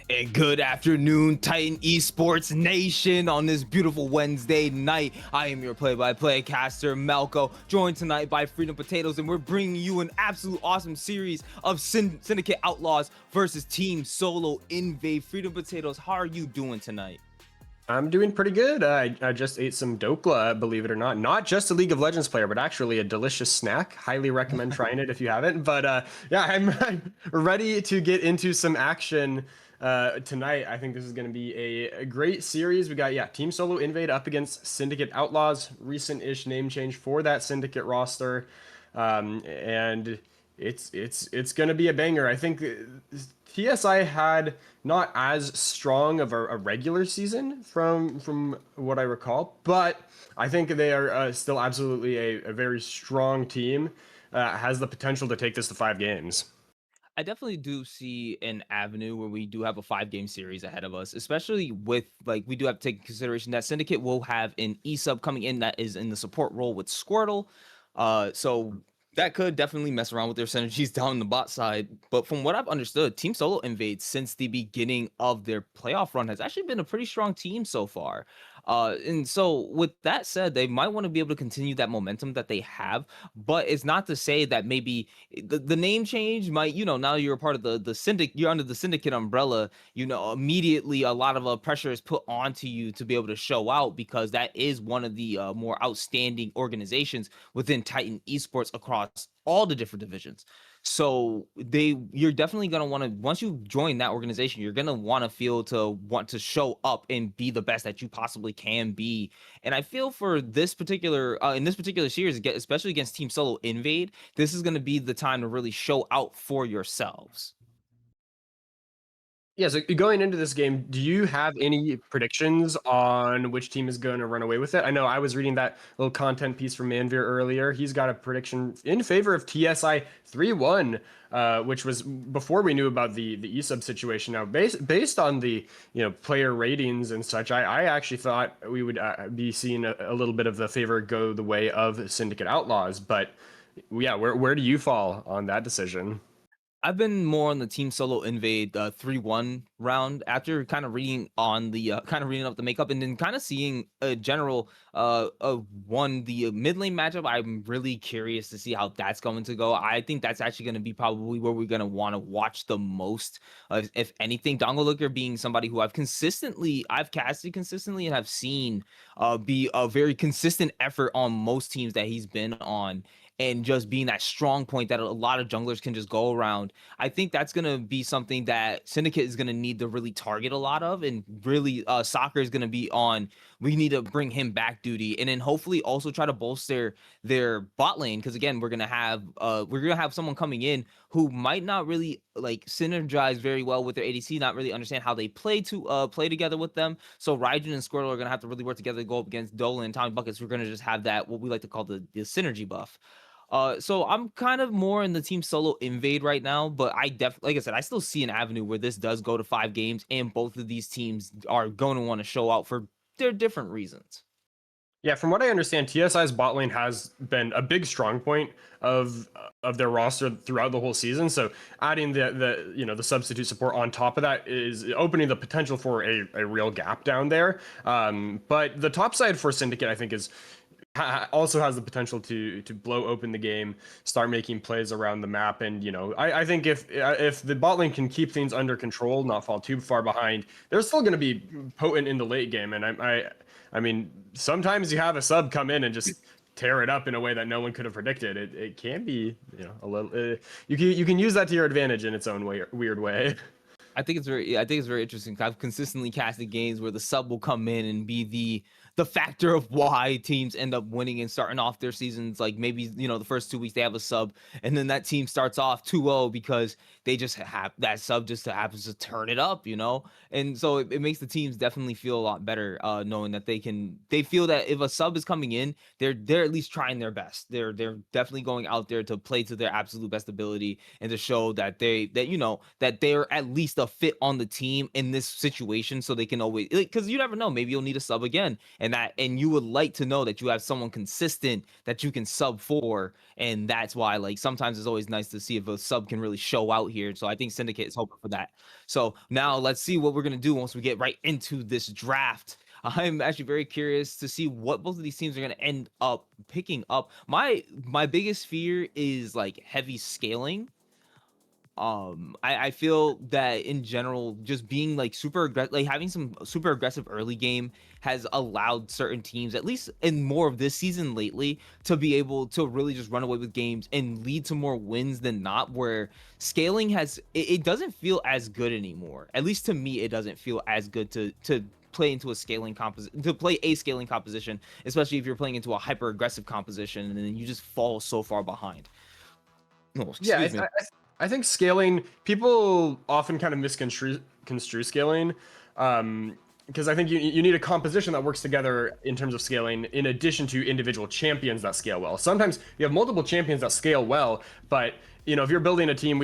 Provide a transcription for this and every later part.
And good afternoon, Titan Esports Nation. On this beautiful Wednesday night, I am your play-by-play caster, Malco, joined tonight by Freedom Potatoes, and we're bringing you an absolute awesome series of Syndicate Outlaws versus Team Solo Invade. Freedom Potatoes, how are you doing tonight? I'm doing pretty good. I just ate some Dokla, believe it or not. Not just a League of Legends player, but actually a delicious snack. Highly recommend trying it if you haven't. But yeah, I'm ready to get into some action tonight. I think this is going to be a great series. We got, Team Solo Invade up against Syndicate Outlaws. Recent-ish name change for that Syndicate roster. And it's going to be a banger. I think TSI had not as strong of a regular season from what I recall, but I think they are still absolutely a very strong team. Has the potential to take this to 5 games. I definitely do see an avenue where we do have a 5-game series ahead of us, especially with, like, we do have to take into consideration that Syndicate will have an E-sub coming in that is in the support role with Squirtle. So that could definitely mess around with their synergies down the bot side. But from what I've understood, Team Solo Invade since the beginning of their playoff run has actually been a pretty strong team so far. And so with that said, they might want to be able to continue that momentum that they have, but it's not to say that maybe the name change might, now you're a part of the syndicate, you're under the Syndicate umbrella, immediately a lot of pressure is put onto you to be able to show out, because that is one of the more outstanding organizations within Titan Esports across all the different divisions. So you're definitely going to want to, once you join that organization, you're going to want to show up and be the best that you possibly can be. And I feel for this particular in this particular series, especially against Team Solo Invade, this is going to be the time to really show out for yourselves. Yeah, so going into this game, do you have any predictions on which team is going to run away with it? I know I was reading that little content piece from Manveer earlier. He's got a prediction in favor of TSI 3-1, which was before we knew about the ESUB situation. Now, based on the player ratings and such, I actually thought we would be seeing a little bit of the favor go the way of Syndicate Outlaws. But yeah, where do you fall on that decision? I've been more on the team solo invade 3-1 round after kind of reading on the kind of reading up the makeup and then kind of seeing a general one the mid lane matchup. I'm really curious to see how that's going to go. I think that's actually going to be probably where we're going to want to watch the most. If anything, Dongle Looker being somebody who I've casted consistently and have seen be a very consistent effort on most teams that he's been on, and just being that strong point that a lot of junglers can just go around. I think that's going to be something that Syndicate is going to need to really target a lot of, and really Soccer is going to be on. We need to bring him back duty, and then hopefully also try to bolster their bot lane, because again we're gonna have someone coming in who might not really like synergize very well with their ADC, not really understand how they play together with them. So Raijin and Squirtle are gonna have to really work together to go up against Dolan and Tommy Buckets. We're gonna just have that what we like to call the synergy buff. So I'm kind of more in the team solo invade right now, but like I said, I still see an avenue where this does go to 5 games, and both of these teams are going to want to show out for their different reasons. Yeah, from what I understand, TSI's bot lane has been a big strong point of their roster throughout the whole season. So adding the substitute support on top of that is opening the potential for a real gap down there. But the top side for Syndicate, I think, is also has the potential to blow open the game, start making plays around the map, and I think if the bot lane can keep things under control, not fall too far behind, they're still going to be potent in the late game. And I mean, sometimes you have a sub come in and just tear it up in a way that no one could have predicted. It can be a little you can use that to your advantage in its own weird way. I think it's very interesting. I've consistently casted games where the sub will come in and be the factor of why teams end up winning and starting off their seasons. Like maybe the first 2 weeks they have a sub, and then that team starts off 2-0 because they just have that sub just happens to turn it up, And so it makes the teams definitely feel a lot better, knowing that they feel that if a sub is coming in, they're at least trying their best. They're definitely going out there to play to their absolute best ability and to show that that they're at least a fit on the team in this situation, so they can always, because you never know, maybe you'll need a sub again, and you would like to know that you have someone consistent that you can sub for, and that's why like sometimes it's always nice to see if a sub can really show out here. So I think Syndicate is hoping for that. So now let's see what we're gonna do once we get right into this draft. I'm actually very curious to see what both of these teams are going to end up picking up. My biggest fear is like heavy scaling. I feel that in general, just being like super aggressive, like having some super aggressive early game has allowed certain teams, at least in more of this season lately, to be able to really just run away with games and lead to more wins than not. Where scaling it doesn't feel as good anymore. At least to me, it doesn't feel as good to play into a scaling composition, to play a scaling composition, especially if you're playing into a hyper aggressive composition and then you just fall so far behind. Oh, Yeah, excuse me. I think scaling, people often kind of misconstrue scaling, because I think you need a composition that works together in terms of scaling, in addition to individual champions that scale well. Sometimes you have multiple champions that scale well, but if you're building a team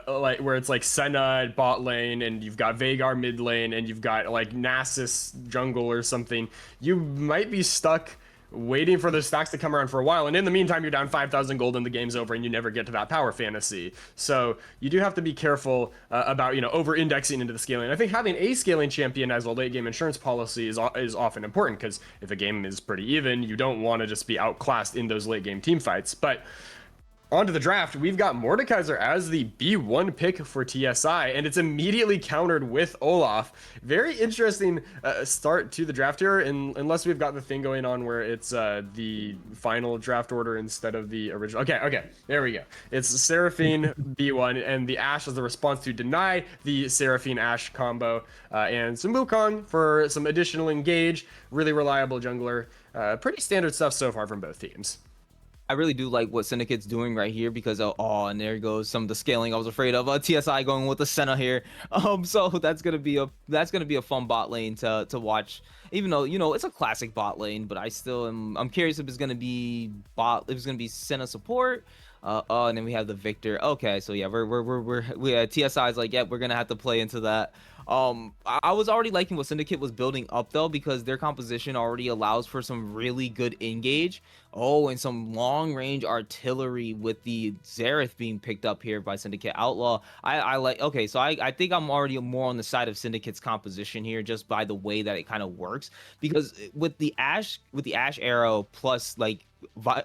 like where it's like Senna at bot lane, and you've got Veigar mid lane, and you've got like Nasus jungle or something, you might be stuck waiting for the stacks to come around for a while, and in the meantime you're down 5,000 gold and the game's over and you never get to that power fantasy. So you do have to be careful about over indexing into the scaling. I think having a scaling champion as a late game insurance policy is often important, because if a game is pretty even, you don't want to just be outclassed in those late game team fights. But on to the draft, we've got Mordekaiser as the B1 pick for TSI, and it's immediately countered with Olaf. Very interesting start to the draft here, unless we've got the thing going on where it's the final draft order instead of the original. Okay, there we go. It's Seraphine B1, and the Ashe is the response to deny the Seraphine Ashe combo, and some Wukong for some additional engage. Really reliable jungler. Pretty standard stuff so far from both teams. I really do like what Syndicate's doing right here because and there goes some of the scaling I was afraid of. TSI going with the Senna here. So that's gonna be a fun bot lane to watch. Even though it's a classic bot lane, but I'm curious if it's gonna be Senna support. Oh, and then we have the Victor. Okay, so yeah, TSI is like, yeah, we're gonna have to play into that. I was already liking what Syndicate was building up though, because their composition already allows for some really good engage. Oh, and some long range artillery with the Xerath being picked up here by Syndicate Outlaw. I like, okay, so I think I'm already more on the side of Syndicate's composition here just by the way that it kind of works. Because with the Ash arrow plus like the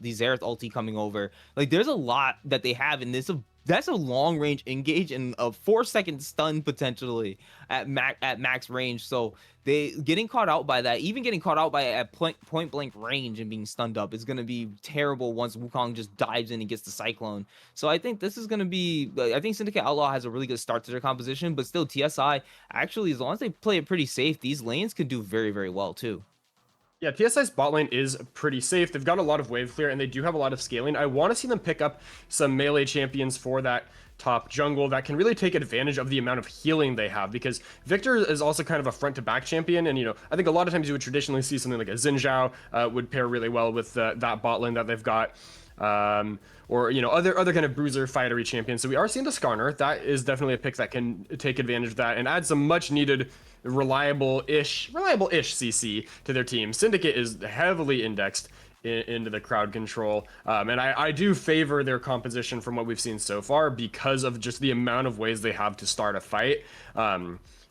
Xerath ulti coming over, like there's a lot that they have in this. That's a long range engage and a 4-second stun potentially at max range. So they getting caught out by that, even getting caught out by at point blank range and being stunned up is going to be terrible once Wukong just dives in and gets the Cyclone. So I think this is going to be, I think Syndicate Outlaw has a really good start to their composition, but still TSI actually, as long as they play it pretty safe, these lanes could do very, very well too. Yeah, TSI's bot lane is pretty safe. They've got a lot of wave clear, and they do have a lot of scaling. I want to see them pick up some melee champions for that top jungle that can really take advantage of the amount of healing they have, because Victor is also kind of a front to back champion, and I think a lot of times you would traditionally see something like a Xin Zhao would pair really well with that bot lane that they've got. Or other kind of bruiser fightery champions. So we are seeing the Skarner. That is definitely a pick that can take advantage of that and add some much needed reliable-ish CC to their team. Syndicate is heavily indexed into the crowd control, and I do favor their composition from what we've seen so far because of just the amount of ways they have to start a fight.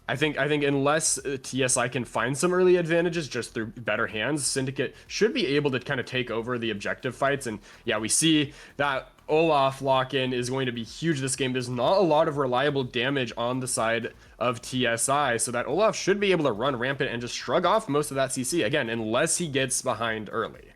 I think unless TSI can find some early advantages just through better hands, Syndicate should be able to kind of take over the objective fights. And yeah, we see that Olaf lock-in is going to be huge this game. There's not a lot of reliable damage on the side of TSI, so that Olaf should be able to run rampant and just shrug off most of that CC, again, unless he gets behind early.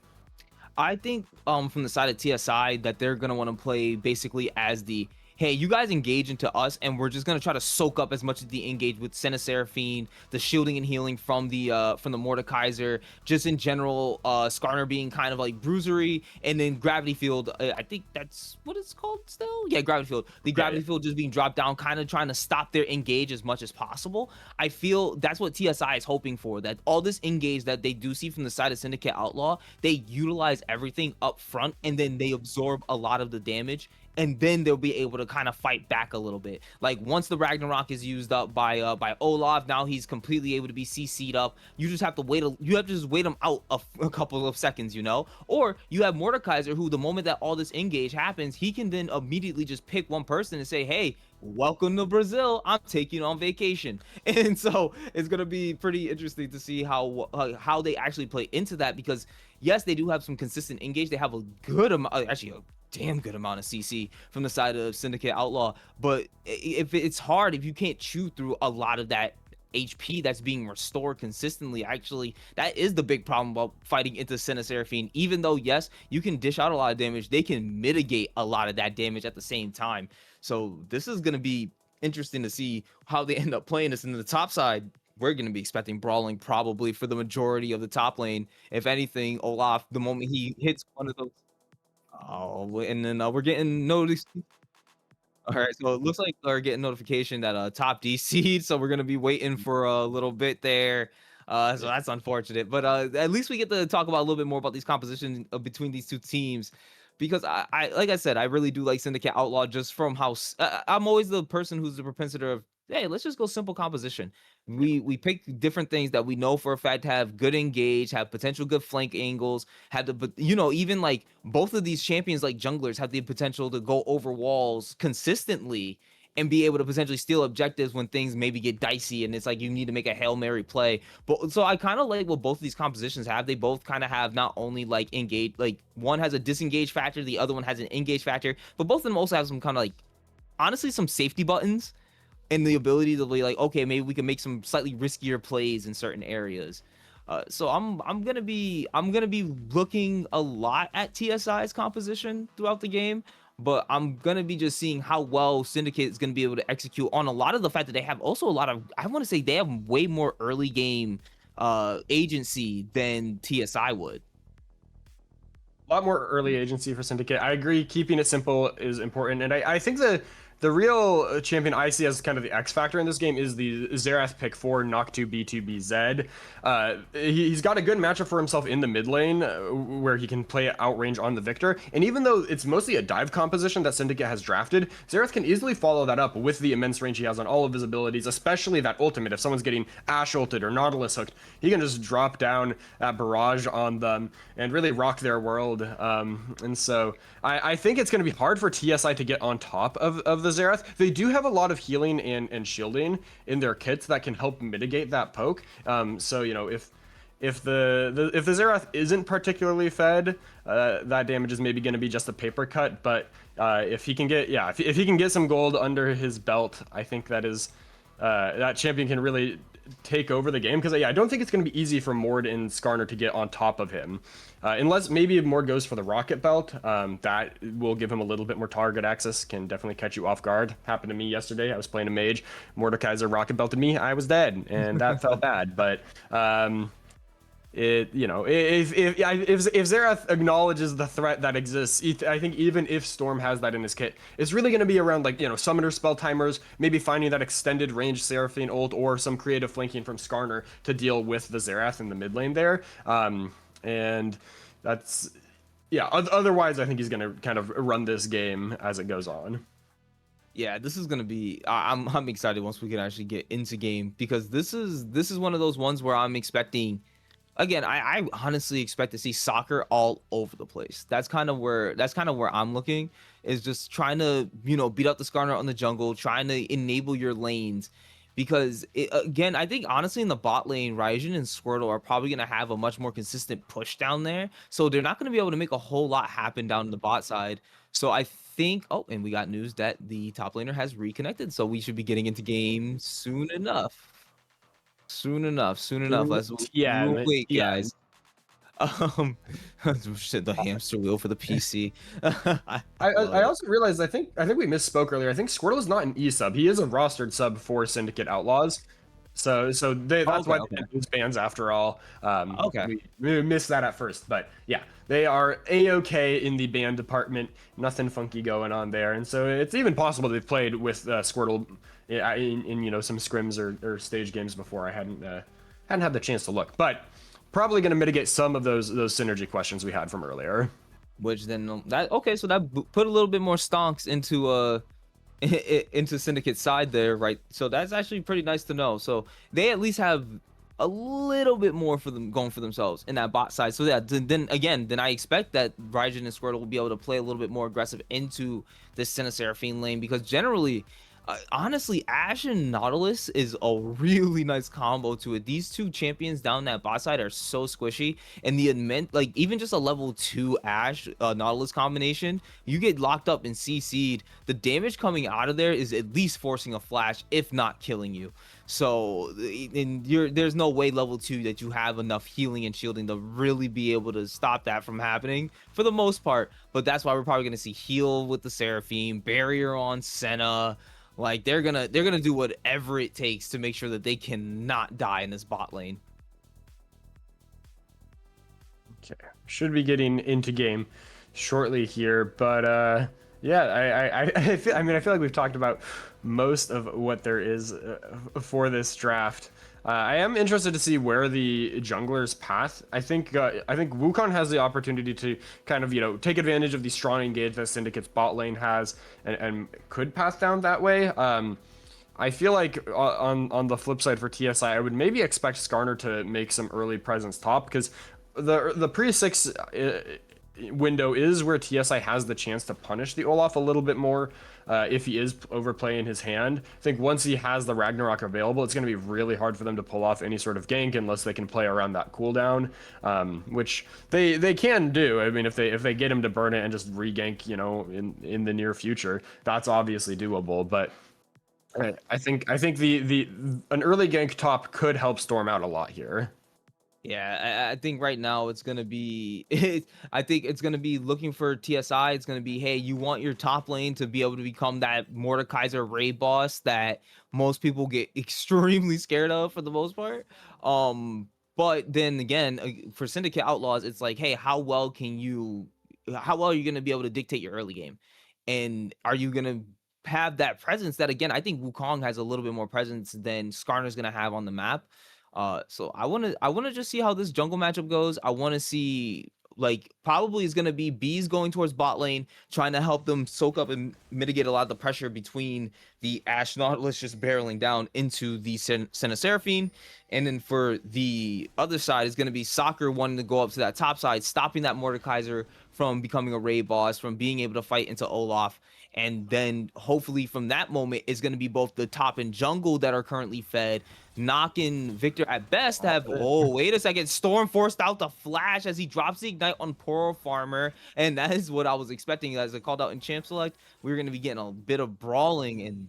I think from the side of TSI that they're gonna want to play basically as the, hey, you guys engage into us, and we're just gonna try to soak up as much of the engage with Senna Seraphine, the shielding and healing from the Mordekaiser, just in general, Skarner being kind of like bruisery, and then Gravity Field. I think that's what it's called still. Yeah, Gravity Field. The Gravity Field just being dropped down, kind of trying to stop their engage as much as possible. I feel that's what TSI is hoping for. That all this engage that they do see from the side of Syndicate Outlaw, they utilize everything up front, and then they absorb a lot of the damage, and then they'll be able to kind of fight back a little bit. Like once the Ragnarok is used up by Olaf, now he's completely able to be CC'd up. You just have to wait. You have to just wait him out a couple of seconds, Or you have Mordekaiser, who the moment that all this engage happens, he can then immediately just pick one person and say, "Hey, welcome to Brazil. I'm taking you on vacation." And so it's gonna be pretty interesting to see how they actually play into that, because yes, they do have some consistent engage. They have a good amount, actually a damn good amount of CC from the side of Syndicate Outlaw. But if it's hard, if you can't chew through a lot of that HP that's being restored consistently, actually, that is the big problem about fighting into Senna Seraphine. Even though, yes, you can dish out a lot of damage, they can mitigate a lot of that damage at the same time. So this is going to be interesting to see how they end up playing this. In the top side, we're going to be expecting brawling probably for the majority of the top lane. If anything, Olaf, the moment he hits one of those, oh, and then we're getting noticed. All right, so it looks like we're getting notification that top DC'd, so we're gonna be waiting for a little bit there. So that's unfortunate, but at least we get to talk about a little bit more about these compositions between these two teams, because I like I said, I really do like Syndicate Outlaw just from how I'm always the person who's the propensity of, hey, let's just go simple composition. We pick different things that we know for a fact have good engage, have potential good flank angles, have the, but even like both of these champions like junglers have the potential to go over walls consistently and be able to potentially steal objectives when things maybe get dicey and it's like you need to make a Hail Mary play. But so I kind of like what both of these compositions have. They both kind of have not only like engage, like one has a disengage factor, the other one has an engage factor, but both of them also have some kind of like, honestly, some safety buttons and the ability to be like, okay, maybe we can make some slightly riskier plays in certain areas. So I'm gonna be looking a lot at TSI's composition throughout the game, but I'm gonna be just seeing how well Syndicate is gonna be able to execute on a lot of the fact that they have also a lot of, I want to say they have way more early game agency than TSI would. lot more early agency for Syndicate. I agree, keeping it simple is important, and I think the real champion I see as kind of the X factor in this game is the Xerath pick for Noctu B2 BZ. He's got a good matchup for himself in the mid lane, where he can play outrange on the Victor. And even though it's mostly a dive composition that Syndicate has drafted, Xerath can easily follow that up with the immense range he has on all of his abilities, especially that ultimate. If someone's getting Ash ulted or Nautilus hooked, he can just drop down that barrage on them and really rock their world. And so I think it's going to be hard for TSI to get on top of the Xerath. They do have a lot of healing and shielding in their kits that can help mitigate that poke. So you know, if the Xerath isn't particularly fed, that damage is maybe going to be just a paper cut. But if he can get if he can get some gold under his belt, I think that champion can really take over the game, because I don't think it's going to be easy for Mord and Skarner to get on top of him, unless maybe Mord goes for the rocket belt. That will give him a little bit more target access, can definitely catch you off guard. Happened to me yesterday. I was playing a mage, Mordekaiser rocket belted me, I was dead, and that felt bad. But if Xerath acknowledges the threat that exists, I think even if Storm has that in his kit, it's really going to be around, like, summoner spell timers, maybe finding that extended range Seraphine ult or some creative flanking from Skarner to deal with the Xerath in the mid lane there. And that's, otherwise I think he's going to kind of run this game as it goes on. Yeah, this is gonna be. I'm excited once we can actually get into game, because this is one of those ones where I'm expecting. Again, I honestly expect to see soccer all over the place. That's kind of where I'm looking, is just trying to beat up the Skarner on the jungle, trying to enable your lanes, because again, I think honestly in the bot lane, Raijin and Squirtle are probably gonna have a much more consistent push down there, so they're not gonna be able to make a whole lot happen down the bot side. So I think, oh, and we got news that the top laner has reconnected, so we should be getting into game soon enough. Soon enough, soon enough. We'll wait, Yeah. guys. Um, shit, the hamster wheel for the PC. I also realized, I think we misspoke earlier. I think Squirtle is not an E sub. He is a rostered sub for Syndicate Outlaws. So that's why they lose bans after all. Okay. We missed that at first, but yeah, they are A-okay in the ban department. Nothing funky going on there, and so it's even possible they've played with Squirtle in some scrims or stage games before. I hadn't had the chance to look, but probably going to mitigate some of those synergy questions we had from earlier. Which then so that put a little bit more stonks into Syndicate's side there, right? So that's actually pretty nice to know. So they at least have a little bit more for them going for themselves in that bot side. So yeah, then I expect that Raijin and Squirtle will be able to play a little bit more aggressive into this Senna Seraphine lane, because generally, honestly, Ash and Nautilus is a really nice combo to it. These two champions down that bot side are so squishy, and the immense, like, even just a level 2 Ash Nautilus combination, you get locked up and CC'd, the damage coming out of there is at least forcing a flash, if not killing you. So there's no way level 2 that you have enough healing and shielding to really be able to stop that from happening for the most part. But that's why we're probably going to see heal with the Seraphine, barrier on Senna. Like, they're gonna do whatever it takes to make sure that they cannot die in this bot lane. Okay, should be getting into game shortly here, but yeah, I feel like we've talked about most of what there is for this draft. I am interested to see where the jungler's path. I think Wukong has the opportunity to kind of take advantage of the strong engage that Syndicate's bot lane has, and could path down that way. I feel like on the flip side for TSI, I would maybe expect Skarner to make some early presence top, because the pre-6 window is where TSI has the chance to punish the Olaf a little bit more if he is overplaying his hand. I think once he has the Ragnarok available, it's going to be really hard for them to pull off any sort of gank unless they can play around that cooldown, which they can do. I mean, if they get him to burn it and just re-gank, in the near future, that's obviously doable. But I think an early gank top could help Storm out a lot here. Yeah, I think right now it's gonna be. I think it's gonna be looking for TSI. It's gonna be, hey, you want your top lane to be able to become that Mordekaiser raid boss that most people get extremely scared of for the most part. But then again, for Syndicate Outlaws, it's like, hey, how well can you how well are you going to be able to dictate your early game, and are you going to have that presence that, again, I think Wukong has a little bit more presence than Skarner's going to have on the map. So I want to just see how this jungle matchup goes. I want to see, like, probably is going to be Bees going towards bot lane, trying to help them soak up and mitigate a lot of the pressure between the Ashe Nautilus just barreling down into the Senna Seraphine. And then for the other side is going to be Soccer wanting to go up to that top side, stopping that Mordekaiser from becoming a raid boss, from being able to fight into Olaf. And then hopefully from that moment is going to be both the top and jungle that are currently fed. Knocking Victor at best have, oh, wait a second. Storm forced out the flash as he drops the ignite on Poro Farmer. And that is what I was expecting. As I called out in Champ Select, we were going to be getting a bit of brawling, and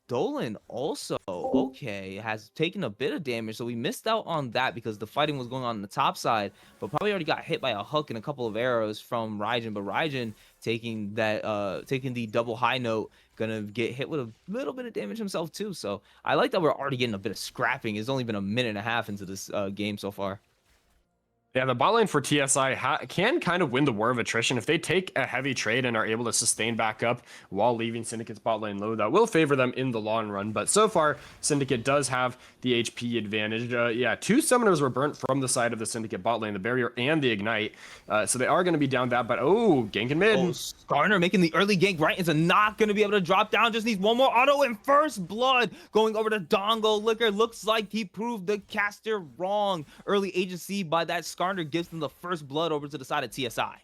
Dolan also, okay, has taken a bit of damage, so we missed out on that because the fighting was going on the top side, but probably already got hit by a hook and a couple of arrows from Raijin, but Raijin taking that, taking the double high note, gonna get hit with a little bit of damage himself too. So I like that we're already getting a bit of scrapping. It's only been a minute and a half into this game so far. Yeah, the bot lane for TSI can kind of win the war of attrition. If they take a heavy trade and are able to sustain back up while leaving Syndicate's bot lane low, that will favor them in the long run. But so far, Syndicate does have the HP advantage. Yeah, 2 summoners were burnt from the side of the Syndicate bot lane, the barrier and the ignite. So they are going to be down that, but oh, gank in mid. Oh, Skarner making the early gank right into not going to be able to drop down. Just needs one more auto and first blood going over to Dongo Liquor. Looks like he proved the caster wrong. Early agency by that Skarner gives them the first blood over to the side of TSI.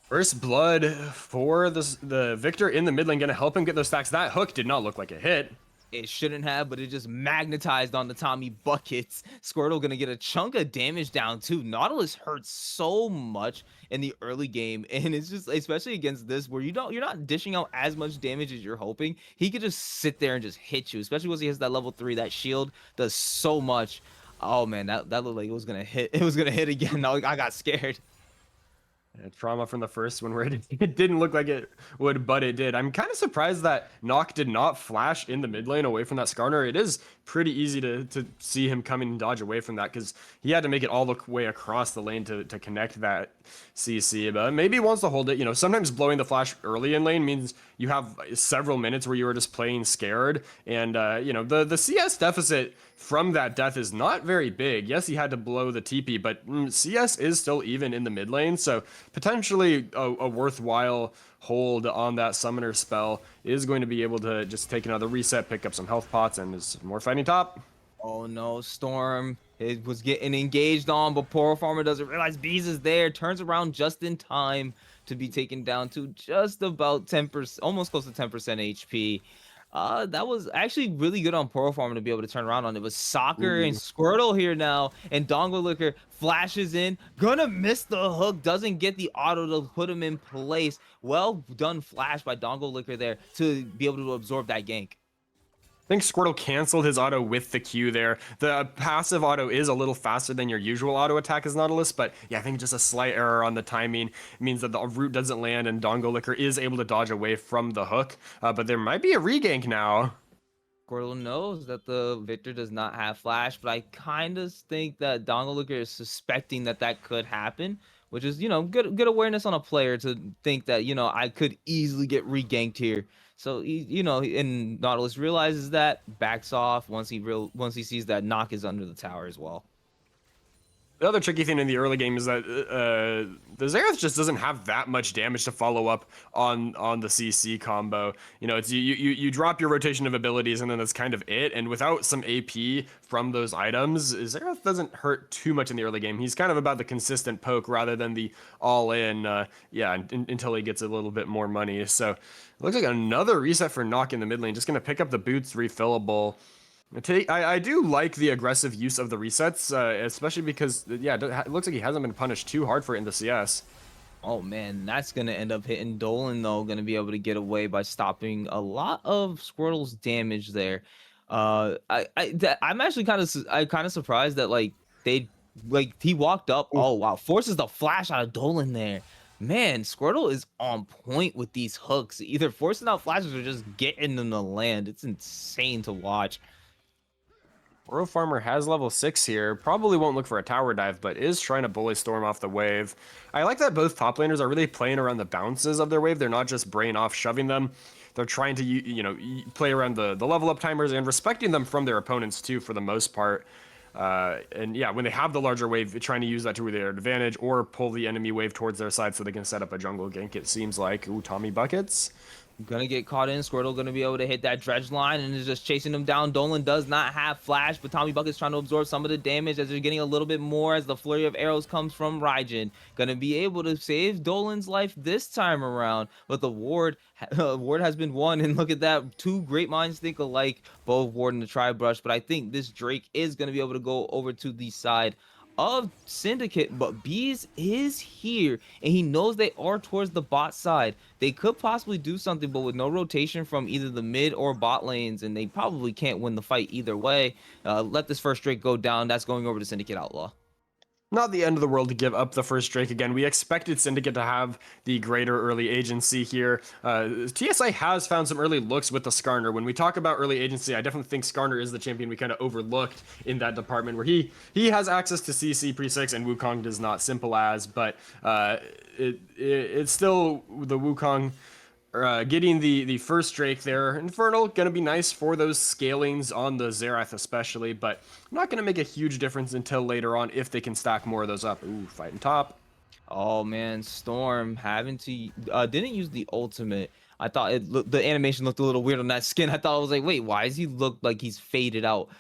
First blood for the Victor in the mid lane, going to help him get those stacks. That hook did not look like a hit. It shouldn't have, but it just magnetized on the Tommy buckets. Squirtle gonna get a chunk of damage down too. Nautilus hurts so much in the early game, and it's just, especially against this, where you're not dishing out as much damage as you're hoping. He could just sit there and just hit you, especially once he has that level 3. That shield does so much. Oh man, that looked like it was gonna hit. It was gonna hit again. I got scared. Trauma from the first one where it didn't look like it would, but it did. I'm kind of surprised that Nock did not flash in the mid lane away from that Skarner. It is pretty easy to see him coming and dodge away from that, because he had to make it all the way across the lane to connect that CC. But maybe he wants to hold it. You know, sometimes blowing the flash early in lane means you have several minutes where you are just playing scared. And, you know, the CS deficit from that death is not very big. Yes, he had to blow the TP, but CS is still even in the mid lane, so potentially a worthwhile hold on that summoner spell is going to be able to just take another reset, pick up some health pots, and is more fighting top. Oh no, Storm. It was getting engaged on, but Poro Farmer doesn't realize Bees is there. Turns around just in time to be taken down to just about 10%, almost close to 10% HP. That was actually really good on Poro Farmer to be able to turn around on. It was Soccer and Squirtle here now, and Dongo Liquor flashes in, gonna miss the hook, doesn't get the auto to put him in place. Well done flash by Dongo Liquor there to be able to absorb that gank. I think Squirtle canceled his auto with the Q there. The passive auto is a little faster than your usual auto attack as Nautilus, but yeah, I think just a slight error on the timing means that the root doesn't land and Dongo Liquor is able to dodge away from the hook. But there might be a regank now. Squirtle knows that the Victor does not have flash, but I kind of think that Dongo Liquor is suspecting that that could happen, which is, you know, good awareness on a player to think that, you know, I could easily get reganked here. So he, you know, and Nautilus realizes that, backs off once he sees that Nock is under the tower as well. The other tricky thing in the early game is that the Xerath just doesn't have that much damage to follow up on the CC combo. You know, it's you drop your rotation of abilities and then that's kind of it. And without some AP from those items, Xerath doesn't hurt too much in the early game. He's kind of about the consistent poke rather than the all-in, until he gets a little bit more money. So it looks like another reset for Nock in the mid lane. Just going to pick up the boots refillable. I do like the aggressive use of the resets, especially because, yeah, it looks like he hasn't been punished too hard for it in the CS. Oh man, that's gonna end up hitting Dolan though. Gonna be able to get away by stopping a lot of Squirtle's damage there. I'm actually kind of surprised that he walked up. Oh wow, forces the flash out of Dolan there. Man, Squirtle is on point with these hooks, either forcing out flashes or just getting them to land. It's insane to watch. Oro Farmer has level 6 here. Probably won't look for a tower dive, but is trying to bully Storm off the wave. I like that both top laners are really playing around the bounces of their wave. They're not just brain off shoving them. They're trying to, play around the level up timers and respecting them from their opponents too, for the most part. And yeah, when they have the larger wave, trying to use that to their advantage or pull the enemy wave towards their side so they can set up a jungle gank, it seems like. Ooh, Tommy Buckets. Gonna get caught in. Squirtle gonna be able to hit that dredge line and is just chasing him down. Dolan does not have flash, but Tommy Bucket's trying to absorb some of the damage as they're getting a little bit more as the flurry of arrows comes from Raijin. Gonna be able to save Dolan's life this time around, but the ward has been won, and look at that. Two great minds think alike, both ward and the tri-brush, but I think this Drake is gonna be able to go over to the side of Syndicate, but Bees is here and he knows they are towards the bot side. They could possibly do something, but with no rotation from either the mid or bot lanes, and they probably can't win the fight either way. Let this first Drake go down. That's going over to Syndicate Outlaw. Not the end of the world to give up the first Drake again. We expected Syndicate to have the greater early agency here. TSI has found some early looks with the Skarner. When we talk about early agency, I definitely think Skarner is the champion we kind of overlooked in that department, where he has access to CC pre-6 and Wukong does not, simple as, but it's still the Wukong getting the first Drake there. Infernal gonna be nice for those scalings on the Xerath especially, but not gonna make a huge difference until later on if they can stack more of those up. Ooh, fighting top. Oh man, Storm having to didn't use the ultimate. I thought the animation looked a little weird on that skin. I thought, I was like, wait, why does he look like he's faded out?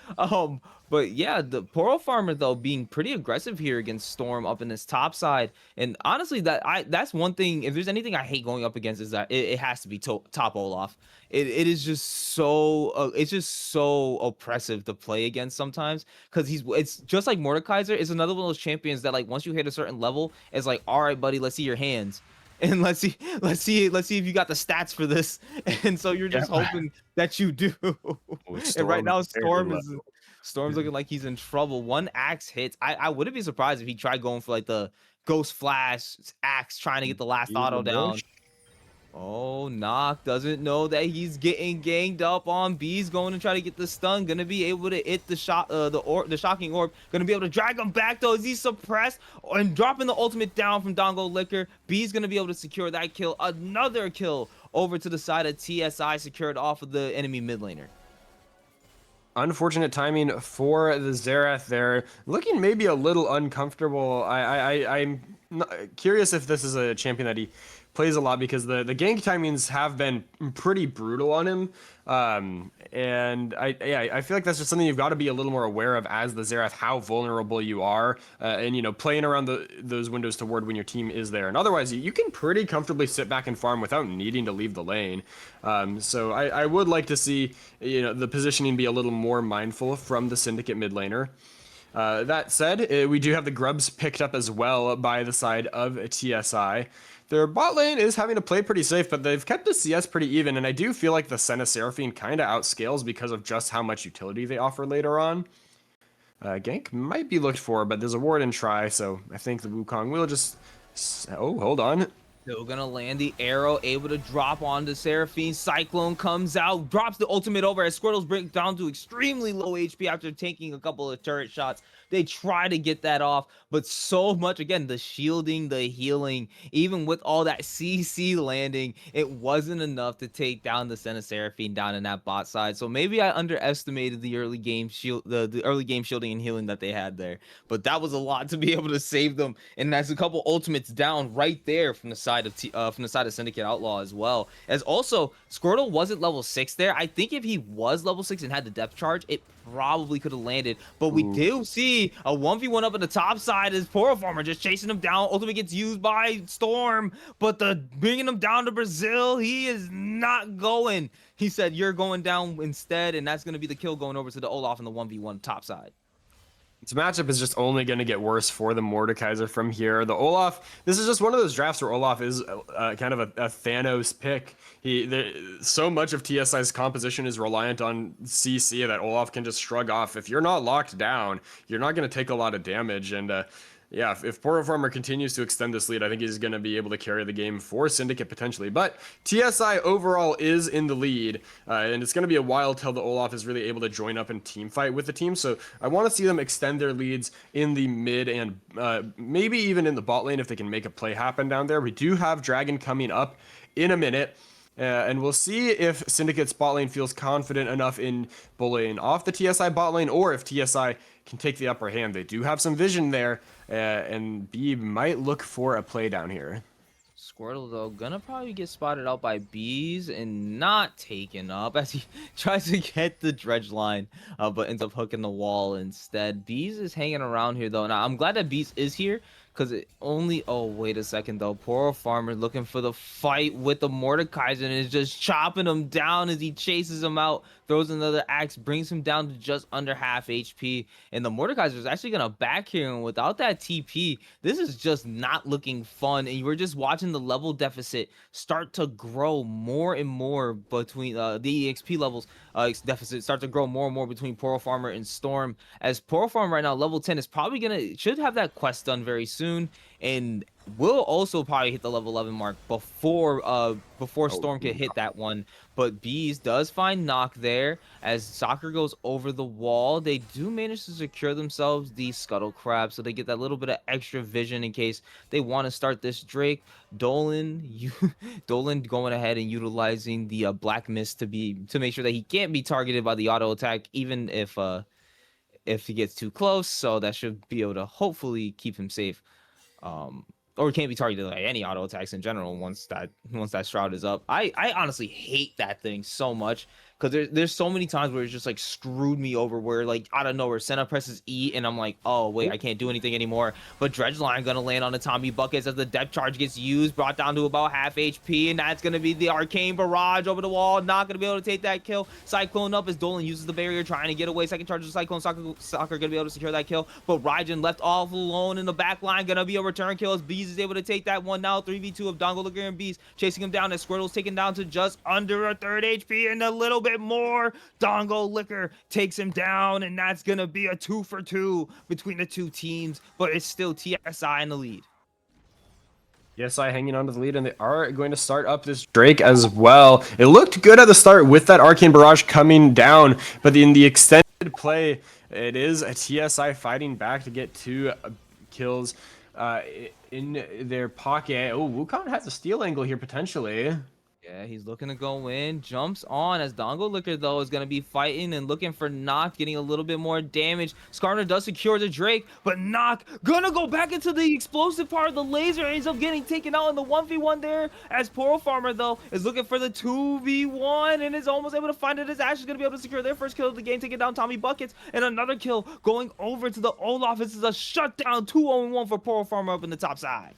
But yeah, the Poro Farmer though being pretty aggressive here against Storm up in this top side. And honestly, that's one thing. If there's anything I hate going up against, is that it has to be top Olaf. It is just so it's just so oppressive to play against sometimes, because it's just like Mordekaiser is another one of those champions that, like, once you hit a certain level, it's like, all right, buddy, let's see your hands. And let's see if you got the stats for this. And so you're just hoping that you do. And right now Storm's looking like he's in trouble. One axe hits. I wouldn't be surprised if he tried going for like the Ghost Flash axe, trying to get the last auto down. Oh, Knock doesn't know that he's getting ganged up on. B's going to try to get the stun. Gonna be able to hit the shot, the shocking orb. Gonna be able to drag him back though. Is he suppressed? And dropping the ultimate down from Dongo Liquor. B's gonna be able to secure that kill. Another kill over to the side of TSI, secured off of the enemy mid laner. Unfortunate timing for the Xerath there. Looking maybe a little uncomfortable. I'm curious if this is a champion that he plays a lot, because the gank timings have been pretty brutal on him. And I feel like that's just something you've got to be a little more aware of as the Xerath, how vulnerable you are, and playing around those windows to ward when your team is there. And otherwise, you can pretty comfortably sit back and farm without needing to leave the lane. So I would like to see the positioning be a little more mindful from the Syndicate mid laner. That said, we do have the Grubs picked up as well by the side of TSI. Their bot lane is having to play pretty safe, but they've kept the CS pretty even, and I do feel like the Senna Seraphine kind of outscales because of just how much utility they offer later on. Gank might be looked for, but there's a ward and try, so I think the Wukong will just... Oh, hold on. Still gonna land the arrow, able to drop onto Seraphine. Cyclone comes out, drops the ultimate over as Squirtle's bring down to extremely low HP after taking a couple of turret shots. They try to get that off, but so much, again, the shielding, the healing, even with all that CC landing, it wasn't enough to take down the Senna Seraphine down in that bot side. So maybe I underestimated the early game the early game shielding and healing that they had there, but that was a lot to be able to save them. And that's a couple ultimates down right there from the side of Syndicate Outlaw as well. As also, Squirtle wasn't level 6 there. I think if he was level 6 and had the depth charge, it probably could have landed, but we do see a 1v1 up at the top side as Poro Farmer just chasing him down. Ultimate gets used by Storm, but bringing him down to Brazil, he is not going. He said, you're going down instead, and that's going to be the kill going over to the Olaf in the 1v1 top side. This matchup is just only going to get worse for the Mordekaiser from here. The Olaf, this is just one of those drafts where Olaf is kind of a Thanos pick. So much of TSI's composition is reliant on CC that Olaf can just shrug off. If you're not locked down, you're not going to take a lot of damage. And yeah, if Poro Farmer continues to extend this lead, I think he's going to be able to carry the game for Syndicate potentially. But TSI overall is in the lead, and it's going to be a while till the Olaf is really able to join up and team fight with the team. So I want to see them extend their leads in the mid and maybe even in the bot lane if they can make a play happen down there. We do have Dragon coming up in a minute. And we'll see if Syndicate's bot lane feels confident enough in bullying off the TSI bot lane, or if TSI can take the upper hand. They do have some vision there, and B might look for a play down here. Squirtle, though, gonna probably get spotted out by Bees and not taken up as he tries to get the dredge line, but ends up hooking the wall instead. Bees is hanging around here, though. Now, I'm glad that Bees is here, because it only... Oh, wait a second, though. Poor Farmer looking for the fight with the Mordekaiser and is just chopping him down as he chases him out, throws another axe, brings him down to just under half HP. And the Mordekaiser is actually going to back here, and without that TP, this is just not looking fun. And we're just watching the level deficit start to grow more and more between the EXP levels deficit start to grow more and more between Poro Farmer and Storm, as Poro Farmer right now level 10 is probably should have that quest done very soon, and will also probably hit the level 11 mark before Storm can hit that one. But Bees does find knock there as Soccer goes over the wall. They do manage to secure themselves the Scuttle Crab, so they get that little bit of extra vision in case they want to start this Drake. Dolan going ahead and utilizing the Black Mist to make sure that he can't be targeted by the auto attack, even if he gets too close. So that should be able to hopefully keep him safe. Or can't be targeted by any auto attacks in general once that shroud is up. I honestly hate that thing so much, because there's so many times where it's just like screwed me over, where like out of nowhere Senna presses E and I'm like, oh wait, I can't do anything anymore. But Dredge Line gonna land on the Tommy buckets as the depth charge gets used, brought down to about half HP, and that's gonna be the arcane barrage over the wall. Not gonna be able to take that kill. Cyclone up as Dolan uses the barrier trying to get away. Second charge of Cyclone. Soccer gonna be able to secure that kill, but Raijin left all alone in the back line. Gonna be a return kill as Bees is able to take that one now. 3v2 of Dongo Licker and Bees chasing him down as Squirtle's taken down to just under a third HP and a little bit more. Dongo Licker takes him down, and that's gonna be a 2-for-2 between the two teams, but it's still TSI in the lead. TSI hanging on to the lead, and they are going to start up this Drake as well. It looked good at the start with that Arcane Barrage coming down, but in the extended play, it is a TSI fighting back to get 2 kills in their pocket. Oh, Wukong has a steal angle here potentially. Yeah, he's looking to go in, jumps on as Dongo Licker, though, is going to be fighting and looking for Knock, getting a little bit more damage. Skarner does secure the Drake, but Knock gonna go back into the explosive part of the laser, ends up getting taken out in the 1v1 there, as Poro Farmer, though, is looking for the 2v1 and is almost able to find it, as Ash is going to be able to secure their first kill of the game, taking down Tommy Buckets, and another kill going over to the Olaf. This is a shutdown 2-0-1 for Poro Farmer up in the top side.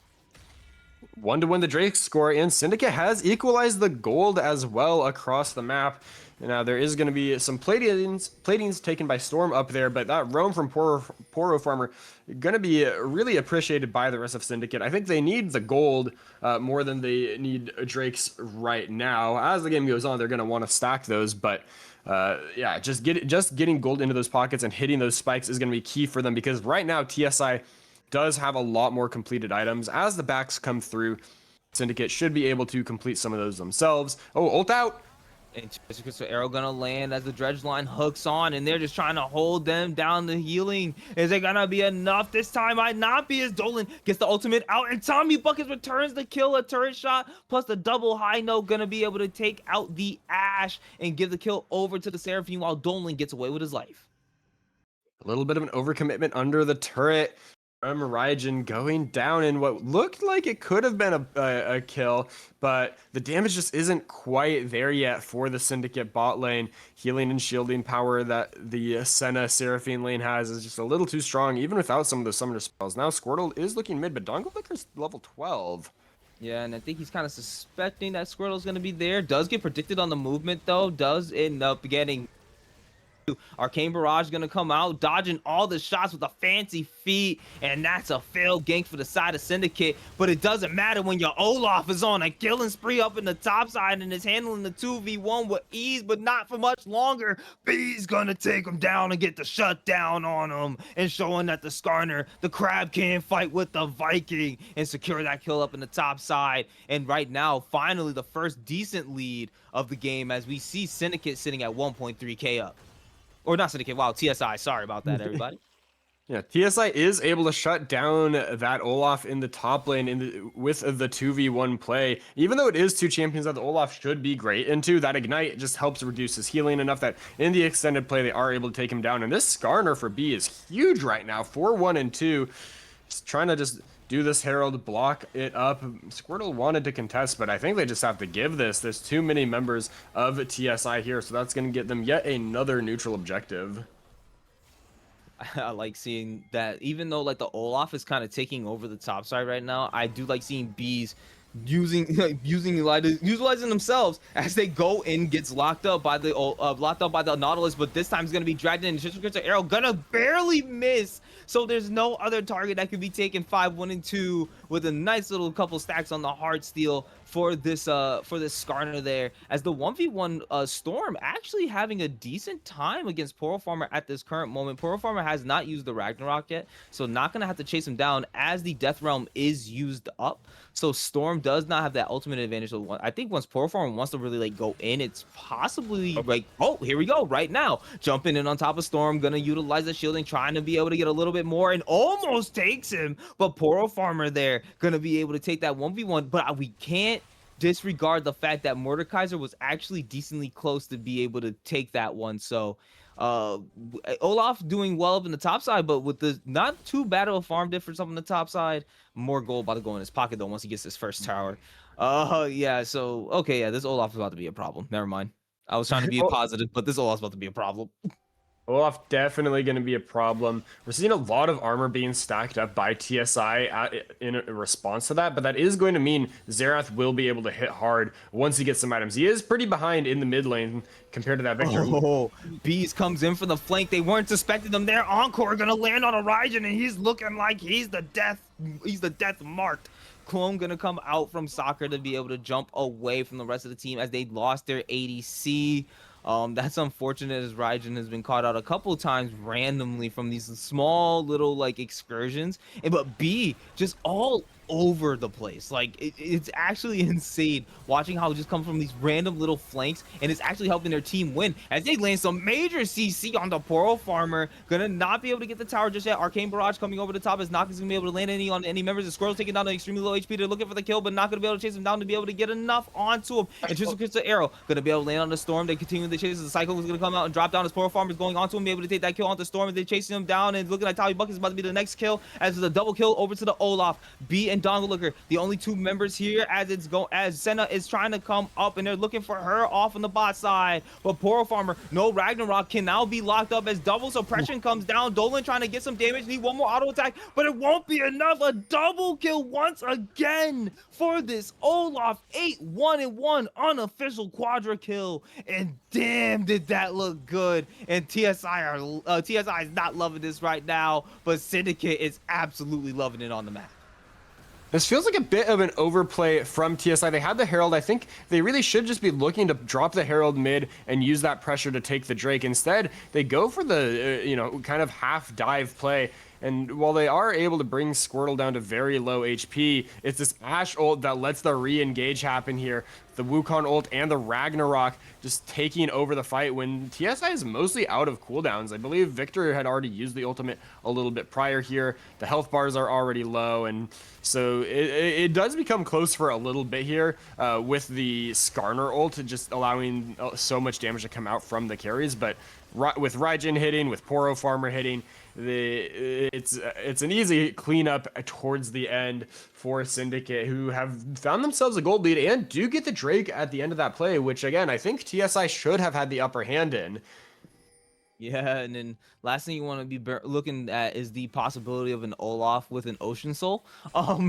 1-1 the Drake score, and Syndicate has equalized the gold as well across the map. Now there is going to be some platings taken by Storm up there, but that roam from Poro Farmer going to be really appreciated by the rest of Syndicate. I think they need the gold more than they need Drakes right now. As the game goes on, they're going to want to stack those, but yeah, just getting gold into those pockets and hitting those spikes is going to be key for them, because right now TSI does have a lot more completed items. As the backs come through, Syndicate should be able to complete some of those themselves. Oh, ult out! And Crystal Arrow gonna land as the Dredge Line hooks on, and they're just trying to hold them down. The healing, is it gonna be enough this time? Might not be, as Dolan gets the ultimate out, and Tommy Buckets returns the kill. A turret shot plus the double high note gonna be able to take out the Ash and give the kill over to the Seraphine, while Dolan gets away with his life. A little bit of an overcommitment under the turret from Raijin, going down in what looked like it could have been a kill, but the damage just isn't quite there yet for the Syndicate bot lane. Healing and shielding power that the Senna Seraphine lane has is just a little too strong, even without some of the summoner spells. Now Squirtle is looking mid, but Dongo Licker's level 12. Yeah, and I think he's kind of suspecting that Squirtle's going to be there. Does get predicted on the movement, though. Does end up getting Arcane Barrage gonna come out, dodging all the shots with a fancy feat, and that's a failed gank for the side of Syndicate. But it doesn't matter when your Olaf is on a killing spree up in the top side and is handling the 2v1 with ease, but not for much longer. B's gonna take him down and get the shutdown on him, and showing that the Skarner, the Crab, can fight with the Viking and secure that kill up in the top side. And right now, finally, the first decent lead of the game as we see Syndicate sitting at 1.3k up. Or not Syndicate, wow, TSI. Sorry about that, everybody. Yeah, TSI is able to shut down that Olaf in the top lane with the 2v1 play. Even though it is two champions that the Olaf should be great into, that Ignite just helps reduce his healing enough that in the extended play they are able to take him down. And this Skarner for B is huge right now, 4-1 and 2. Just trying to just do this Herald, block it up. Squirtle wanted to contest, but I think they just have to give this. There's too many members of TSI here, so that's going to get them yet another neutral objective. I like seeing that, even though like the Olaf is kind of taking over the top side right now, I do like seeing Bees utilizing themselves as they go in, gets locked up by the Nautilus, but this time it's gonna be dragged in. Just arrow gonna barely miss, so there's no other target that could be taken. 5-1 and 2 with a nice little couple stacks on the hard steel for this Skarner there, as the 1v1 Storm actually having a decent time against Poro Farmer at this current moment. Poro Farmer has not used the Ragnarok yet, so not gonna have to chase him down as the Death Realm is used up. So Storm does not have that ultimate advantage. So I think once Poro Farmer wants to really like go in, it's possibly like, oh, here we go right now, jumping in on top of Storm, gonna utilize the shielding, trying to be able to get a little bit more, and almost takes him. But Poro Farmer there gonna be able to take that 1v1, but we can't disregard the fact that Mordekaiser was actually decently close to be able to take that one. So Olaf doing well up in the top side, but with the not too bad of a farm difference up on the top side. More gold about to go in his pocket though once he gets his first tower. Yeah, so okay, yeah, this Olaf is about to be a problem. Never mind. I was trying to be positive, but this Olaf's about to be a problem. Olaf definitely going to be a problem. We're seeing a lot of armor being stacked up by TSI in response to that, but that is going to mean Xerath will be able to hit hard once he gets some items. He is pretty behind in the mid lane compared to that Victor. Oh, Bees comes in for the flank. They weren't suspecting them there. Encore gonna land on a Raijin, and he's looking like he's the death marked. Clone gonna come out from soccer to be able to jump away from the rest of the team as they lost their ADC. That's unfortunate, as Raijin has been caught out a couple times randomly from these small little like excursions, but B just all over the place. Like it's actually insane watching how it just comes from these random little flanks, and it's actually helping their team win as they land some major CC on the Poro Farmer. Gonna not be able to get the tower just yet. Arcane Barrage coming over the top as Nox is gonna be able to land on any members. The Squirrel's taking down an extremely low HP. They're looking for the kill, but not gonna be able to chase him down to be able to get enough onto him. And just gets the arrow, gonna be able to land on the Storm. They continue the chase. The Cycle is gonna come out and drop down as Poro Farmer is going onto him, be able to take that kill onto Storm, and they're chasing him down. And looking like Tavi Bucket is about to be the next kill as the double kill over to the Olaf. B and Dongalooker, the only two members here as Senna is trying to come up, and they're looking for her off on the bot side. But Poro Farmer, no Ragnarok, can now be locked up as double suppression comes down. Dolan trying to get some damage, need one more auto attack, but it won't be enough. A double kill once again for this Olaf. 8-1-1 unofficial quadra kill, and damn did that look good. And TSI is not loving this right now, but Syndicate is absolutely loving it on the map. This feels like a bit of an overplay from TSI. They had the Herald. I think they really should just be looking to drop the Herald mid and use that pressure to take the Drake. Instead, they go for the, kind of half dive play. And while they are able to bring Squirtle down to very low HP, it's this Ashe ult that lets the re-engage happen here. The Wukong ult and the Ragnarok just taking over the fight when TSI is mostly out of cooldowns. I believe Victor had already used the ultimate a little bit prior here. The health bars are already low, and so it does become close for a little bit here with the Skarner ult just allowing so much damage to come out from the carries. But with Raijin hitting, with Poro Farmer hitting, it's an easy cleanup towards the end for Syndicate, who have found themselves a gold lead and do get the Drake at the end of that play, which again I think TSI should have had the upper hand in. Yeah, and then last thing you want to be looking at is the possibility of an Olaf with an Ocean Soul.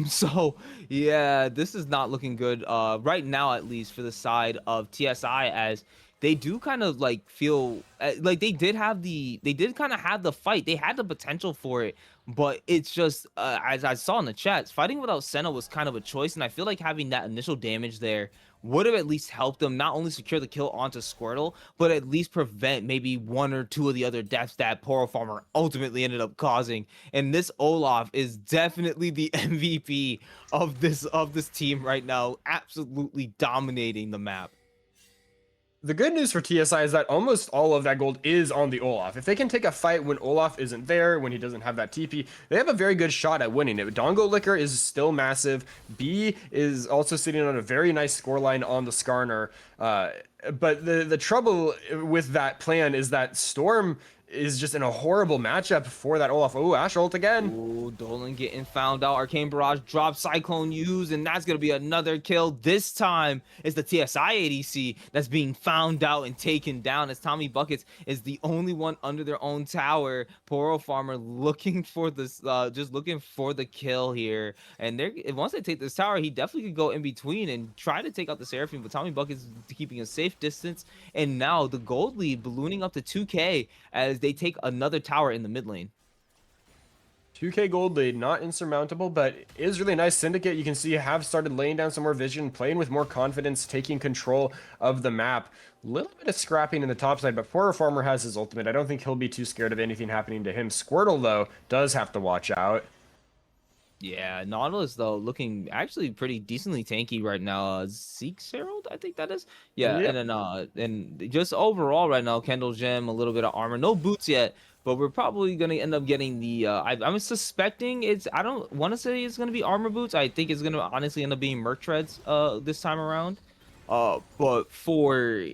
So yeah, this is not looking good right now, at least for the side of TSI, as they do kind of like feel like they did kind of have the fight. They had the potential for it, but it's just as I saw in the chats, fighting without Senna was kind of a choice, and I feel like having that initial damage there would have at least helped them not only secure the kill onto Squirtle, but at least prevent maybe one or two of the other deaths that Poro Farmer ultimately ended up causing. And this Olaf is definitely the MVP of this team right now, absolutely dominating the map. The good news for TSI is that almost all of that gold is on the Olaf. If they can take a fight when Olaf isn't there, when he doesn't have that TP, they have a very good shot at winning it. Dongo Liquor is still massive. B is also sitting on a very nice scoreline on the Skarner. But the trouble with that plan is that Storm is just in a horrible matchup for that Olaf. Oh, Ash ult again. Ooh, Dolan getting found out. Arcane Barrage drop Cyclone use, and that's going to be another kill. This time it's the TSI ADC that's being found out and taken down, as Tommy Buckets is the only one under their own tower. Poro Farmer looking for this, just looking for the kill here. And they're once they take this tower, he definitely could go in between and try to take out the Seraphine, but Tommy Buckets is keeping a safe distance. And now the gold lead ballooning up to 2K as they take another tower in the mid lane. 2K gold lead, not insurmountable, but is really nice. Syndicate, you can see, have started laying down some more vision, playing with more confidence, taking control of the map. A little bit of scrapping in the top side, but Poro Farmer has his ultimate. I don't think he'll be too scared of anything happening to him. Squirtle, though, does have to watch out. Yeah, Nautilus though looking actually pretty decently tanky right now. Zeke's Herald, I think that is. Yeah, Yep. and just overall right now, Kendall Gem, a little bit of armor, no boots yet, but we're probably gonna end up getting the. I'm suspecting it's. I don't want to say it's gonna be armor boots. I think it's gonna honestly end up being Merc Treads this time around. But for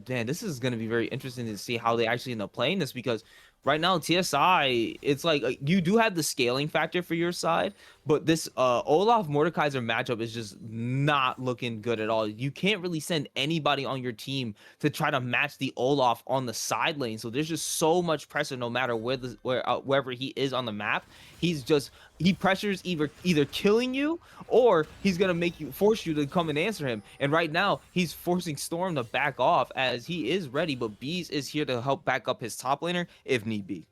man, this is going to be very interesting to see how they actually end up playing this because right now TSI, it's like you do have the scaling factor for your side, but this Olaf Mordekaiser matchup is just not looking good at all. You can't really send anybody on your team to try to match the Olaf on the side lane. So there's just so much pressure no matter wherever he is on the map. He pressures either killing you or he's gonna force you to come and answer him. And right now he's forcing Storm to back off as he is ready, but Bees is here to help back up his top laner if need be.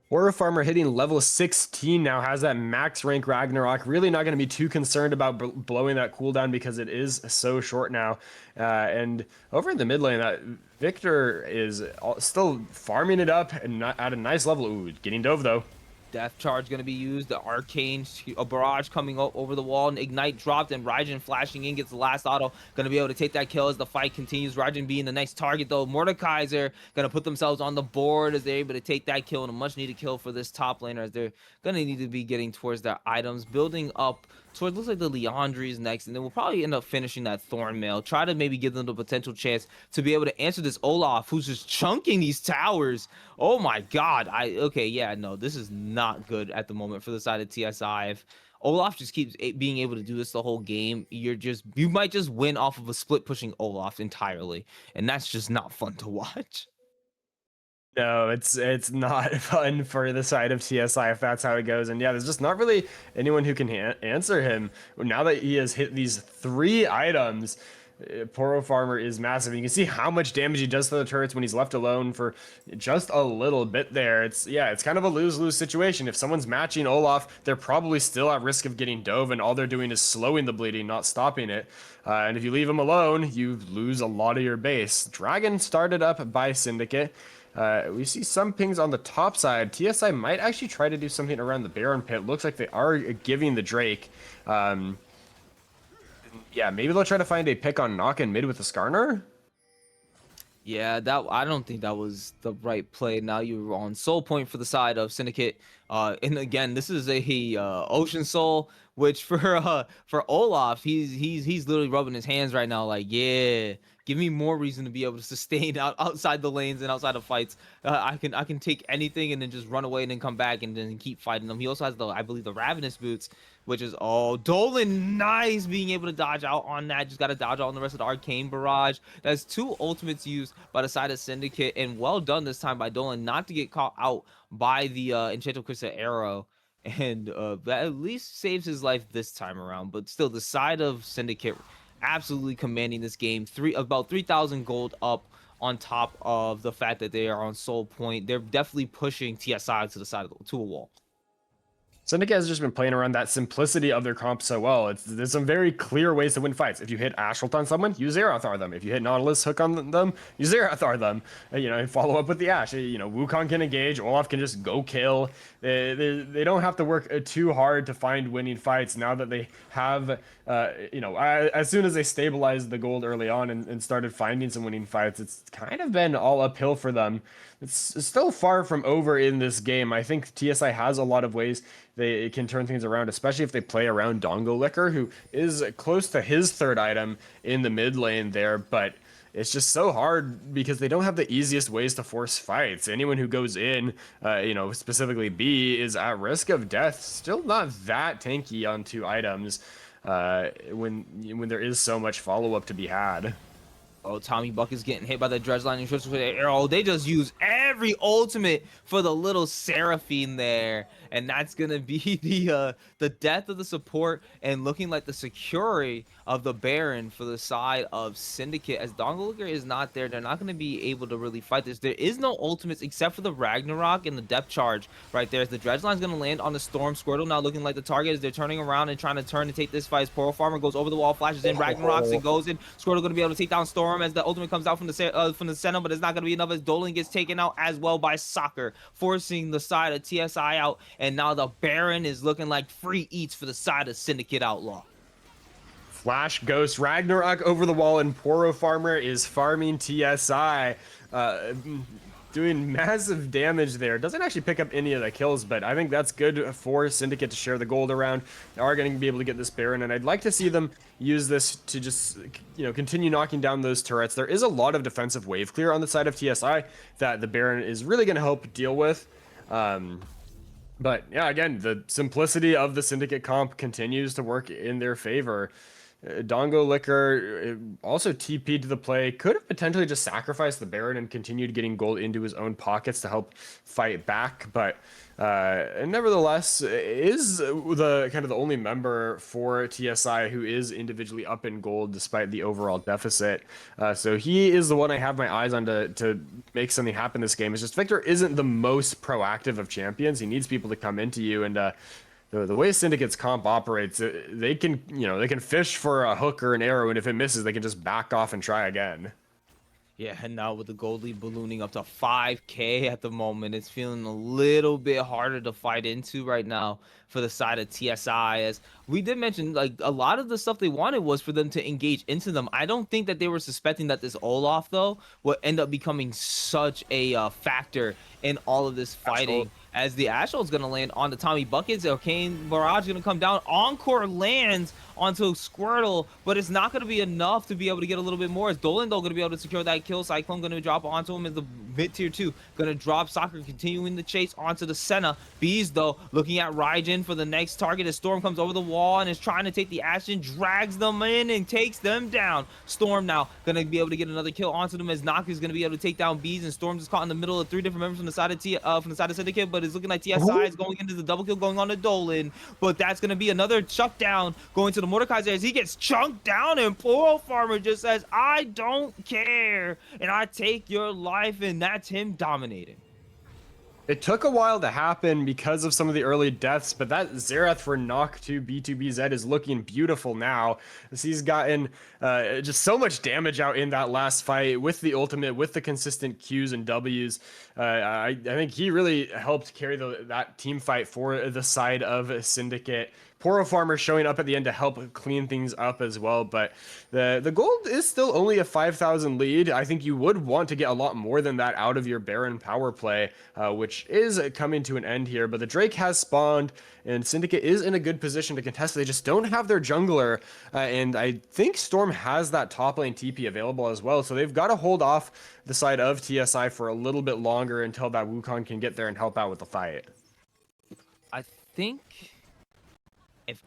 Poro Farmer hitting level 16 now, has that max rank Ragnarok. Really not going to be too concerned about blowing that cooldown because it is so short now. And over in the mid lane, Victor is still farming it up and at a nice level. Ooh, getting dove though. Death Charge going to be used. The Arcane Barrage coming up over the wall. And Ignite dropped. And Raijin flashing in. Gets the last auto. Going to be able to take that kill as the fight continues. Raijin being the nice target, though. Mordekaiser going to put themselves on the board as they're able to take that kill. And a much-needed kill for this top laner as they're going to need to be getting towards their items. Building up towards, looks like the Leandries next. And then we'll probably end up finishing that Thornmail. Try to maybe give them the potential chance to be able to answer this Olaf, who's just chunking these towers. Oh my god. Okay, yeah, no, this is not good at the moment for the side of TSI. If Olaf just keeps being able to do this the whole game, you might just win off of a split pushing Olaf entirely, and that's just not fun to watch. No, it's not fun for the side of TSI if that's how it goes. And yeah, there's just not really anyone who can answer him. Now that he has hit these 3 items, Poro Farmer is massive. You can see how much damage he does to the turrets when he's left alone for just a little bit there. It's kind of a lose-lose situation. If someone's matching Olaf, they're probably still at risk of getting dove, and all they're doing is slowing the bleeding, not stopping it. And if you leave him alone, you lose a lot of your base. Dragon started up by Syndicate. We see some pings on the top side. TSI might actually try to do something around the Baron pit. Looks like they are giving the Drake. Yeah, maybe they'll try to find a pick on knock in mid with the Skarner. Yeah, I don't think that was the right play. Now you're on soul point for the side of Syndicate. And again, this is a Ocean Soul, which for Olaf, he's literally rubbing his hands right now, like, yeah, give me more reason to be able to sustain outside the lanes and outside of fights. I can take anything and then just run away and then come back and then keep fighting them. He also has I believe the Ravenous boots, which is Dolan, nice being able to dodge out on that. Just got to dodge out on the rest of the Arcane Barrage. That's 2 ultimates used by the side of Syndicate, and well done this time by Dolan not to get caught out by the Enchanted Crystal Arrow, and that at least saves his life this time around. But still, the side of Syndicate absolutely commanding this game. About 3,000 gold up on top of the fact that they are on soul point. They're definitely pushing TSI to the side of to a wall. Syndicate has just been playing around that simplicity of their comp so well. There's some very clear ways to win fights. If you hit Assault on someone, you Zerothar them. If you hit Nautilus Hook on them, you Zerothar them. Follow up with the Ash. Wukong can engage. Olaf can just go kill. They don't have to work too hard to find winning fights now that they have, as soon as they stabilized the gold early on and started finding some winning fights, it's kind of been all uphill for them. It's still far from over in this game. I think TSI has a lot of ways they can turn things around, especially if they play around Dongo Liquor, who is close to his third item in the mid lane there, but it's just so hard because they don't have the easiest ways to force fights. Anyone who goes in, specifically B, is at risk of death. Still not that tanky on 2 items when there is so much follow-up to be had. Oh, Tommy Bucket's getting hit by the dredge line and with their arrow. They just use every ultimate for the little Seraphine there. And that's gonna be the death of the support and looking like the security of the Baron for the side of Syndicate. As Dongle is not there, they're not gonna be able to really fight this. There is no ultimates except for the Ragnarok and the depth charge right there. As the dredge line's gonna land on the Storm. Squirtle now looking like the target as they're turning around and trying to turn to take this fight. As Poro Farmer goes over the wall, flashes in, Ragnaroks and goes in. Squirtle gonna be able to take down Storm as the ultimate comes out from the center, but it's not gonna be enough as Dolan gets taken out as well by Soccer, forcing the side of TSI out. And now the Baron is looking like free eats for the side of Syndicate Outlaw. Flash Ghost Ragnarok over the wall, and Poro Farmer is farming TSI, doing massive damage there. Doesn't actually pick up any of the kills, but I think that's good for Syndicate to share the gold around. They are going to be able to get this Baron, and I'd like to see them use this to just, continue knocking down those turrets. There is a lot of defensive wave clear on the side of TSI that the Baron is really going to help deal with. But yeah, again, the simplicity of the Syndicate comp continues to work in their favor. Dongo Liquor also TP'd to the play, could have potentially just sacrificed the Baron and continued getting gold into his own pockets to help fight back, but nevertheless is the only member for TSI who is individually up in gold despite the overall deficit. So he is the one I have my eyes on to make something happen this game. It's just Victor isn't the most proactive of champions. He needs people to come into you, and the way Syndicate's comp operates, they can fish for a hook or an arrow, and if it misses, they can just back off and try again. Yeah, and now with the gold lead ballooning up to 5K at the moment, it's feeling a little bit harder to fight into right now for the side of TSI. As we did mention, like, a lot of the stuff they wanted was for them to engage into them. I don't think that they were suspecting that this Olaf, though, would end up becoming such a factor in all of this fighting. As the Ashol's going to land on the Tommy Buckets, Arcane Barrage going to come down. Encore lands onto Squirtle, but it's not going to be enough to be able to get a little bit more. As Dolan, though, going to be able to secure that kill. Cyclone going to drop onto him as the mid tier 2. Going to drop Soccer, continuing the chase onto the Senna. Bees, though, looking at Raijin for the next target as Storm comes over the wall and is trying to take the Ashen, drags them in and takes them down. Storm now going to be able to get another kill onto them as Naka is going to be able to take down Bees, and Storm's just caught in the middle of 3 different members from the side of Syndicate, but it's looking like TSI is going into the double kill going on to Dolan, but that's going to be another chuck down going to the Mordekaiser as he gets chunked down, and Poro Farmer just says, I don't care, and I take your life, and that's him dominating. It took a while to happen because of some of the early deaths, but that Xerath for knock to B2BZ is looking beautiful now, as he's gotten just so much damage out in that last fight with the ultimate, with the consistent Qs and Ws. I think he really helped carry that team fight for the side of Syndicate. Poro Farmer showing up at the end to help clean things up as well, but the gold is still only a 5,000 lead. I think you would want to get a lot more than that out of your Baron power play, which is coming to an end here, but the Drake has spawned, and Syndicate is in a good position to contest. They just don't have their jungler, and I think Storm has that top lane TP available as well, so they've got to hold off the side of TSI for a little bit longer until that Wukong can get there and help out with the fight. I think if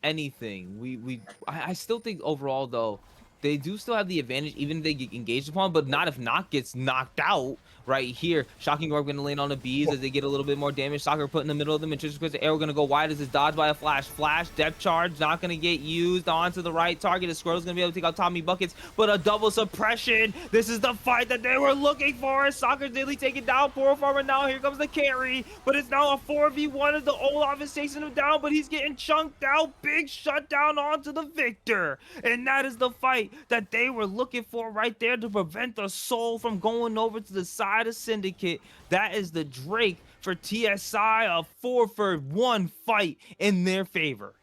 anything, I still think overall, though, they do still have the advantage, even if they get engaged upon, but not if Knock gets knocked out right here. Shocking Orb going to land on the bees as they get a little bit more damage. Soccer put in the middle of them, and Tristan the arrow going to go wide as it's dodged by a flash. Flash, depth charge, not going to get used onto the right target. The Squirrel's going to be able to take out Tommy Buckets, but a double suppression. This is the fight that they were looking for. Soccer's nearly taken down. Poor Farmer now. Here comes the carry, but it's now a 4v1 as the Olaf is chasing him down, but he's getting chunked out. Big shutdown onto the Victor, and that is the fight that they were looking for right there to prevent the Soul from going over to the side of Syndicate. That is the Drake for TSI, a 4-for-1 fight in their favor.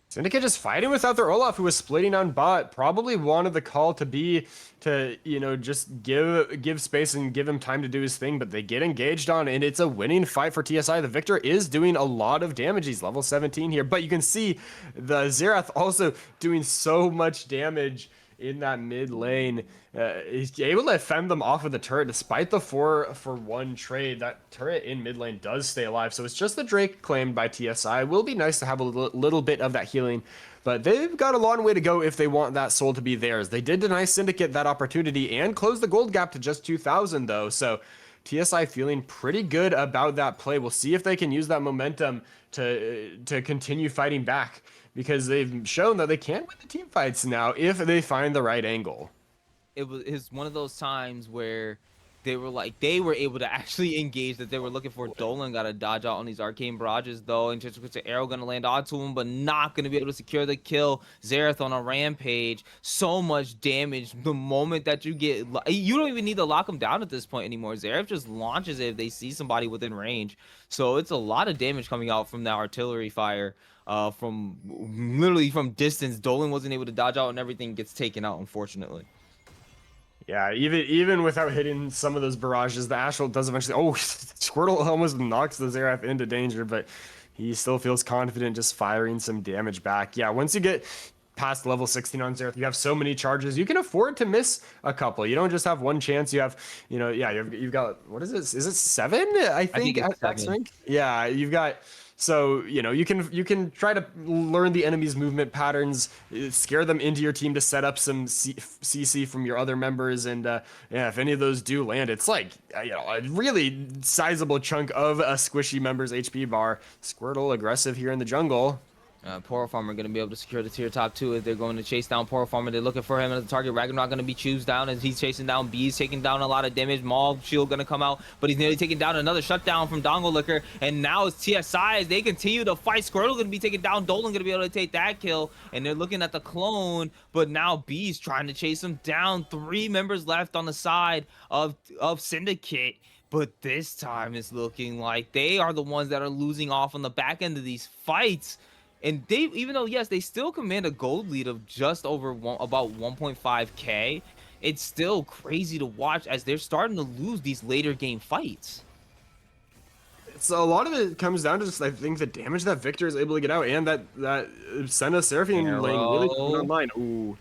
Syndicate just fighting without their Olaf, who was splitting on bot. Probably wanted the call to be to, you know, just give space and give him time to do his thing, but they get engaged on, and it's a winning fight for TSI. The Victor is doing a lot of damage. He's level 17 here, but you can see the Xerath also doing so much damage in that mid lane. He's able to fend them off of the turret despite the 4-for-1 trade. That turret in mid lane does stay alive, so it's just the Drake claimed by TSI. Will be nice to have a little bit of that healing, but they've got a long way to go if they want that soul to be theirs. They did deny Syndicate that opportunity and close the gold gap to just 2,000 though, so TSI feeling pretty good about that play. We'll see if they can use that momentum to continue fighting back, because they've shown that they can win the team fights now if they find the right angle. It's one of those times where they were able to actually engage that they were looking for. Dolan got to dodge out on these arcane barrages though, and just the arrow going to land onto him, but not going to be able to secure the kill. Xerath on a rampage, so much damage. The moment that you don't even need to lock him down at this point anymore. Xerath just launches it if they see somebody within range. So it's a lot of damage coming out from that artillery fire. From literally from distance. Dolan wasn't able to dodge out, and everything gets taken out, unfortunately. Yeah, even without hitting some of those barrages, the Astral does eventually. Oh, Squirtle almost knocks the Xerath into danger, but he still feels confident just firing some damage back. Yeah, once you get past level 16 on Xerath, you have so many charges, you can afford to miss a couple. You don't just have one chance. You have, you know, yeah, you've got, what is it? Is it 7? I think it's at 7. rank. Yeah, you've got. So, you know, you can try to learn the enemy's movement patterns, scare them into your team to set up some CC from your other members, and yeah, if any of those do land, it's like, you know, a really sizable chunk of a squishy member's HP bar. Squirtle aggressive here in the jungle. Poro Farmer going to be able to secure the tier top 2 as they're going to chase down Poro Farmer. They're looking for him as the target. Ragnarok going to be choose down as he's chasing down Bees, taking down a lot of damage. Maul shield going to come out, but he's nearly taking down another shutdown from Dongle Liquor. And now it's TSI as they continue to fight. Squirtle going to be taken down. Dolan going to be able to take that kill. And they're looking at the clone, but now Bees trying to chase him down. 3 members left on the side of Syndicate. But this time it's looking like they are the ones that are losing off on the back end of these fights. And they, even though, yes, they still command a gold lead of just over about 1.5K, it's still crazy to watch as they're starting to lose these later game fights. So a lot of it comes down to just, I think, the damage that Victor is able to get out, and that Senna Seraphine lane really coming online. Ooh.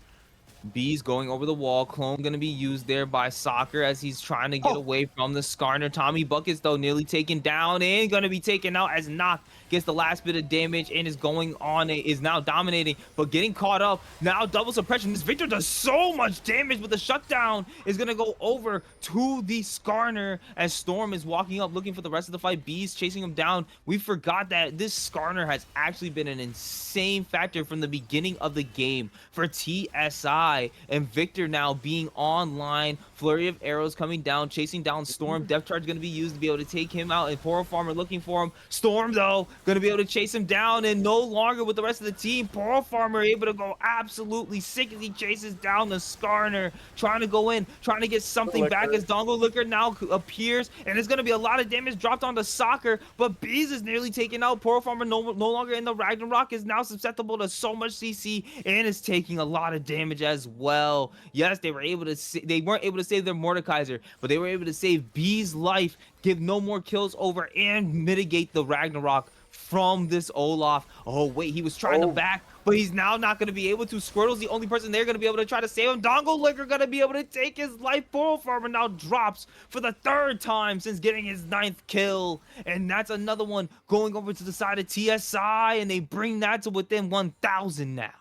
Bees going over the wall. Clone going to be used there by Soccer as he's trying to get away from the Skarner. Tommy Buckets, though, nearly taken down and going to be taken out as Knock gets the last bit of damage and is going on, is now dominating, but getting caught up. Now double suppression. This Victor does so much damage, but the shutdown is going to go over to the Skarner as Storm is walking up looking for the rest of the fight. Bees chasing him down. We forgot that this Skarner has actually been an insane factor from the beginning of the game for TSI, and Victor now being online. Flurry of arrows coming down, chasing down Storm. Depth charge going to be used to be able to take him out, and Poro Farmer looking for him. Storm, though, going to be able to chase him down, and no longer with the rest of the team. Poro Farmer able to go absolutely sick as he chases down the Skarner, trying to go in, trying to get something back as Dongle Liquor now appears, and there's going to be a lot of damage dropped onto Soccer, but Bees is nearly taken out. Poro Farmer no longer in the Ragnarok, is now susceptible to so much CC and is taking a lot of damage as well. Yes, they weren't able to save their Mordekaiser, but they were able to save Bees' life, give no more kills over, and mitigate the Ragnarok from this Olaf. Oh wait, he was trying to back, but he's now not going to be able to. Squirtle's the only person they're going to be able to try to save him. Dongle Liquor going to be able to take his life. Poro Farmer now drops for the 3rd time since getting his 9th kill, and that's another one going over to the side of TSI, and they bring that to within 1,000 now.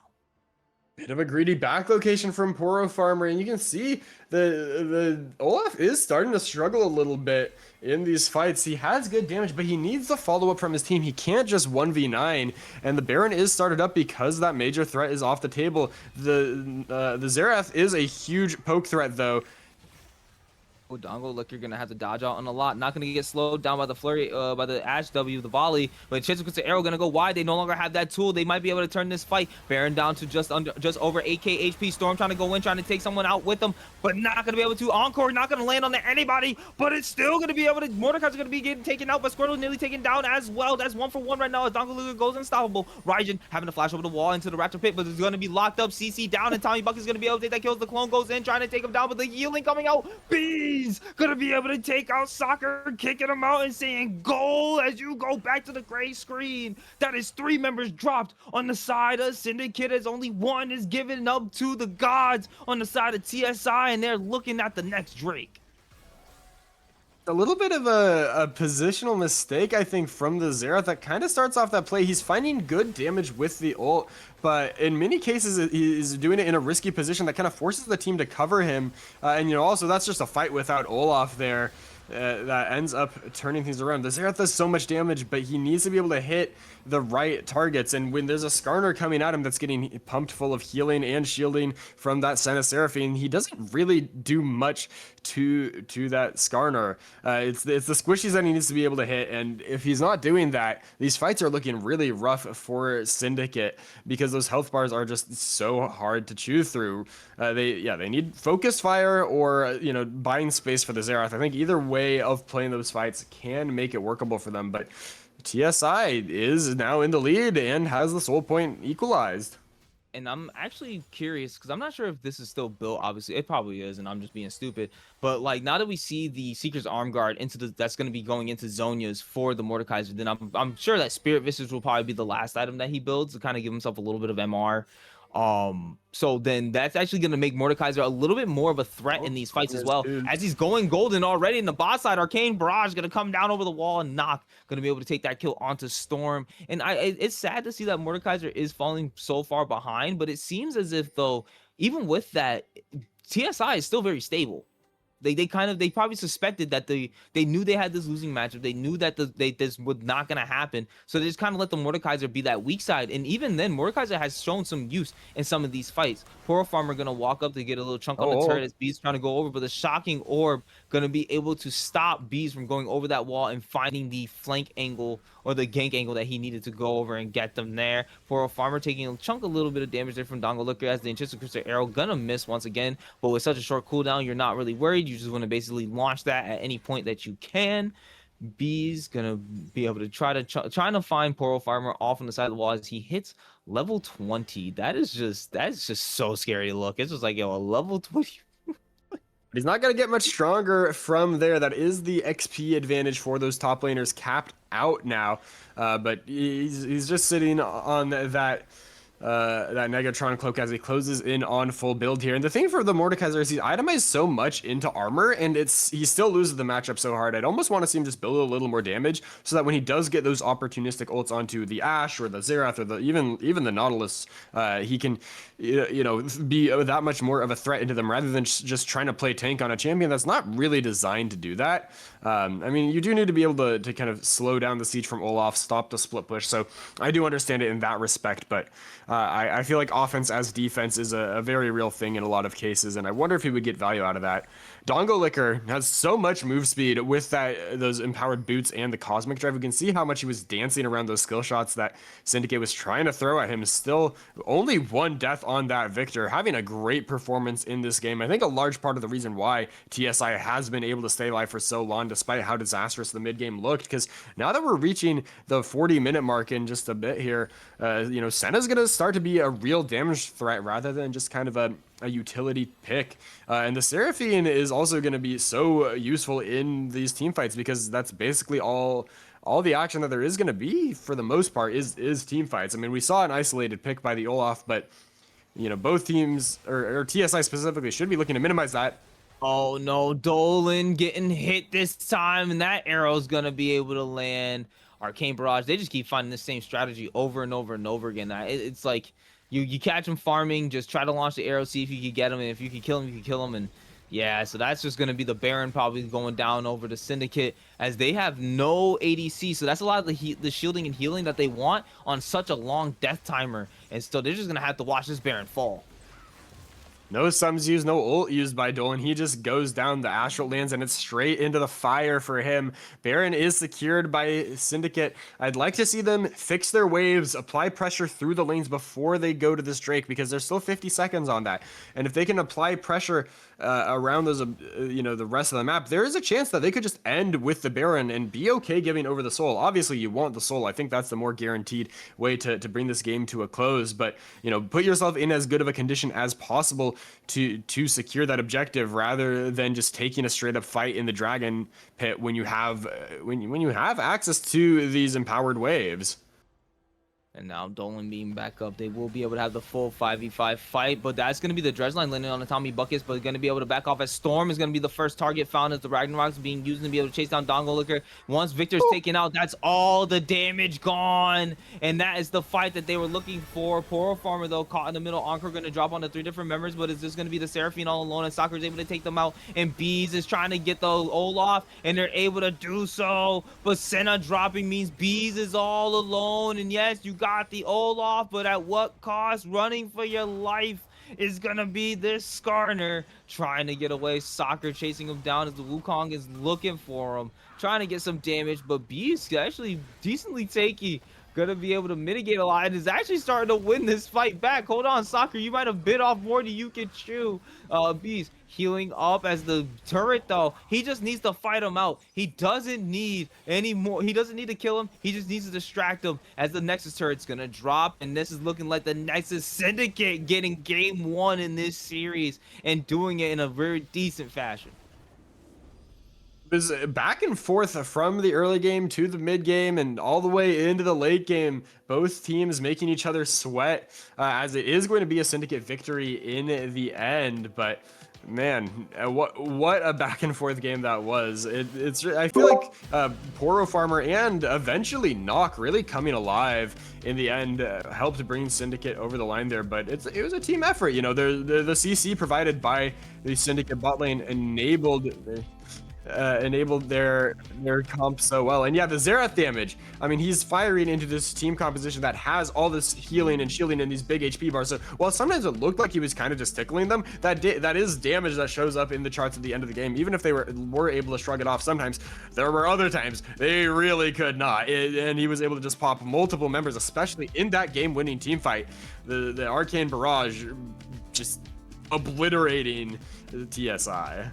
Bit of a greedy back location from Poro Farmer, and you can see the Olaf is starting to struggle a little bit in these fights. He has good damage, but he needs the follow up from his team. He can't just 1v9, and the Baron is started up because that major threat is off the table. The Xerath is a huge poke threat though. Dongo, look, you're gonna have to dodge out on a lot. Not gonna get slowed down by the flurry, by the Ash W, the volley. But Chizuku's arrow gonna go wide. They no longer have that tool. They might be able to turn this fight. Baron down to just over 8k HP. Storm trying to go in, trying to take someone out with them, but not gonna be able to. Encore not gonna land on anybody, but it's still gonna be able to. Mordekaiser's gonna be getting taken out, but Squirtle nearly taken down as well. That's 1-for-1 right now as Dongo goes unstoppable. Raijin having to flash over the wall into the Raptor pit, but it's gonna be locked up. CC down, and Tommy Buck is gonna be able to take that kill. The clone goes in, trying to take him down, but the healing coming out. Bees gonna be able to take out Soccer, kicking him out and saying goal as you go back to the gray screen. That is 3 members dropped on the side of Syndicate, as only 1 is given up to the gods on the side of TSI, and they're looking at the next Drake. A little bit of a positional mistake, I think, from the Xerath that kind of starts off that play. He's finding good damage with the ult, but in many cases he's doing it in a risky position that kind of forces the team to cover him. And you know, also that's just a fight without Olaf there. That ends up turning things around. The Xerath does so much damage, but he needs to be able to hit the right targets. And when there's a Skarner coming at him that's getting pumped full of healing and shielding from that Senna Seraphine, he doesn't really do much to that Skarner. It's the squishies that he needs to be able to hit, and if he's not doing that, these fights are looking really rough for Syndicate because those health bars are just so hard to chew through. They need focused fire or buying space for the Xerath. I think either way of playing those fights can make it workable for them, but TSI is now in the lead and has the soul point equalized. And I'm actually curious because I'm not sure if this is still built. Obviously, it probably is, and I'm just being stupid. But like now that we see the Seeker's Arm Guard that's going to be going into Zonia's for the Mordekaiser, then I'm sure that Spirit Visage will probably be the last item that he builds to kind of give himself a little bit of MR. So then that's actually going to make Mordekaiser a little bit more of a threat in these fights as well, as he's going golden already in the bot side. Arcane Barrage going to come down over the wall and knock, going to be able to take that kill onto Storm. And it's sad to see that Mordekaiser is falling so far behind, but it seems as if though, even with that, TSI is still very stable. They probably suspected that they knew they had this losing matchup. They knew that this was not going to happen. So they just kind of let the Mordekaiser be that weak side. And even then, Mordekaiser has shown some use in some of these fights. Poro Farmer going to walk up to get a little chunk on the turret as Bees trying to go over. But the Shocking Orb going to be able to stop Bees from going over that wall and finding the flank angle or the gank angle that he needed to go over and get them there. Poro Farmer taking a little bit of damage there from Dongo Looker as the Enchanted Arrow going to miss once again. But with such a short cooldown, you're not really worried. You just want to basically launch that at any point that you can. B's gonna be able to trying to find Poro Farmer off on the side of the wall as he hits level 20. That's just so scary to look. It's just like, yo, a level 20. He's not going to get much stronger from there. That is the XP advantage for those top laners capped out now. But he's just sitting on that Negatron cloak as he closes in on full build here. And the thing for the Mordekaiser is he's itemized so much into armor, and he still loses the matchup so hard. I'd almost want to see him just build a little more damage so that when he does get those opportunistic ults onto the Ashe or the Xerath or even the Nautilus, he can be that much more of a threat into them rather than just trying to play tank on a champion that's not really designed to do that. I mean, you do need to be able to kind of slow down the siege from Olaf, stop the split push. So I do understand it in that respect, but I feel like offense as defense is a very real thing in a lot of cases, and I wonder if he would get value out of that. Dongo Licker has so much move speed with those empowered boots and the Cosmic Drive. We can see how much he was dancing around those skill shots that Syndicate was trying to throw at him. Still only 1 death on that Victor, having a great performance in this game. I think a large part of the reason why TSI has been able to stay alive for so long, despite how disastrous the mid game looked, because now that we're reaching the 40-minute mark in just a bit here, Senna's going to start to be a real damage threat rather than just kind of a utility pick. And the Seraphine is also going to be so useful in these team fights because that's basically all the action that there is going to be for the most part is team fights. I mean, we saw an isolated pick by the Olaf, but both teams or TSI specifically should be looking to minimize that. Oh no, Dolan getting hit this time, and that arrow's gonna be able to land. Arcane Barrage, they just keep finding the same strategy over and over and over again. It's like, You catch him farming, just try to launch the arrow, see if you can get him, and if you can kill him, you can kill him. And yeah, so that's just gonna be the Baron probably going down over the Syndicate as they have no ADC. So that's a lot of the shielding and healing that they want on such a long death timer, and still they're just gonna have to watch this Baron fall. No sums used, no ult used by Dolan. He just goes down the astral lands and it's straight into the fire for him. Baron is secured by Syndicate. I'd like to see them fix their waves, apply pressure through the lanes before they go to this Drake, because there's still 50 seconds on that. And if they can apply pressure around those, the rest of the map, there is a chance that they could just end with the Baron and be okay giving over the soul. Obviously, you want the soul. I think that's the more guaranteed way to bring this game to a close. But put yourself in as good of a condition as possible to secure that objective, rather than just taking a straight up fight in the Dragon Pit when you have access to these empowered waves. And now Dolan being back up, they will be able to have the full 5v5 fight, but that's going to be the Dredgeline landing on the Tommy Buckets, but going to be able to back off as Storm is going to be the first target found as the Ragnarok's being used to be able to chase down Dongo Licker. Once Victor's taken out, that's all the damage gone, and that is the fight that they were looking for. Poro Farmer, though, caught in the middle. Encore going to drop on the 3 different members, but it's just going to be the Seraphine all alone, and Soccer is able to take them out, and Bees is trying to get the Olaf, and they're able to do so, but Senna dropping means Bees is all alone, and yes, you got the Olaf, but at what cost? Running for your life is gonna be this Skarner trying to get away. Soccer chasing him down as the Wukong is looking for him, trying to get some damage, but Beast actually decently takey. Gonna be able to mitigate a lot and is actually starting to win this fight back. Hold on, Soccer, you might have bit off more than you can chew. Beast healing up as the turret, though. He just needs to fight him out. He doesn't need any more. He doesn't need to kill him. He just needs to distract him as the Nexus turret's gonna drop. And this is looking like the Nexus Syndicate getting game 1 in this series and doing it in a very decent fashion. Was back and forth from the early game to the mid game and all the way into the late game. Both teams making each other sweat, as it is going to be a Syndicate victory in the end. But man, what a back and forth game that was. It's I feel like Poro Farmer and eventually Knock really coming alive in the end helped bring Syndicate over the line there. But it was a team effort. The CC provided by the Syndicate bot lane enabled their comp so well. And yeah, the Xerath damage, I mean, he's firing into this team composition that has all this healing and shielding and these big HP bars. So while sometimes it looked like he was kind of just tickling them, that is damage that shows up in the charts at the end of the game. Even if they were able to shrug it off, sometimes there were other times they really could not. And he was able to just pop multiple members, especially in that game-winning team fight. The Arcane Barrage just obliterating the TSI.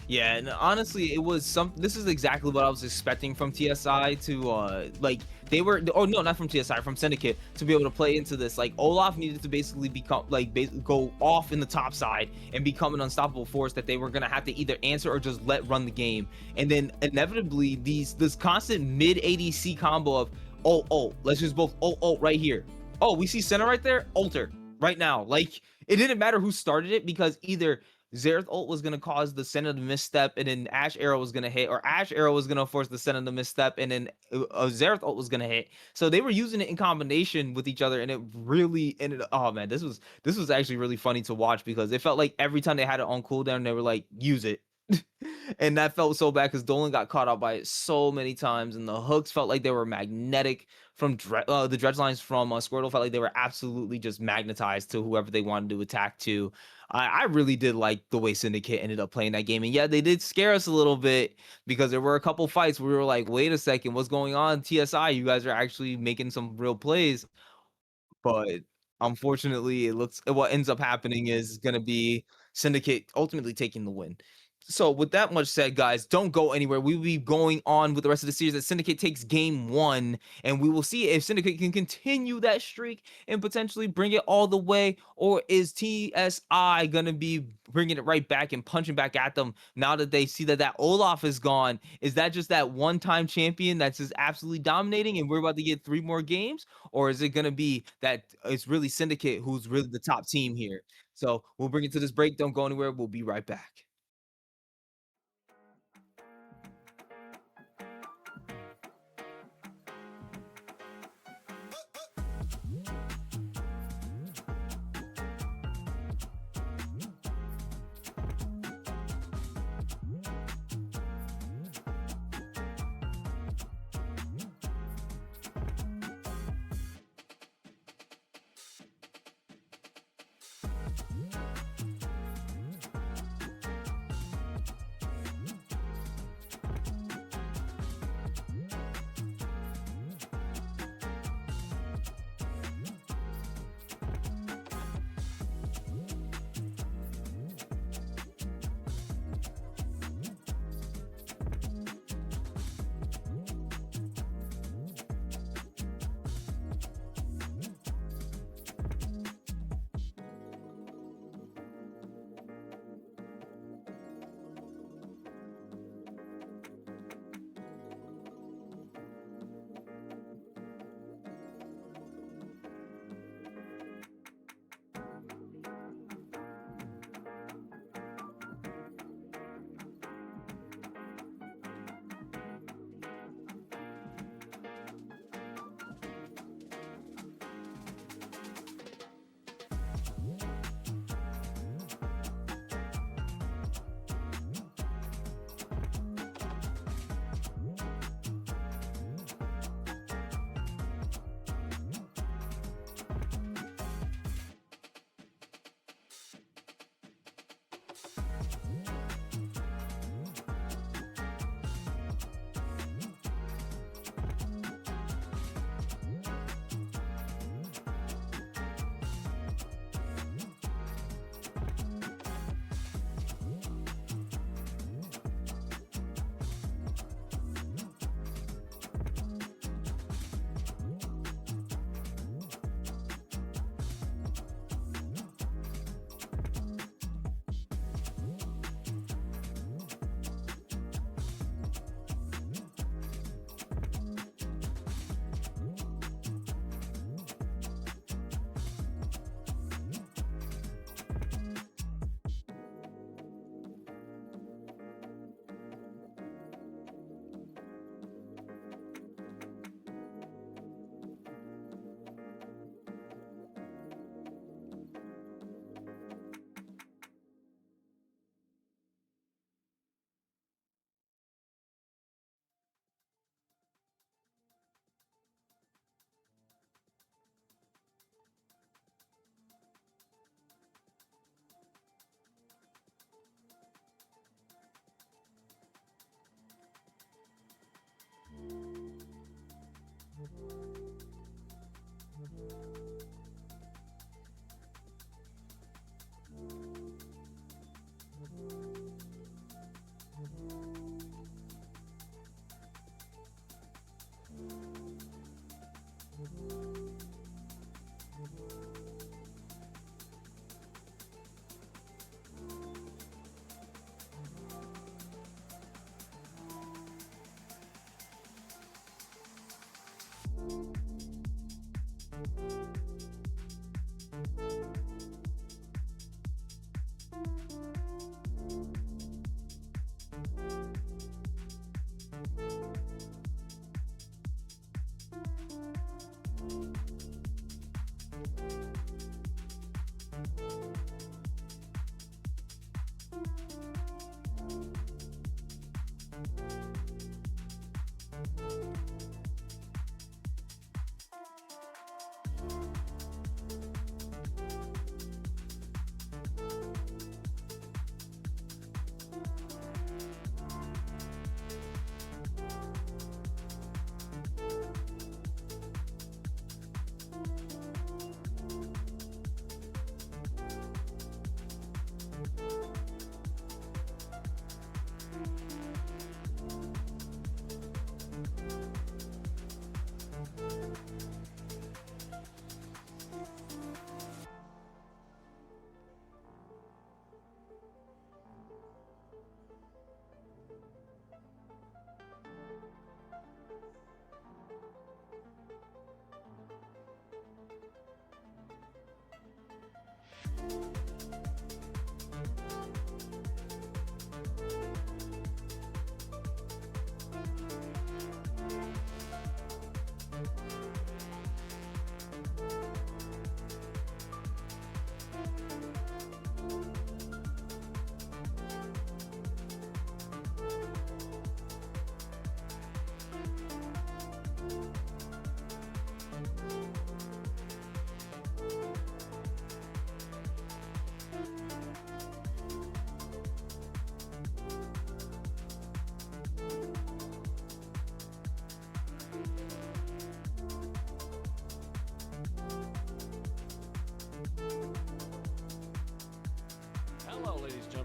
Yeah, and honestly, it was this is exactly what I was expecting from TSI to they were, oh no, not from TSI, from Syndicate, to be able to play into this. Like, Olaf needed to basically become go off in the top side and become an unstoppable force that they were gonna have to either answer or just let run the game. And then inevitably this constant mid ADC combo of let's just both right here. Oh, we see Senna right there, alter right now. Like, it didn't matter who started it, because either Xerath ult was going to cause the Senna to misstep, and then Ashe arrow was going to hit, or Ashe arrow was going to force the Senna to misstep, and then Xerath ult was going to hit. So they were using it in combination with each other, and it really ended. Oh man, this was actually really funny to watch, because it felt like every time they had it on cooldown, they were like, use it. And that felt so bad because Dolan got caught out by it so many times, and the hooks felt like they were magnetic from the dredge lines from Squirtle felt like they were absolutely just magnetized to whoever they wanted to attack to. I really did like the way Syndicate ended up playing that game, and yeah, they did scare us a little bit, because there were a couple fights where we were like, wait a second, what's going on? TSI, you guys are actually making some real plays. But unfortunately, what ends up happening is going to be Syndicate ultimately taking the win. So with that much said, guys, don't go anywhere. We will be going on with the rest of the series as Syndicate takes game 1, and we will see if Syndicate can continue that streak and potentially bring it all the way, or is TSI going to be bringing it right back and punching back at them now that they see that Olaf is gone? Is that just that one-time champion that's just absolutely dominating and we're about to get 3 more games? Or is it going to be that it's really Syndicate who's really the top team here? So we'll bring it to this break. Don't go anywhere. We'll be right back.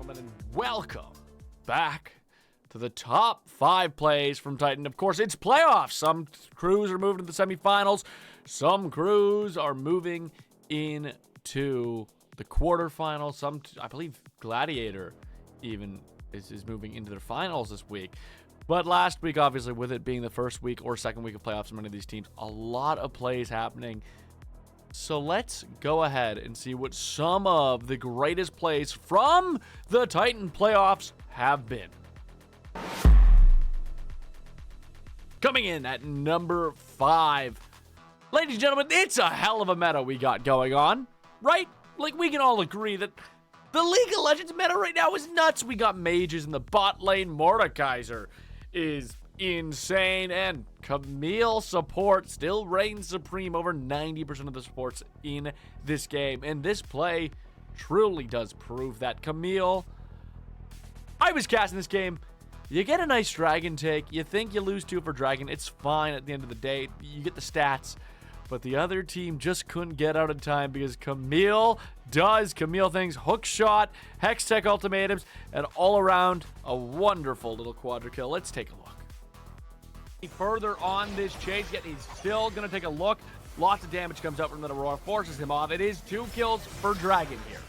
gentlemen, and welcome back to the top 5 plays from Titan. Of course, it's playoffs. Some crews are moving to the semifinals. Some crews are moving into the quarterfinals. Some, I believe, Gladiator even is moving into their finals this week. But last week, obviously, with it being the first week or second week of playoffs for many of these teams, a lot of plays happening. So let's go ahead and see what some of the greatest plays from the Titan playoffs have been. Coming in at number 5. Ladies and gentlemen, it's a hell of a meta we got going on, right? Like, we can all agree that the League of Legends meta right now is nuts. We got mages in the bot lane. Mordekaiser is insane, and Camille support still reigns supreme over 90% of the supports in this game. And this play truly does prove that. Camille, I was casting this game. You get a nice dragon take. You think you lose 2 for dragon. It's fine at the end of the day. You get the stats. But the other team just couldn't get out in time because Camille does Camille things. Hook shot, Hex Tech ultimatums, and all around a wonderful little quadra kill. Let's take a look. Further on this chase, yet he's still going to take a look. Lots of damage comes out from the Aurora, forces him off. It is 2 kills for dragon here.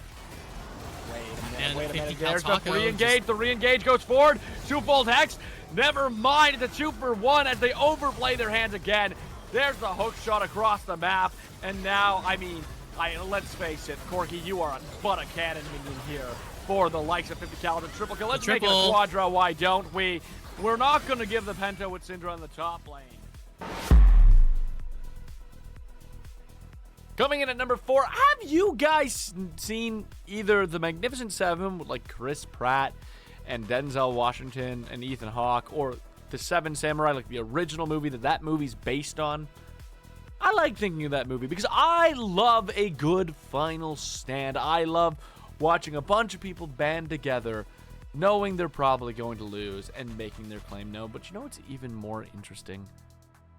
Wait a minute. There's the re-engage. The re-engage goes forward. 2-fold Hex. Never mind. It's a 2-for-1 as they overplay their hands again. There's the hook shot across the map. And now, I mean, let's face it, Corky, you are but a cannon minion here for the likes of 50 caliber triple kill. Let's make it a quadra. Why don't we? We're not going to give the Penta with Syndra on the top lane. Coming in at number 4, have you guys seen either the Magnificent 7 with like Chris Pratt and Denzel Washington and Ethan Hawke, or the 7 Samurai, like the original movie that movie's based on? I like thinking of that movie because I love a good final stand. I love watching a bunch of people band together knowing they're probably going to lose and making their claim known. But you know what's even more interesting?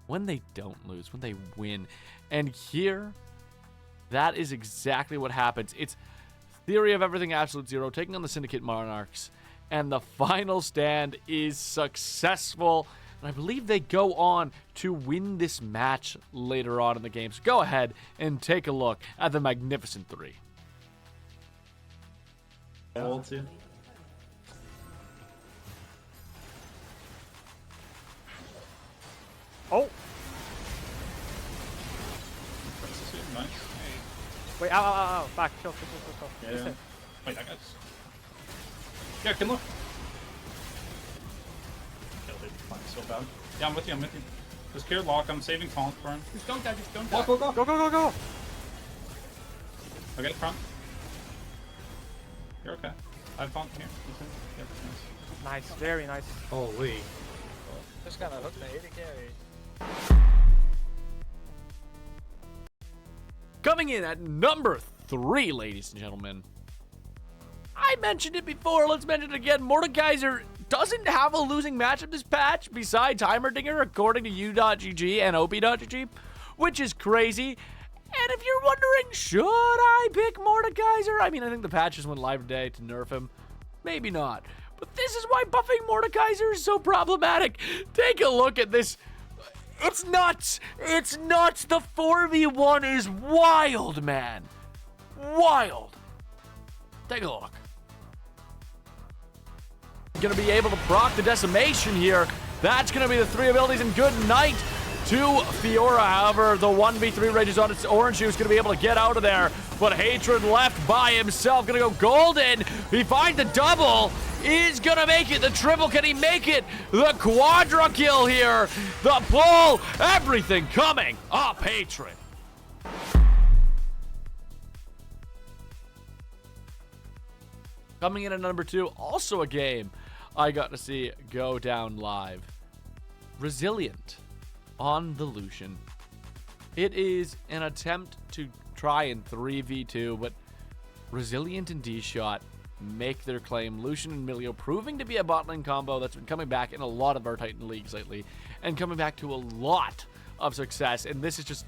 When they don't lose, when they win. And here, that is exactly what happens. It's Theory of Everything Absolute Zero taking on the Syndicate Monarchs. And the final stand is successful. And I believe they go on to win this match later on in the game. So go ahead and take a look at the Magnificent 3. Ulti. Oh! Nice. Wait, ow. Back, chill. Yeah. Wait, I got. Yeah, can look. Killed it. Fine, so bad. Yeah, I'm with you. Just care lock. I'm saving Conqueror. Just don't die. Go. Go! Okay, front. You're okay. I have Conqueror here. Yeah, nice. Nice, very nice. Holy. Just kind of hooked the 80 carry. Coming in at number 3, ladies and gentlemen. I mentioned it before, let's mention it again. Mordekaiser doesn't have a losing matchup this patch besides Heimerdinger, according to U.GG and OP.GG, which is crazy. And if you're wondering, should I pick Mordekaiser? I mean, I think the patch just went live today to nerf him. Maybe not. But this is why buffing Mordekaiser is so problematic. Take a look at this. It's nuts. It's nuts. The 4v1 is wild, man. Wild. Take a look. Gonna be able to proc the decimation here. That's gonna be the 3 abilities, and good night to Fiora. However, the 1v3 rages on its orange juice, gonna be able to get out of there. But Hatred left by himself, gonna go golden. He finds the double. Is gonna make it. The triple, can he make it? The quadra kill here. The pull, everything coming up Hatred. Coming in at number 2, also a game I got to see go down live. Resilient on the Lucian. It is an attempt to try and 3v2, but Resilient and D-Shot make their claim. Lucian and Milio proving to be a bot lane combo that's been coming back in a lot of our Titan leagues lately and coming back to a lot of success. And this is just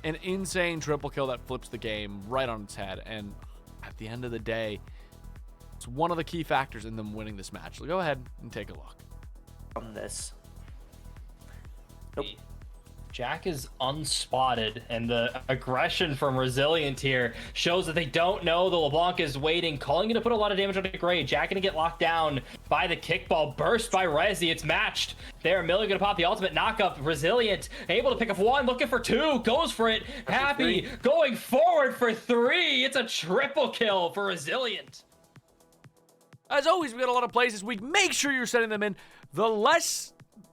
an insane triple kill that flips the game right on its head. And at the end of the day, It's one of the key factors in them winning this match. So go ahead and take a look. From this. Nope. Jack is unspotted, and the aggression from Resilient here shows that they don't know the LeBlanc is waiting, calling it to put a lot of damage on the Gray. Jack gonna get locked down by the kickball, burst by Resi. It's matched there. Millie gonna pop the ultimate knockup. Resilient able to pick up one, looking for two, goes for it. Happy going forward for three. It's a triple kill for Resilient. As always, we got a lot of plays this week. Make sure you're sending them in. The less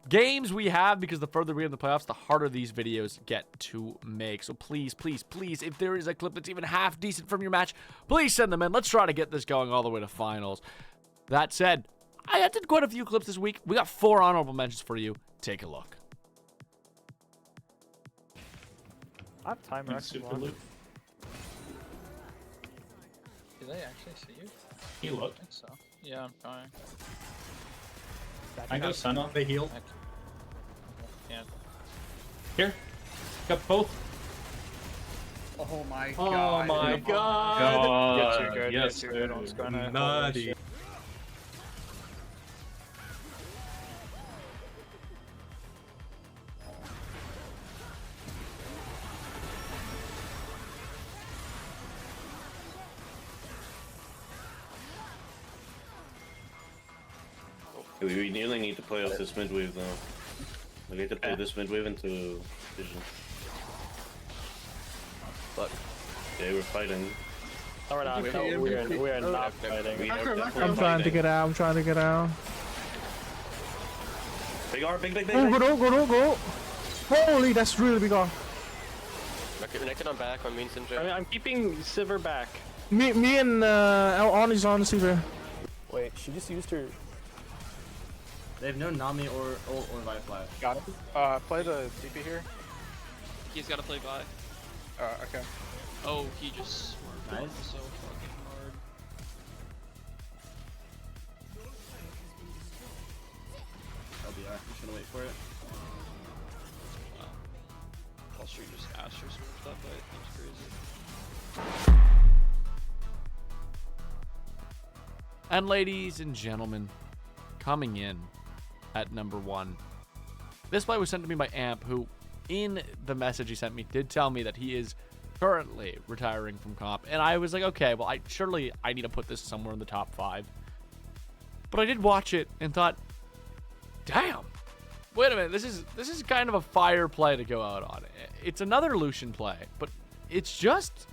games we have, because the further we get in the playoffs, the harder these videos get to make. So please, please, please, if there is a clip that's even half decent from your match, please send them in. Let's try to get this going all the way to finals. That said, I did quite a few clips this week. We got 4 honorable mentions for you. Take a look. I have time racks. Super loop. Did they actually see you? He looked. I think so. Yeah, I'm trying. I go sun on. They heal. Yeah. Here. Got both. Oh my Oh god. my god. You're too good. Yes, You're too good. I was gonna. Nutty. We nearly need to play off this mid wave though. We need to play this mid wave into vision. Look. Yeah, we're fighting. No, we're not. We are not fighting. I'm trying to get out. I'm trying to get out. Big R, big. Go. Holy, that's really big R. Connected on back on mean Syndra. I'm keeping Silver back. Me and on is on the Silver. Wait, she just used her. They have no Nami or Vi Flash. Got it. Play the DP here. He's gotta play Vi. Okay. Oh, he just Nice. so fucking hard. LBR, I'm just gonna wait for it. Wow. Also, you just Astro switched that fight. That's crazy. And ladies and gentlemen, coming in at number 1. This play was sent to me by Amp, who, in the message he sent me, did tell me that he is currently retiring from comp. And I was like, okay, well, surely I need to put this somewhere in the top 5. But I did watch it and thought, damn, wait a minute, this is kind of a fire play to go out on. It's another Lucian play, but it's just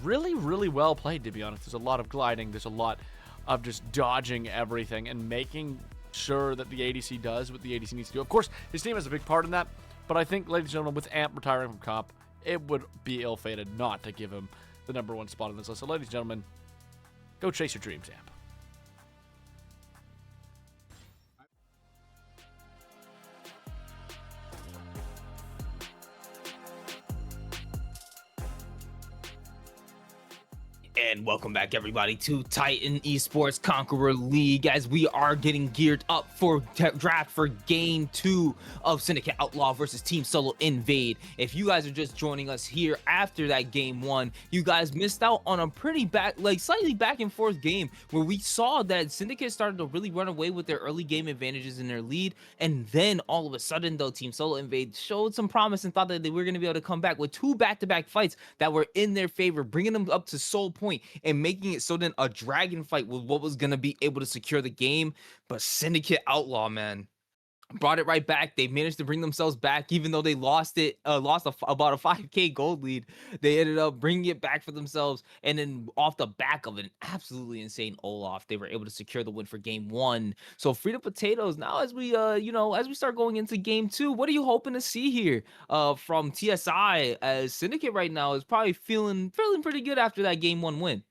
really, really well played, to be honest. There's a lot of gliding, there's a lot of just dodging everything and making sure that the ADC does what the ADC needs to do. Of course, his team has a big part in that, but I think, ladies and gentlemen, with Amp retiring from comp, it would be ill-fated not to give him the number 1 spot on this list. So, ladies and gentlemen, go chase your dreams, Amp. And welcome back, everybody, to Titan Esports Conqueror League, as we are getting geared up for draft for Game 2 of Syndicate Outlaw versus Team Solo Invade. If you guys are just joining us here after that Game 1, you guys missed out on a pretty slightly back and forth game where we saw that Syndicate started to really run away with their early game advantages in their lead, and then all of a sudden, though, Team Solo Invade showed some promise and thought that they were going to be able to come back with 2 back-to-back fights that were in their favor, bringing them up to Soul Point and making it so then a dragon fight was what was going to be able to secure the game. But Syndicate Outlaw, man, brought it right back. They managed to bring themselves back, even though they lost about a 5k gold lead. They ended up bringing it back for themselves, and then off the back of an absolutely insane Olaf, they were able to secure the win for Game 1. So Frida Potatoes, now as we as we start going into Game 2, what are you hoping to see here from TSI, as Syndicate right now is probably feeling pretty good after that Game 1 win?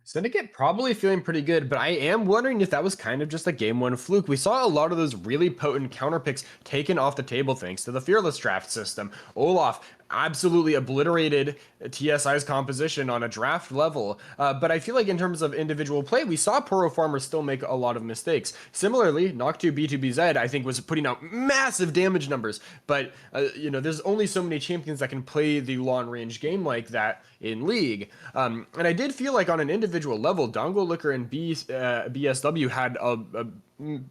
Syndicate probably feeling pretty good, but I am wondering if that was kind of just a Game 1 fluke. We saw a lot of those really potent counter picks taken off the table thanks to the Fearless draft system. Olaf absolutely obliterated TSI's composition on a draft level. But I feel like in terms of individual play, we saw Poro Farmer still make a lot of mistakes. Similarly, Noctu B2BZ, I think, was putting out massive damage numbers. But, there's only so many champions that can play the long range game like that in League. And I did feel like on an individual level, Dongo Liquor and BSW had a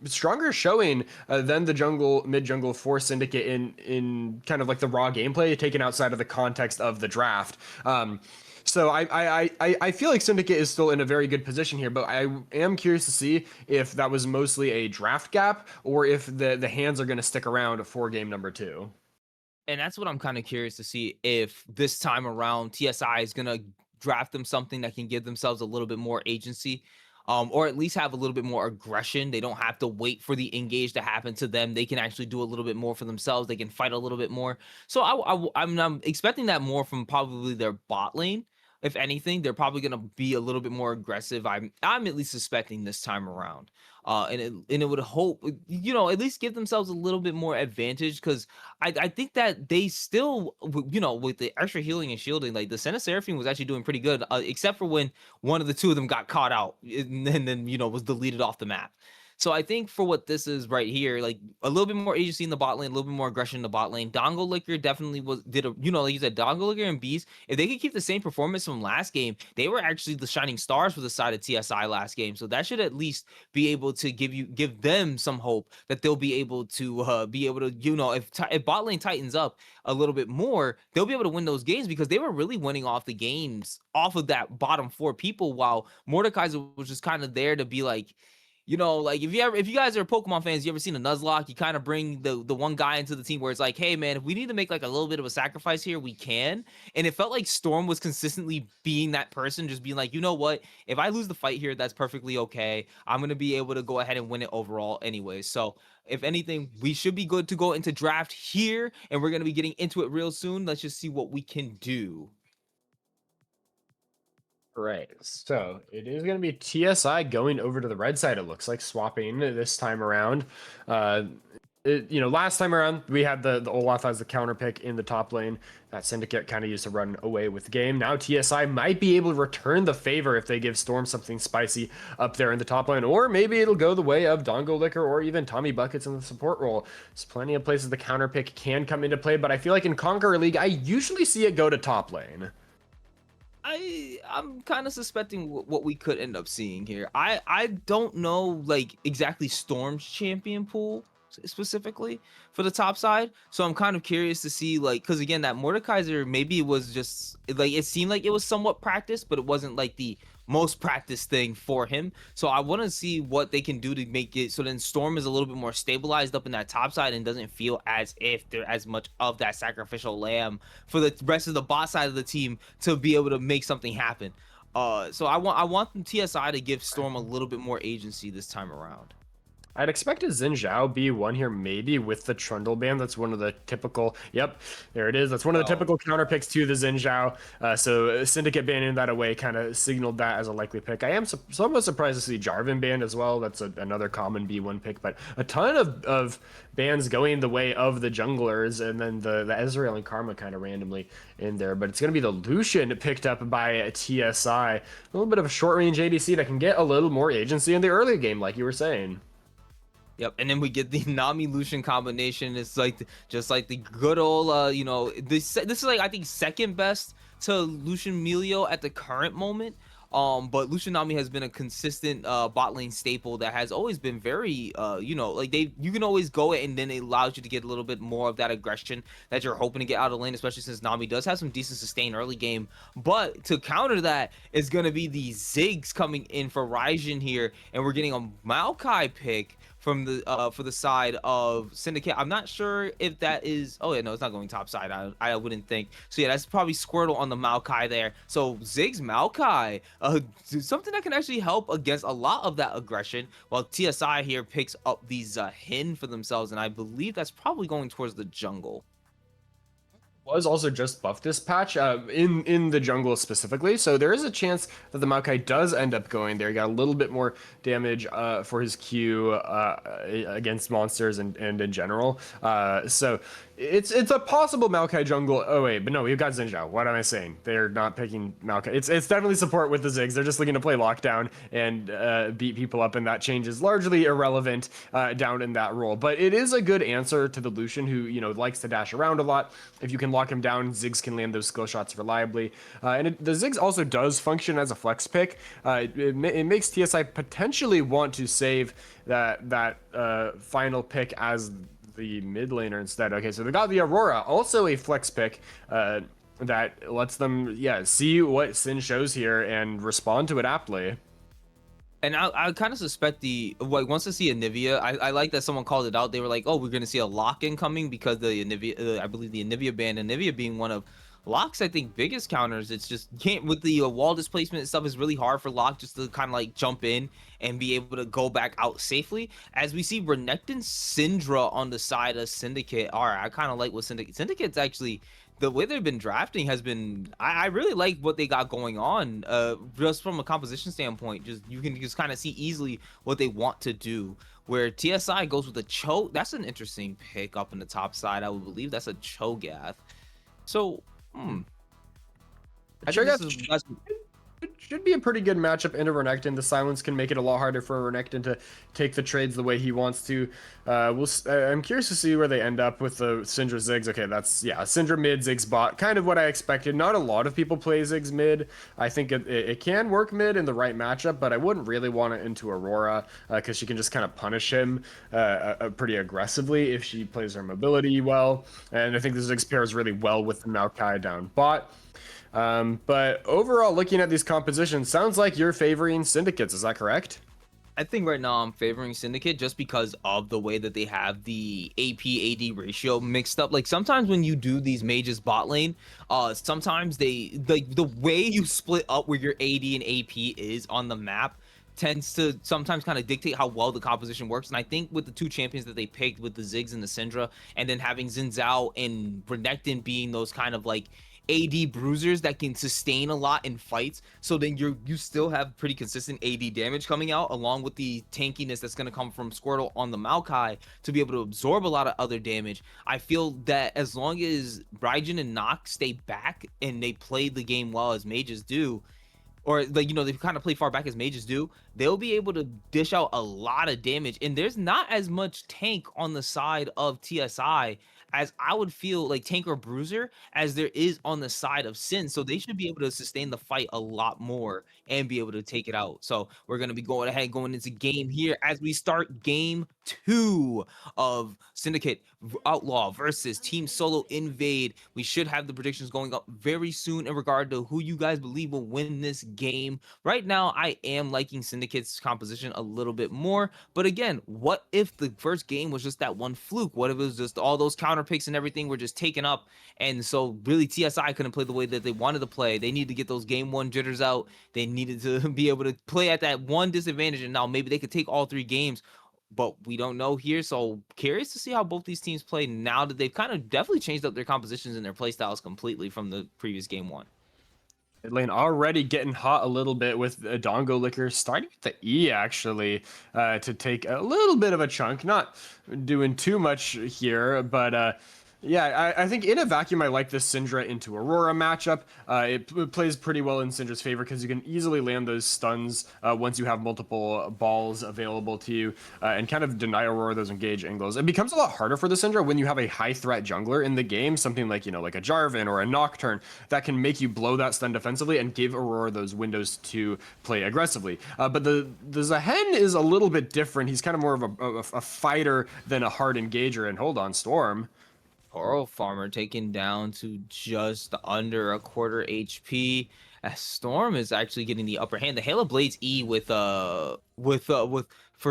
stronger showing than the mid jungle for Syndicate in kind of like the raw gameplay taken outside of the context of the draft. So I feel like Syndicate is still in a very good position here, but I am curious to see if that was mostly a draft gap or if the hands are going to stick around for game number 2. And that's what I'm kind of curious to see, if this time around TSI is going to draft them something that can give themselves a little bit more agency, or at least have a little bit more aggression. They don't have to wait for the engage to happen to them. They can actually do a little bit more for themselves. They can fight a little bit more. So I'm expecting that more from probably their bot lane. If anything, they're probably going to be a little bit more aggressive. I'm at least suspecting this time around. And it would hope, at least give themselves a little bit more advantage, because I think that they still, with the extra healing and shielding, like the Senna Seraphine was actually doing pretty good, except for when one of the two of them got caught out and then was deleted off the map. So I think for what this is right here, like a little bit more agency in the bot lane, a little bit more aggression in the bot lane. Dongo Liquor definitely like you said, Dongo Liquor and Beast, if they could keep the same performance from last game, they were actually the shining stars for the side of TSI last game. So that should at least be able to give them some hope that they'll be able to if bot lane tightens up a little bit more, they'll be able to win those games, because they were really winning off the games off of that bottom 4 people, while Mordekaiser was just kind of there to be like, like if you guys are Pokemon fans, you ever seen a Nuzlocke, you kind of bring the one guy into the team where it's like, hey man, if we need to make like a little bit of a sacrifice here, we can. And it felt like Storm was consistently being that person, just being like, you know what, if I lose the fight here, that's perfectly okay. I'm gonna be able to go ahead and win it overall anyway. So if anything, we should be good to go into draft here, and we're gonna be getting into it real soon. Let's just see what we can do. Right, so it is going to be TSI going over to the red side, it looks like, swapping this time around. Last time around, we had the Olaf as the counter pick in the top lane that Syndicate kind of used to run away with the game. Now TSI might be able to return the favor if they give Storm something spicy up there in the top lane, or maybe it'll go the way of Dongo Liquor or even Tommy Buckets in the support role. There's plenty of places the counter pick can come into play, but I feel like in Conqueror League, I usually see it go to top lane. I'm kind of suspecting what we could end up seeing here. I don't know like exactly Storm's champion pool specifically for the top side, so I'm kind of curious to see, like, because again, that Mordekaiser, maybe it was just like, it seemed like it was somewhat practiced, but it wasn't like the most practiced thing for him. So I want to see what they can do to make it so then Storm is a little bit more stabilized up in that top side and doesn't feel as if they're as much of that sacrificial lamb for the rest of the bot side of the team to be able to make something happen. So I want TSI to give Storm a little bit more agency this time around. I'd expect a Xin Zhao B1 here, maybe with the Trundle Band. That's one of the typical, yep, there it is. That's one of the typical counter picks to the Xin Zhao. So Syndicate banning that away kind of signaled that as a likely pick. I am somewhat surprised to see Jarvan banned as well. That's another common B1 pick, but a ton of bans going the way of the junglers, and then the Ezreal and Karma kind of randomly in there. But it's going to be the Lucian picked up by TSI. A little bit of a short range ADC that can get a little more agency in the early game, like you were saying. Yep, and then we get the Nami Lucian combination. It's like just like the good old, this is like, I think, second best to Lucian Melio at the current moment. But Lucian Nami has been a consistent bot lane staple that has always been very, you can always go it, and then it allows you to get a little bit more of that aggression that you're hoping to get out of lane, especially since Nami does have some decent sustain early game. But to counter that is going to be the Ziggs coming in for Raijin here, and we're getting a Maokai pick from the for the side of Syndicate. I'm not sure if that is, oh yeah, no, it's not going top side, I wouldn't think. So yeah, that's probably Squirtle on the Maokai there. So Ziggs Maokai, something that can actually help against a lot of that aggression, while TSI here picks up these Hin for themselves, and I believe that's probably going towards the jungle. Was also just buffed this patch in the jungle specifically, so there is a chance that the Maokai does end up going there. He got a little bit more damage for his Q against monsters and in general. So it's a possible Maokai jungle. Oh wait, but no, we've got Xin Zhao. What am I saying? They're not picking Maokai. It's definitely support with the Ziggs. They're just looking to play lockdown and beat people up, and that change is largely irrelevant down in that role. But it is a good answer to the Lucian, who likes to dash around a lot. If you can lock him down, Ziggs can land those skill shots reliably, the Ziggs also does function as a flex pick. It makes TSI potentially want to save that final pick as the mid laner instead. Okay, so they got the Aurora, also a flex pick that lets them, see what Sin shows here and respond to it aptly. And I kind of suspect once I see Anivia, I like that someone called it out. They were like, oh, we're going to see a lock incoming because the Anivia, I believe the Anivia ban, Anivia being one of Locke's, I think, biggest counters. It's just can't with the wall displacement and stuff. Is really hard for Locke just to kind of like jump in and be able to go back out safely. As we see Renekton Syndra on the side of Syndicate. All right, I kind of like what Syndicate's actually, the way they've been drafting has been, I really like what they got going on. Just from a composition standpoint, just you can just kind of see easily what they want to do. Where TSI goes with a Cho, that's an interesting pick up in the top side. I would believe that's a Cho'Gath. So. I think it should be a pretty good matchup into Renekton. The silence can make it a lot harder for Renekton to take the trades the way he wants to. I'm curious to see where they end up with the Syndra Ziggs. Okay, that's, Syndra mid, Ziggs bot. Kind of what I expected. Not a lot of people play Ziggs mid. I think it can work mid in the right matchup, but I wouldn't really want it into Aurora because she can just kind of punish him pretty aggressively if she plays her mobility well. And I think the Ziggs pairs really well with the Maokai down bot. But overall, looking at these compositions, sounds like you're favoring Syndicates. Is that correct? I think right now I'm favoring Syndicate just because of the way that they have the AP-AD ratio mixed up. Like sometimes when you do these mages bot lane, sometimes the way you split up where your AD and AP is on the map tends to sometimes kind of dictate how well the composition works. And I think with the two champions that they picked with the Ziggs and the Syndra, and then having Xin Zhao and Renekton being those kind of like AD bruisers that can sustain a lot in fights, so then you still have pretty consistent AD damage coming out, along with the tankiness that's going to come from Squirtle on the Maokai to be able to absorb a lot of other damage. I feel that as long as Raijin and Nox stay back and they play the game well as mages do, or like they kind of play far back as mages do, they'll be able to dish out a lot of damage. And there's not as much tank on the side of TSI as I would feel like tank or bruiser as there is on the side of Sin. So they should be able to sustain the fight a lot more and be able to take it out. So we're going to be going into game here as we start game 2 of Syndicate Outlaw versus Team Solo Invade. We should have the predictions going up very soon in regard to who you guys believe will win this game. Right now, I am liking Syndicate's composition a little bit more. But again, what if the first game was just that one fluke? What if it was just all those counter picks and everything were just taken up? And so really TSI couldn't play the way that they wanted to play. They needed to get those game 1 jitters out. They needed to be able to play at that one disadvantage. And now maybe they could take all 3 games. But we don't know here, so curious to see how both these teams play now that they've kind of definitely changed up their compositions and their play styles completely from the previous game 1. Mid lane already getting hot a little bit with Dongo Liquor starting with the E actually to take a little bit of a chunk. Not doing too much here, but yeah, I think in a vacuum, I like this Syndra into Aurora matchup. It plays pretty well in Syndra's favor because you can easily land those stuns once you have multiple balls available to you and kind of deny Aurora those engage angles. It becomes a lot harder for the Syndra when you have a high threat jungler in the game, something like, like a Jarvan or a Nocturne that can make you blow that stun defensively and give Aurora those windows to play aggressively. But the Zahen is a little bit different. He's kind of more of a fighter than a hard engager. And hold on, Storm. Coral Farmer taken down to just under a quarter HP. As Storm is actually getting the upper hand. The Halo Blades E with for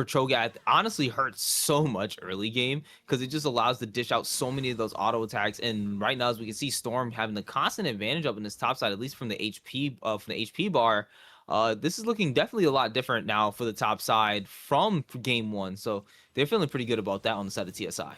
Cho'Gath honestly hurts so much early game because it just allows to dish out so many of those auto attacks. And right now, as we can see, Storm having the constant advantage up in this top side, at least from the HP bar. This is looking definitely a lot different now for the top side from game 1. So they're feeling pretty good about that on the side of TSI.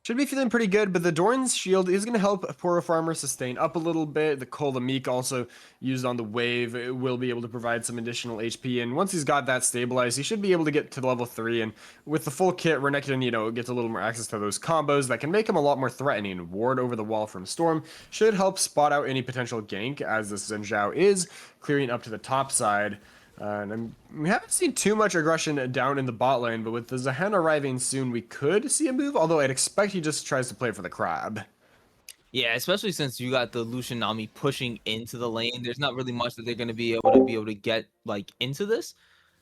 Should be feeling pretty good, but the Dorn's shield is going to help Poro Farmer sustain up a little bit. The Kola Meek also used on the wave will be able to provide some additional HP, and once he's got that stabilized, he should be able to get to level 3, and with the full kit, Renekton, gets a little more access to those combos that can make him a lot more threatening. Ward over the wall from Storm should help spot out any potential gank, as this Xin Zhao is clearing up to the top side. And we haven't seen too much aggression down in the bot lane, but with the Zahan arriving soon, we could see a move, although I'd expect he just tries to play for the crab. Yeah, especially since you got the Lucian Nami pushing into the lane. There's not really much that they're going to be able to get like into this.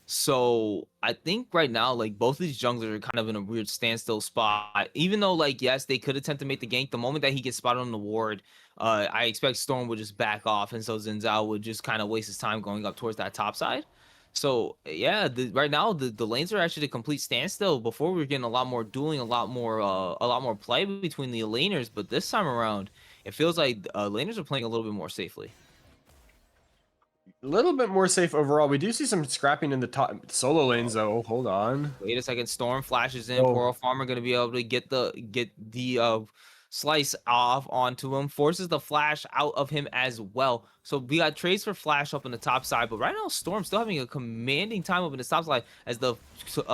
So I think right now, like both of these junglers are kind of in a weird standstill spot. Even though, like, yes, they could attempt to make the gank. The moment that he gets spotted on the ward, I expect Storm would just back off, and so Xin Zhao would just kind of waste his time going up towards that top side. So yeah, right now the lanes are actually a complete standstill. Before we were getting a lot more dueling, a lot more play between the laners, but this time around, it feels like laners are playing a little bit more safely. A little bit more safe overall. We do see some scrapping in the top solo lanes, though. Hold on. Wait a second. Storm flashes in. Oh. Poro Farmer going to be able to get the slice off onto him. Forces the flash out of him as well. So we got trades for flash up in the top side. But right now, Storm still having a commanding time up in the top side as the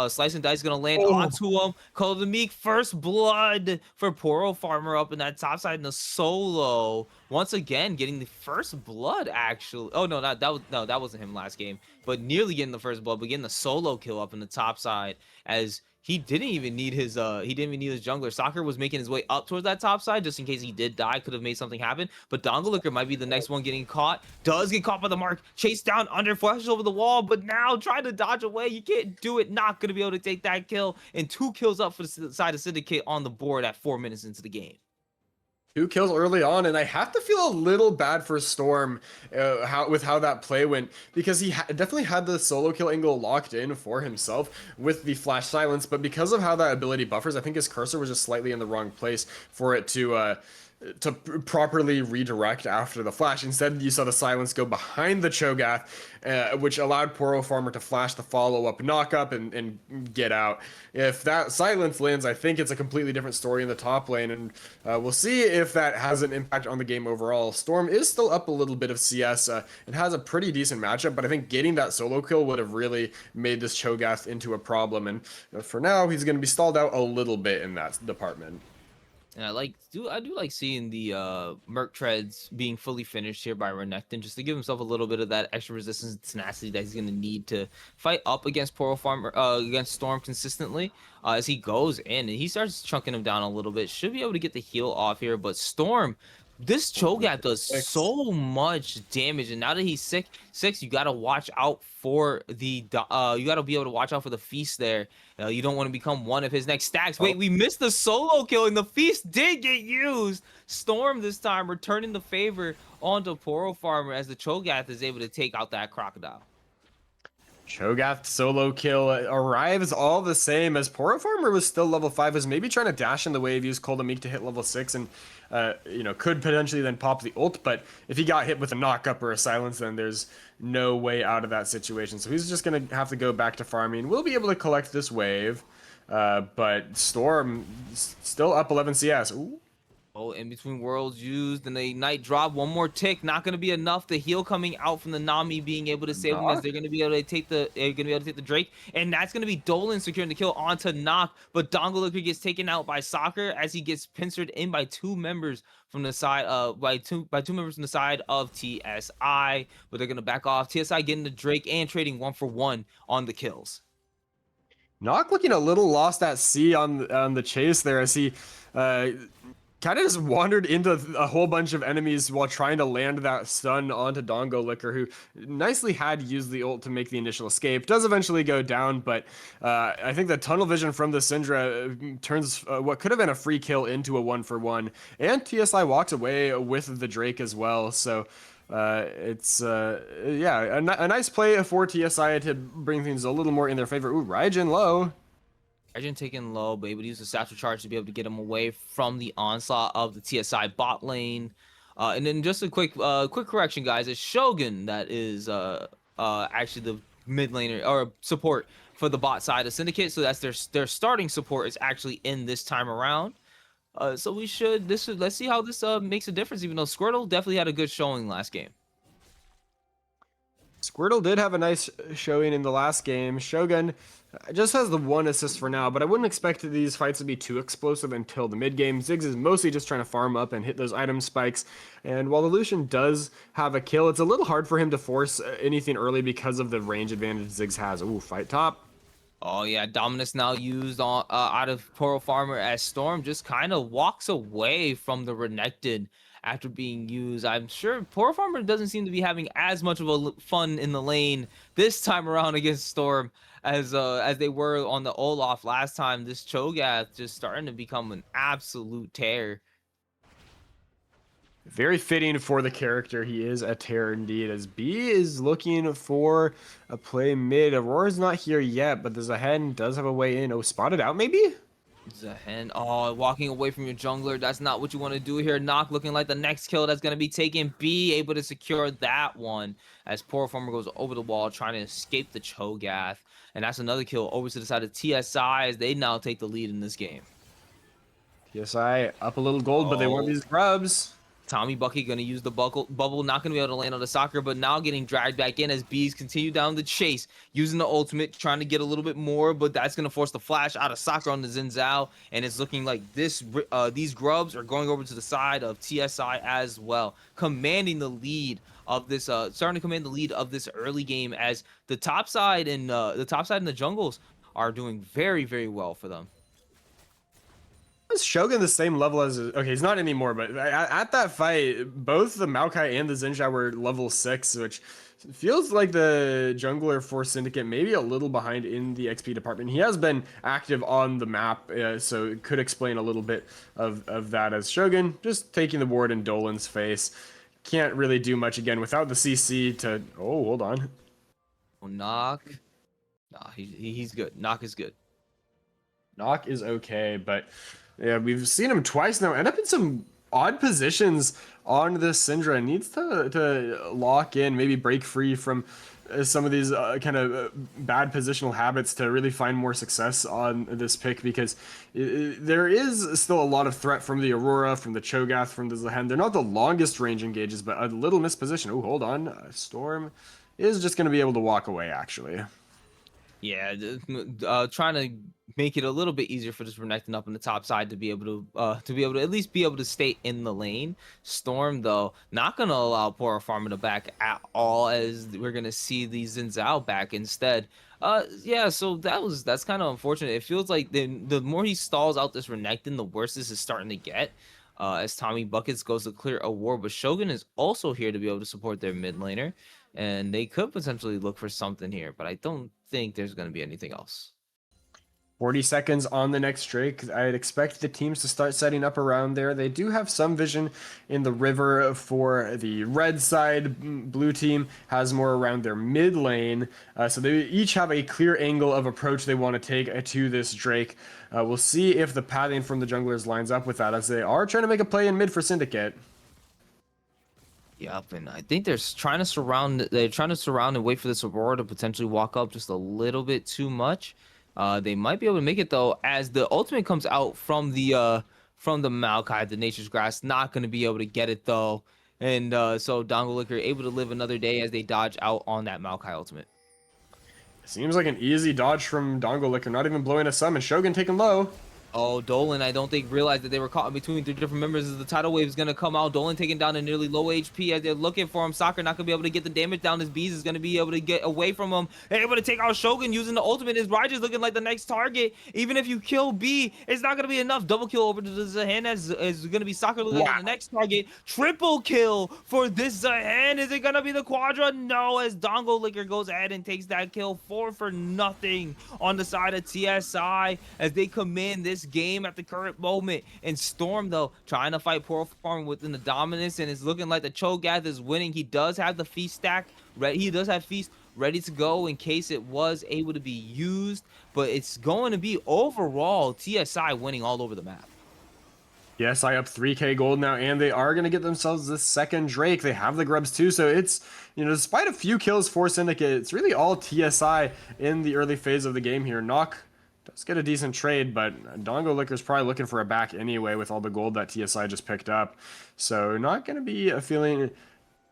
slice and dice going to land onto him. Call the Meek. First blood for Poro Farmer up in that top side in the solo. Once again, getting the first blood, actually. Oh, no, that wasn't him last game. But nearly getting the first blood, but getting the solo kill up in the top side as he didn't even need his jungler. Soccer was making his way up towards that top side just in case he did die, could have made something happen. But Dongolicker might be the next one getting caught. Does get caught by the mark, chased down under, flashes over the wall, but now trying to dodge away. You can't do it. Not gonna be able to take that kill, and 2 kills up for the side of Syndicate on the board at 4 minutes into the game. 2 kills early on, and I have to feel a little bad for Storm with how that play went, because he definitely had the solo kill angle locked in for himself with the flash silence, but because of how that ability buffers, I think his cursor was just slightly in the wrong place for it to properly redirect after the flash. Instead, you saw the silence go behind the Cho'Gath, which allowed Poro Farmer to flash the follow-up knock-up and get out. If that silence lands, I think it's a completely different story in the top lane, and we'll see if that has an impact on the game overall. Storm is still up a little bit of CS. It has a pretty decent matchup, but I think getting that solo kill would have really made this Cho'Gath into a problem, and for now, he's going to be stalled out a little bit in that department. And I do like seeing the Merc Treads being fully finished here by Renekton, just to give himself a little bit of that extra resistance and tenacity that he's going to need to fight up against Poro Farmer, against Storm consistently as he goes in. And he starts chunking him down a little bit. Should be able to get the heal off here, but Storm, this Cho'Gath does so much damage, and now that he's six, you gotta watch out for the you gotta be able to watch out for the feast there. You don't want to become one of his next stacks. Wait, we missed the solo kill, and the feast did get used. Storm this time returning the favor onto Poro Farmer as the Cho'Gath is able to take out that crocodile. Cho'Gath solo kill arrives all the same as Poro Farmer was still level 5, was maybe trying to dash in the wave, use Cold Meek to hit level 6, and could potentially then pop the ult, but if he got hit with a knock-up or a silence, then there's no way out of that situation. So he's just going to have to go back to farming. We'll be able to collect this wave, but Storm still up 11 CS. Ooh. Oh, in between worlds used, and the Ignite drop. One more tick, not going to be enough. The heal coming out from the Nami being able to save him as they're going to be able to take the Drake, and that's going to be Dolan securing the kill onto Knock. But Dongolicker gets taken out by Soccer as he gets pincered in by 2 members from the side by two members from the side of TSI. But they're going to back off. TSI getting the Drake and trading 1-for-1 on the kills. Knock looking a little lost at sea on the chase there as he kind of just wandered into a whole bunch of enemies while trying to land that stun onto Dongolicker, who nicely had used the ult to make the initial escape. Does eventually go down, but I think the tunnel vision from the Syndra turns what could have been a free kill into a 1-for-1, and TSI walks away with the Drake as well. So it's a nice play for TSI to bring things a little more in their favor. Ooh, Raijin low. Raijin taken low, but able to use the satchel charge to be able to get him away from the onslaught of the TSI bot lane. And then just a quick correction, guys. It's Shogun that is actually the mid laner or support for the bot side of Syndicate. So that's their starting support is actually in this time around. So we should let's see how this makes a difference. Even though Squirtle definitely had a good showing last game. Squirtle did have a nice showing in the last game. Shogun just has the 1 assist for now, but I wouldn't expect these fights to be too explosive until the mid game. Ziggs is mostly just trying to farm up and hit those item spikes. And while the Lucian does have a kill, it's a little hard for him to force anything early because of the range advantage Ziggs has. Ooh, fight top. Oh yeah, Dominus now used on out of Poro Farmer as Storm just kind of walks away from the Renekton after being used. I'm sure Poro Farmer doesn't seem to be having as much of a fun in the lane this time around against Storm as they were on the Olaf last time. This Cho'Gath just starting to become an absolute tear. Very fitting for the character. He is a terror indeed, as B is looking for a play mid. Aurora's not here yet, but the Zahen does have a way in. Oh, spotted out maybe? Zahen, oh, walking away from your jungler. That's not what you want to do here. Knock looking like the next kill that's going to be taken. B able to secure that one as Poor Farmer goes over the wall trying to escape the Cho'Gath. And that's another kill over to the side of TSI as they now take the lead in this game. TSI up a little gold, but they want these grubs. Tommy Bucket going to use the bubble, not going to be able to land on the soccer, but now getting dragged back in as Bees continue down the chase, using the ultimate, trying to get a little bit more, but that's going to force the flash out of soccer on the Xin Zhao, and it's looking like these grubs are going over to the side of TSI as well, commanding the lead of this, starting to command the lead of this early game as the top side and the jungles are doing very, very well for them. Is Shogun the same level as... Okay, he's not anymore, but at that fight, both the Maokai and the Xin Zhao were level 6, which feels like the jungler for Syndicate maybe a little behind in the XP department. He has been active on the map, so it could explain a little bit of that, as Shogun just taking the ward in Dolan's face. Can't really do much again without the CC to... Oh, hold on. Knock. Nah, he's good. Knock is good. Knock is okay, but... Yeah, we've seen him twice now. End up in some odd positions on this Syndra. Needs to lock in, maybe break free from some of these kind of bad positional habits to really find more success on this pick, because there is still a lot of threat from the Aurora, from the Cho'Gath, from the Zahen. They're not the longest range engages, but a little misposition. Oh, hold on. Storm is just going to be able to walk away, actually. Yeah, trying to make it a little bit easier for this Renekton up on the top side to be able to at least be able to stay in the lane. Storm though not gonna allow Poro Farmer to back at all, as we're gonna see the Xin Zhao back instead. Yeah, so that's kind of unfortunate. It feels like the more he stalls out this Renekton, the worse this is starting to get. As Tommy Buckets goes to clear a ward, but Shogun is also here to be able to support their mid laner, and they could potentially look for something here, but I don't think there's going to be anything else. 40 seconds on the next Drake. I'd expect the teams to start setting up around there. They do have some vision in the river for the red side. Blue team has more around their mid lane. So they each have a clear angle of approach they want to take to this Drake. We'll see if the pathing from the junglers lines up with that, as they are trying to make a play in mid for Syndicate. Yep, and I think they're trying to surround and wait for this Aurora to potentially walk up just a little bit too much. They might be able to make it though, as the ultimate comes out from the Maokai, the Nature's Grass. Not going to be able to get it though, and so Dongle Licker able to live another day as they dodge out on that Maokai ultimate. Seems like an easy dodge from Dongle Licker, not even blowing a summon. Shogun taken low. Oh, Dolan, I don't think realized that they were caught in between 3 different members as the tidal wave is going to come out. Dolan taking down a nearly low HP as they're looking for him. Soccer not going to be able to get the damage down. His Bees is going to be able to get away from him. They're able to take out Shogun using the ultimate. His Raj is looking like the next target. Even if you kill B, it's not going to be enough. Double kill over to the Zahen as is going to be Soccer looking like the next target. Triple kill for this Zahen. Is it going to be the Quadra? No, as Dongle Licker goes ahead and takes that kill. 4 for nothing on the side of TSI as they command this game at the current moment. And Storm though trying to fight Poro Farm within the dominance, and it's looking like the Cho'Gath is winning. He does have the feast stack ready. He does have feast ready to go in case it was able to be used, but it's going to be overall TSI winning all over the map. Yes, I up 3k gold now, and they are going to get themselves this second Drake. They have the grubs too, so it's, you know, despite a few kills for Syndicate, it's really all TSI in the early phase of the game here. Knock does get a decent trade, but Dongo Licker's probably looking for a back anyway with all the gold that TSI just picked up. So not going to be feeling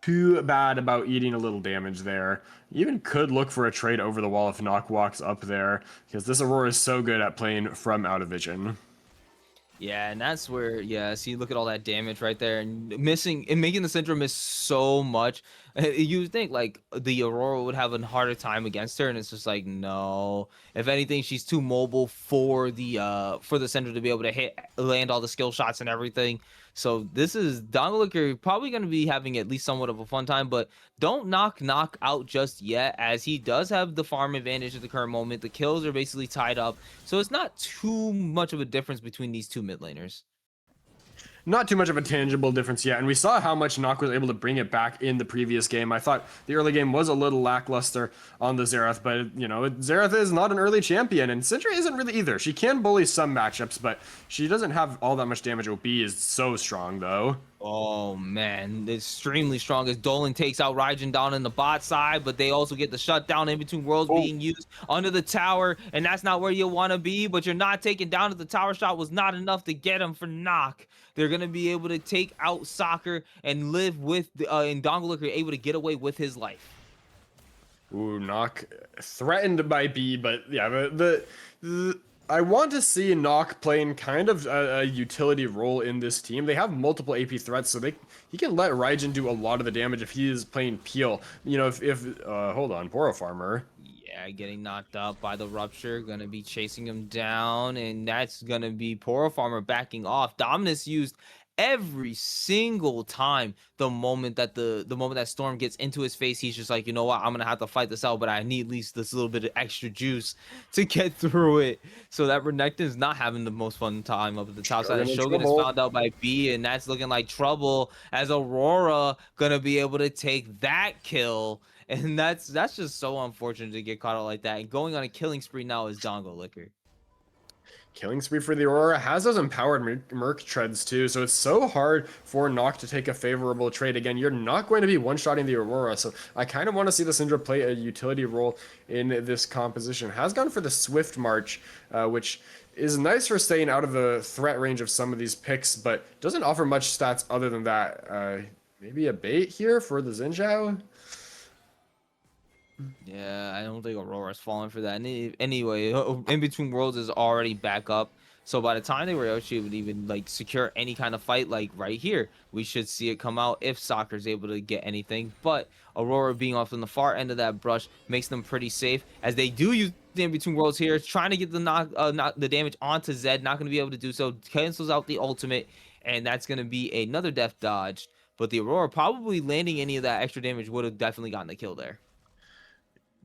too bad about eating a little damage there. Even could look for a trade over the wall if Nock walks up there, because this Aurora is so good at playing from out of vision. Yeah, and that's where, yeah, see, look at all that damage right there, and missing and making the Syndra miss so much. You would think like the Aurora would have a harder time against her, and it's just like, no. If anything, she's too mobile for the Syndra to be able to land all the skill shots and everything. So this is Dongolicker probably going to be having at least somewhat of a fun time, but don't knock out just yet, as he does have the farm advantage at the current moment. The kills are basically tied up, so it's not too much of a difference between these two mid laners. Not too much of a tangible difference yet, and we saw how much Nock was able to bring it back in the previous game. I thought the early game was a little lackluster on the Xerath, but, you know, Xerath is not an early champion, and Syndra isn't really either. She can bully some matchups, but she doesn't have all that much damage. OP is so strong, though. Oh, man, extremely strong as Dolan takes out Raijin down in the bot side, but they also get the shutdown in between worlds being used under the tower, and that's not where you want to be, but you're not taken down. If the tower shot was not enough to get him for Nock. They're going to be able to take out Soccer and live with, and Dongolicker able to get away with his life. Ooh, Nock threatened by B, but yeah, the I want to see Nock playing kind of a utility role in this team. They have multiple AP threats, so he can let Raijin do a lot of the damage if he is playing Peel. You know, if hold on, Poro Farmer. Yeah, getting knocked out by the Rupture, gonna be chasing him down, and that's gonna be Poro Farmer backing off. Dominus used every single time the moment that Storm gets into his face, he's just like, you know what, I'm gonna have to fight this out, but I need at least this little bit of extra juice to get through it. So that Renekton's not having the most fun time up at the top side. Shogun is found out by B, and that's looking like trouble, as Aurora gonna be able to take that kill. And that's just so unfortunate to get caught out like that. And going on a killing spree now is Dongolicker. Killing spree for the Aurora has those empowered Merc treads too, so it's so hard for Nock to take a favorable trade. Again, you're not going to be one-shotting the Aurora, so I kind of want to see the Syndra play a utility role in this composition. Has gone for the Swift March, which is nice for staying out of the threat range of some of these picks, but doesn't offer much stats other than that. Maybe a bait here for the Xin Zhao? Yeah, I don't think Aurora's falling for that. Anyway, In Between Worlds is already back up. So by the time they were actually would even like secure any kind of fight, like right here, we should see it come out if Soccer's able to get anything. But Aurora being off on the far end of that brush makes them pretty safe, as they do use the In Between Worlds here, trying to get the damage onto Zed. Not going to be able to do so. Cancels out the ultimate, and that's going to be another death dodge. But the Aurora probably landing any of that extra damage would have definitely gotten the kill there.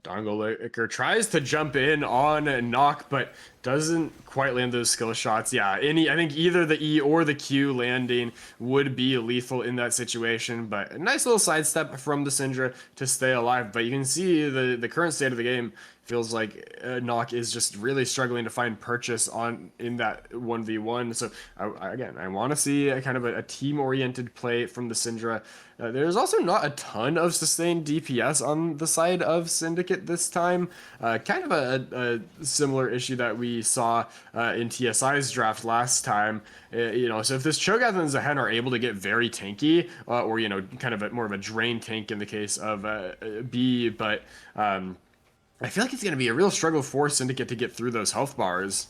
Dongolicker tries to jump in on Nock, but doesn't quite land those skill shots. Yeah, I think either the E or the Q landing would be lethal in that situation, but a nice little sidestep from the Syndra to stay alive. But you can see the current state of the game feels like Nock is just really struggling to find purchase in that 1v1. So I want to see a kind of a team-oriented play from the Syndra. There's also not a ton of sustained DPS on the side of Syndicate this time. Kind of a similar issue that we saw in TSI's draft last time. You know, so if this Cho'Gath and Zehen are able to get very tanky, or, you know, kind of more of a drain tank in the case of B, but I feel like it's going to be a real struggle for Syndicate to get through those health bars.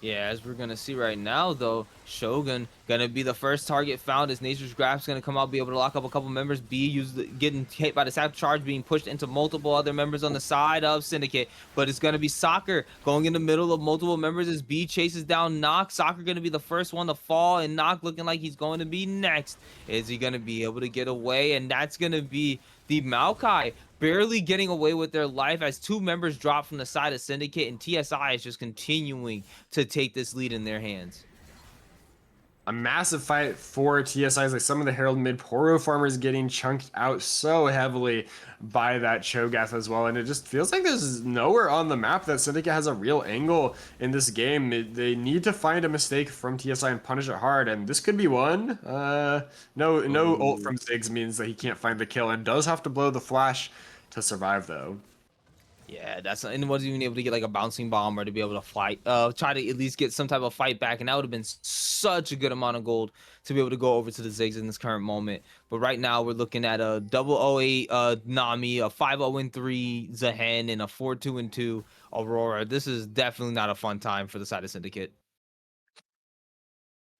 Yeah, as we're going to see right now, though, Shogun going to be the first target found, as Nature's Grasp going to come out, be able to lock up a couple members. B getting hit by the sack charge, being pushed into multiple other members on the side of Syndicate. But it's going to be Soccer going in the middle of multiple members as B chases down Nock. Soccer going to be the first one to fall, and Nock looking like he's going to be next. Is he going to be able to get away? And that's going to be the Maokai barely getting away with their life, as two members drop from the side of Syndicate, and TSI is just continuing to take this lead in their hands. A massive fight for TSIs, like some of the Herald mid Poro farmers getting chunked out so heavily by that Cho'Gath as well, and it just feels like there's nowhere on the map that Syndicate has a real angle in this game. They need to find a mistake from TSI and punish it hard, and this could be one. No ult from Ziggs means that he can't find the kill, and does have to blow the flash to survive, though. Yeah, that's and wasn't even able to get like a bouncing bomb or to be able to fight, try to at least get some type of fight back, and that would have been such a good amount of gold to be able to go over to the Ziggs in this current moment. But right now we're looking at a 008 Nami, a 5-0-3 Zahen, and a 4-2-2 Aurora. This is definitely not a fun time for the side of Syndicate.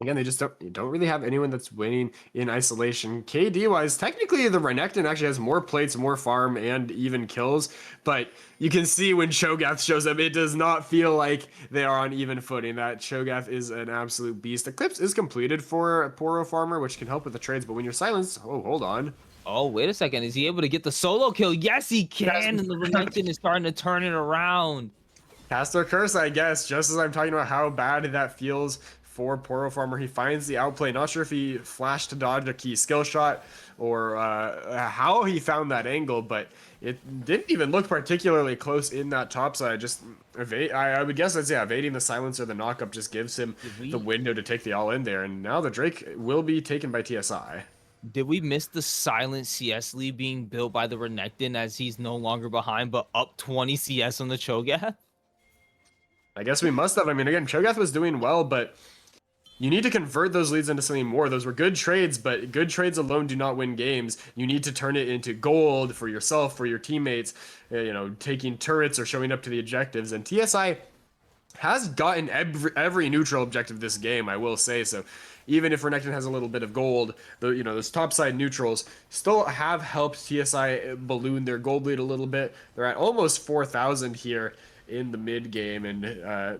Again, they just don't really have anyone that's winning in isolation. KD wise, technically the Renekton actually has more plates, more farm, and even kills. But you can see when Cho'Gath shows up, it does not feel like they are on even footing. That Cho'Gath is an absolute beast. Eclipse is completed for Poro Farmer, which can help with the trades. But when you're silenced, oh, hold on. Oh, wait a second. Is he able to get the solo kill? Yes, he can. And the Renekton is starting to turn it around. Caster Curse, I guess, just as I'm talking about how bad that feels for Poro Farmer. He finds the outplay. Not sure if he flashed to dodge a key skill shot or how he found that angle, but it didn't even look particularly close in that top side. Just I would guess that's, yeah, evading the silencer, the knockup just gives him the window to take the all in there. And now the Drake will be taken by TSI. Did we miss the silent CS lead being built by the Renekton as he's no longer behind, but up 20 CS on the Cho'Gath? I guess we must have. I mean, again, Cho'Gath was doing well, but you need to convert those leads into something more. Those were good trades, but good trades alone do not win games. You need to turn it into gold for yourself, for your teammates, taking turrets or showing up to the objectives. And TSI has gotten every neutral objective this game, I will say. So even if Renekton has a little bit of gold, those topside neutrals still have helped TSI balloon their gold lead a little bit. They're at almost 4,000 here in the mid game, and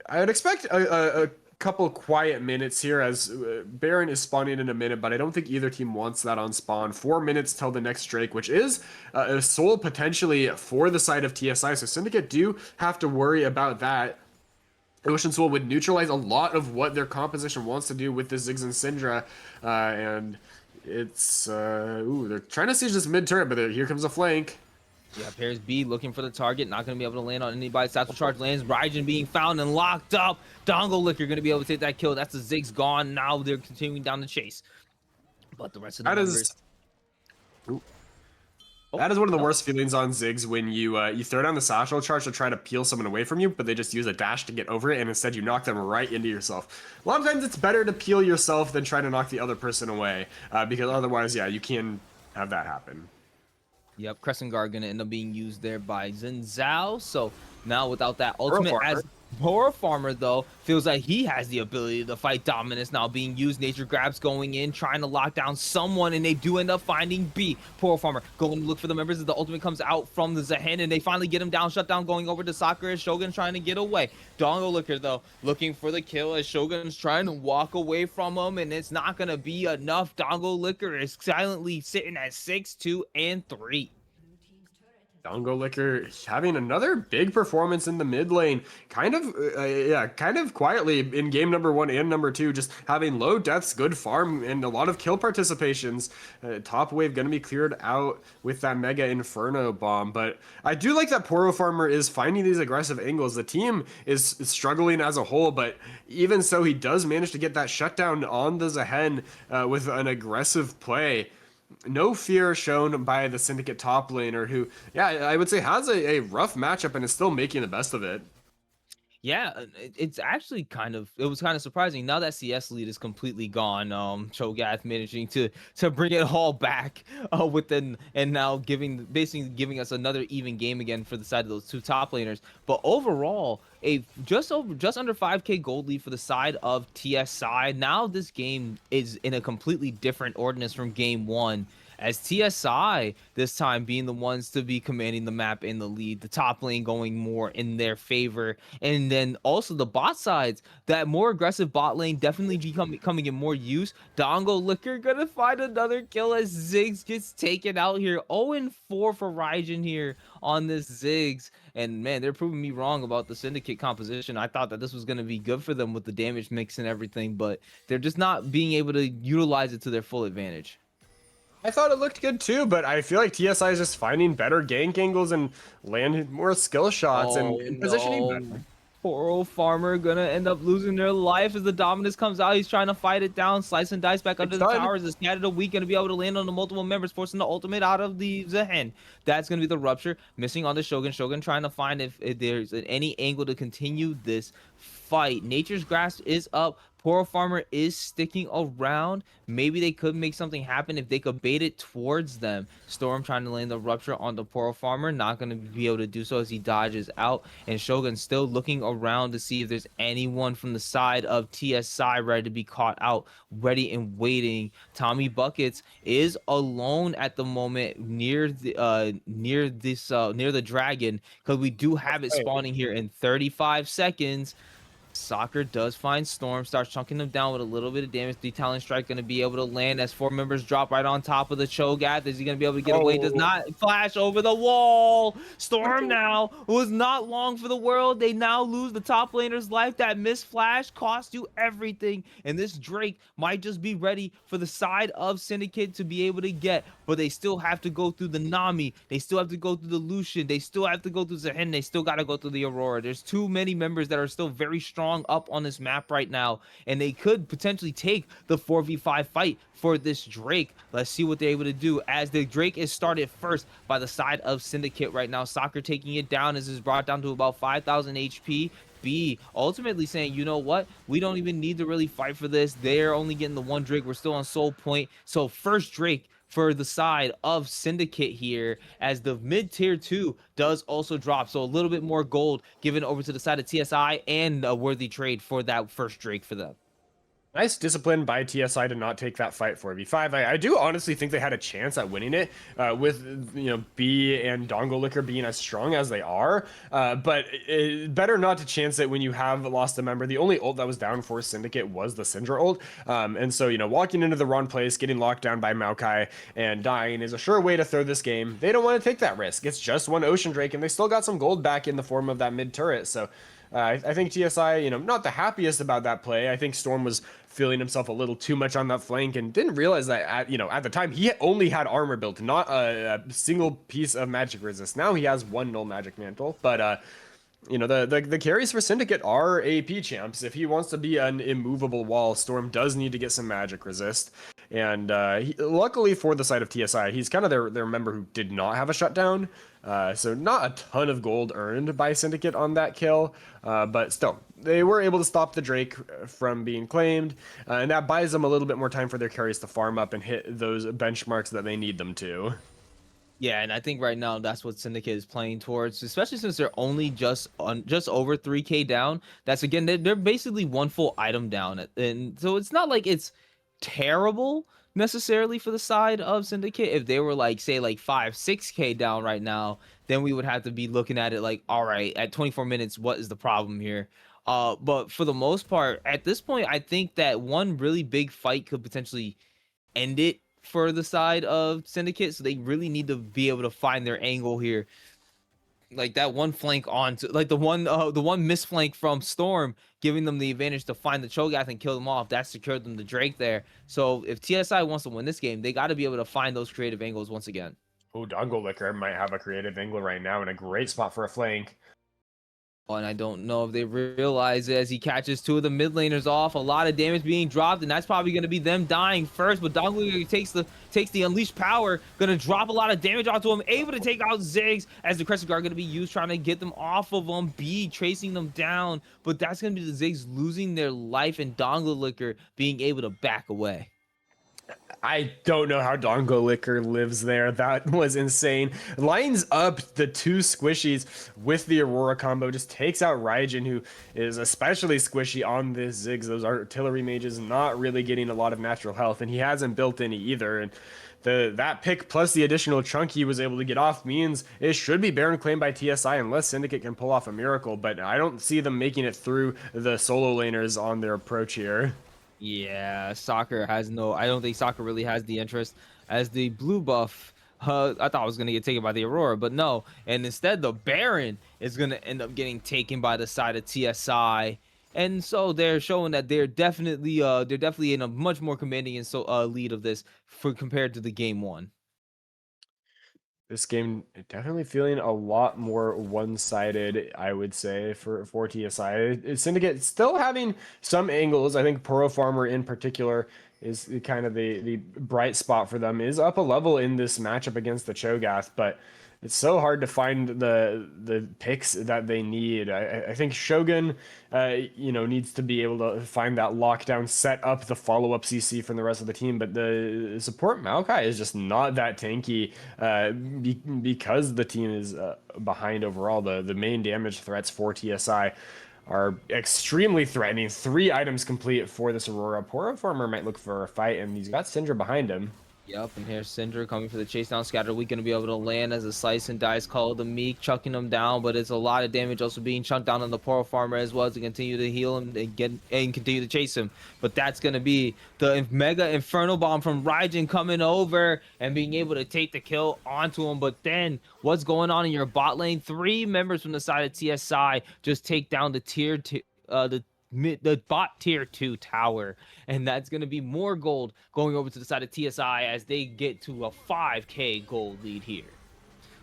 I would expect a couple quiet minutes here as Baron is spawning in a minute, but I don't think either team wants that on spawn. 4 minutes till the next Drake, which is a soul potentially for the side of TSI, so Syndicate do have to worry about that. Ocean Soul would neutralize a lot of what their composition wants to do with the Ziggs and Syndra, and it's they're trying to siege this mid turret, but here comes a flank. Yeah, Pairs B looking for the target, not going to be able to land on anybody. Satchel Charge lands, Raijin being found and locked up. Dongo Licker going to be able to take that kill. That's the Ziggs gone. Now they're continuing down the chase. But the rest of the members... That is one of the worst feelings on Ziggs when you throw down the Satchel Charge to try to peel someone away from you, but they just use a dash to get over it, and instead you knock them right into yourself. A lot of times it's better to peel yourself than try to knock the other person away, because otherwise, yeah, you can have that happen. Yep, Crescent Guard going to end up being used there by Xin Zhao. So now without that ultimate, as Poro Farmer, though, feels like he has the ability to fight Dominus now being used. Nature Grabs going in, trying to lock down someone, and they do end up finding B. Poro Farmer going to look for the members as the ultimate comes out from the Zahen, and they finally get him down, shut down, going over to Sakura as Shogun trying to get away. Dongo Licker, though, looking for the kill as Shogun's trying to walk away from him, and it's not going to be enough. Dongo Licker is silently sitting at 6-2 and 3. Dongo Licker having another big performance in the mid lane, kind of quietly in game number 1 and number 2, just having low deaths, good farm, and a lot of kill participations. Top wave going to be cleared out with that Mega Inferno bomb, but I do like that Poro Farmer is finding these aggressive angles. The team is struggling as a whole, but even so, he does manage to get that shutdown on the Zahen with an aggressive play. No fear shown by the Syndicate top laner, who, yeah, I would say has a rough matchup and is still making the best of it. Yeah, it's actually it was kind of surprising. Now that CS lead is completely gone, Cho'Gath managing to bring it all back within, and now basically giving us another even game again for the side of those two top laners. But overall, a just under 5k gold lead for the side of TSI. Now this game is in a completely different ordinance from game 1, as TSI this time being the ones to be commanding the map in the lead, the top lane going more in their favor, and then also the bot sides, that more aggressive bot lane definitely coming in more use. Dongo Licker gonna find another kill as Ziggs gets taken out here. 0-4 for Raijin here on this Ziggs, and man, they're proving me wrong about the Syndicate composition. I thought that this was going to be good for them with the damage mix and everything, but they're just not being able to utilize it to their full advantage. I thought it looked good too, but I feel like TSI is just finding better gank angles and landing more skill shots and positioning better. Poor old farmer gonna end up losing their life as the Dominus comes out. He's trying to fight it down, slice and dice back under the done. towers. Is scattered a week gonna be able to land on the multiple members, forcing the ultimate out of the Zehen. That's gonna be the rupture. Missing on the Shogun. Shogun trying to find if there's any angle to continue this fight. Nature's Grasp is up. Poor farmer is sticking around. Maybe they could make something happen if they could bait it towards them. Storm trying to land the rupture on the poor farmer, not going to be able to do so as he dodges out. And Shogun still looking around to see if there's anyone from the side of TSI ready to be caught out, ready and waiting. Tommy Buckets is alone at the moment near the near the dragon, because we do have it spawning here in 35 seconds. Soccer does find Storm, starts chunking them down with a little bit of damage. The Talon Strike going to be able to land as 4 members drop right on top of the Cho'Gath. Is he going to be able to get away? Does not flash over the wall. Storm now was not long for the world. They now lose the top laner's life. That missed flash cost you everything. And this Drake might just be ready for the side of Syndicate to be able to get. But they still have to go through the Nami. They still have to go through the Lucian. They still have to go through Zehen. They still got to go through the Aurora. There's too many members that are still very strong up on this map right now, and they could potentially take the 4v5 fight for this Drake. Let's see what they're able to do, as the Drake is started first by the side of Syndicate right now. Soccer taking it down as is brought down to about 5,000 HP. B ultimately saying, you know what, we don't even need to really fight for this. They're only getting the one Drake. We're still on soul point. So first Drake for the side of Syndicate here, as the mid-tier 2 does also drop. So a little bit more gold given over to the side of TSI, and a worthy trade for that first Drake for them. Nice discipline by TSI to not take that fight 4v5. I do honestly think they had a chance at winning it, with B and Dongle Licker being as strong as they are. But better not to chance it when you have lost a member. The only ult that was down for Syndicate was the Syndra ult. And so, walking into the wrong place, getting locked down by Maokai, and dying is a sure way to throw this game. They don't want to take that risk. It's just one Ocean Drake, and they still got some gold back in the form of that mid turret. So I think TSI, not the happiest about that play. I think Storm was feeling himself a little too much on that flank and didn't realize that at the time he only had armor built, not a single piece of magic resist. Now he has one null magic mantle, but the carries for Syndicate are AP champs. If he wants to be an immovable wall, Storm does need to get some magic resist. And luckily for the side of TSI, he's kind of their member who did not have a shutdown. So not a ton of gold earned by Syndicate on that kill. But still, they were able to stop the Drake from being claimed. And that buys them a little bit more time for their carries to farm up and hit those benchmarks that they need them to. Yeah, and I think right now that's what Syndicate is playing towards, especially since they're only just over 3k down. That's, again, they're basically one full item down, and so it's not like it's terrible necessarily for the side of Syndicate. If they were like, say, like 5-6k down right now, then we would have to be looking at it like, all right, at 24 minutes, what is the problem here? But for the most part, at this point, I think that one really big fight could potentially end it for the side of Syndicate. So they really need to be able to find their angle here. Like that one flank onto, like the one miss flank from Storm, giving them the advantage to find the Cho'Gath and kill them off. That secured them the Drake there. So if TSI wants to win this game, they got to be able to find those creative angles once again. Oh, Dongle Licker might have a creative angle right now and a great spot for a flank. And I don't know if they realize it as he catches 2 of the mid laners off. A lot of damage being dropped, and that's probably going to be them dying first. But Dongle takes the unleashed power, going to drop a lot of damage onto him, able to take out Ziggs as the Crescent Guard going to be used, trying to get them off of him. B tracing them down, but that's going to be the Ziggs losing their life, and Dongle Licker being able to back away. I don't know how Dongle Licker lives there. That was insane. Lines up the 2 squishies with the Aurora combo, just takes out Raijin, who is especially squishy on this Ziggs. Those artillery mages not really getting a lot of natural health, and he hasn't built any either. And that pick plus the additional chunk he was able to get off means it should be Baron claimed by TSI unless Syndicate can pull off a miracle, but I don't see them making it through the solo laners on their approach here. Yeah, Soccer has no... I don't think Soccer really has the interest, as the blue buff... I thought I was going to get taken by the Aurora, but no. And instead, the Baron is going to end up getting taken by the side of TSI. And so they're showing that they're definitely in a much more commanding and lead of this compared to the game 1. This game definitely feeling a lot more one-sided, I would say, for TSI. Syndicate still having some angles. I think Poro Farmer in particular is kind of the bright spot for them. Is up a level in this matchup against the Cho'Gath, but it's so hard to find the picks that they need. I think Shogun, needs to be able to find that lockdown, set up the follow-up CC from the rest of the team. But the support Maokai is just not that tanky because the team is behind overall. The main damage threats for TSI are extremely threatening. 3 items complete for this Aurora. Poro Farmer might look for a fight, and he's got Syndra behind him. Yep, and here's Syndra coming for the chase down. Scatter Week going to be able to land as a slice and dice call the Meek, chucking him down, but it's a lot of damage also being chunked down on the Poro Farmer as well to continue to heal him and continue to chase him. But that's going to be the Mega Inferno Bomb from Raijin coming over and being able to take the kill onto him. But then what's going on in your bot lane? 3 members from the side of TSI just take down the the bot tier 2 tower, and that's going to be more gold going over to the side of TSI as they get to a 5k gold lead here.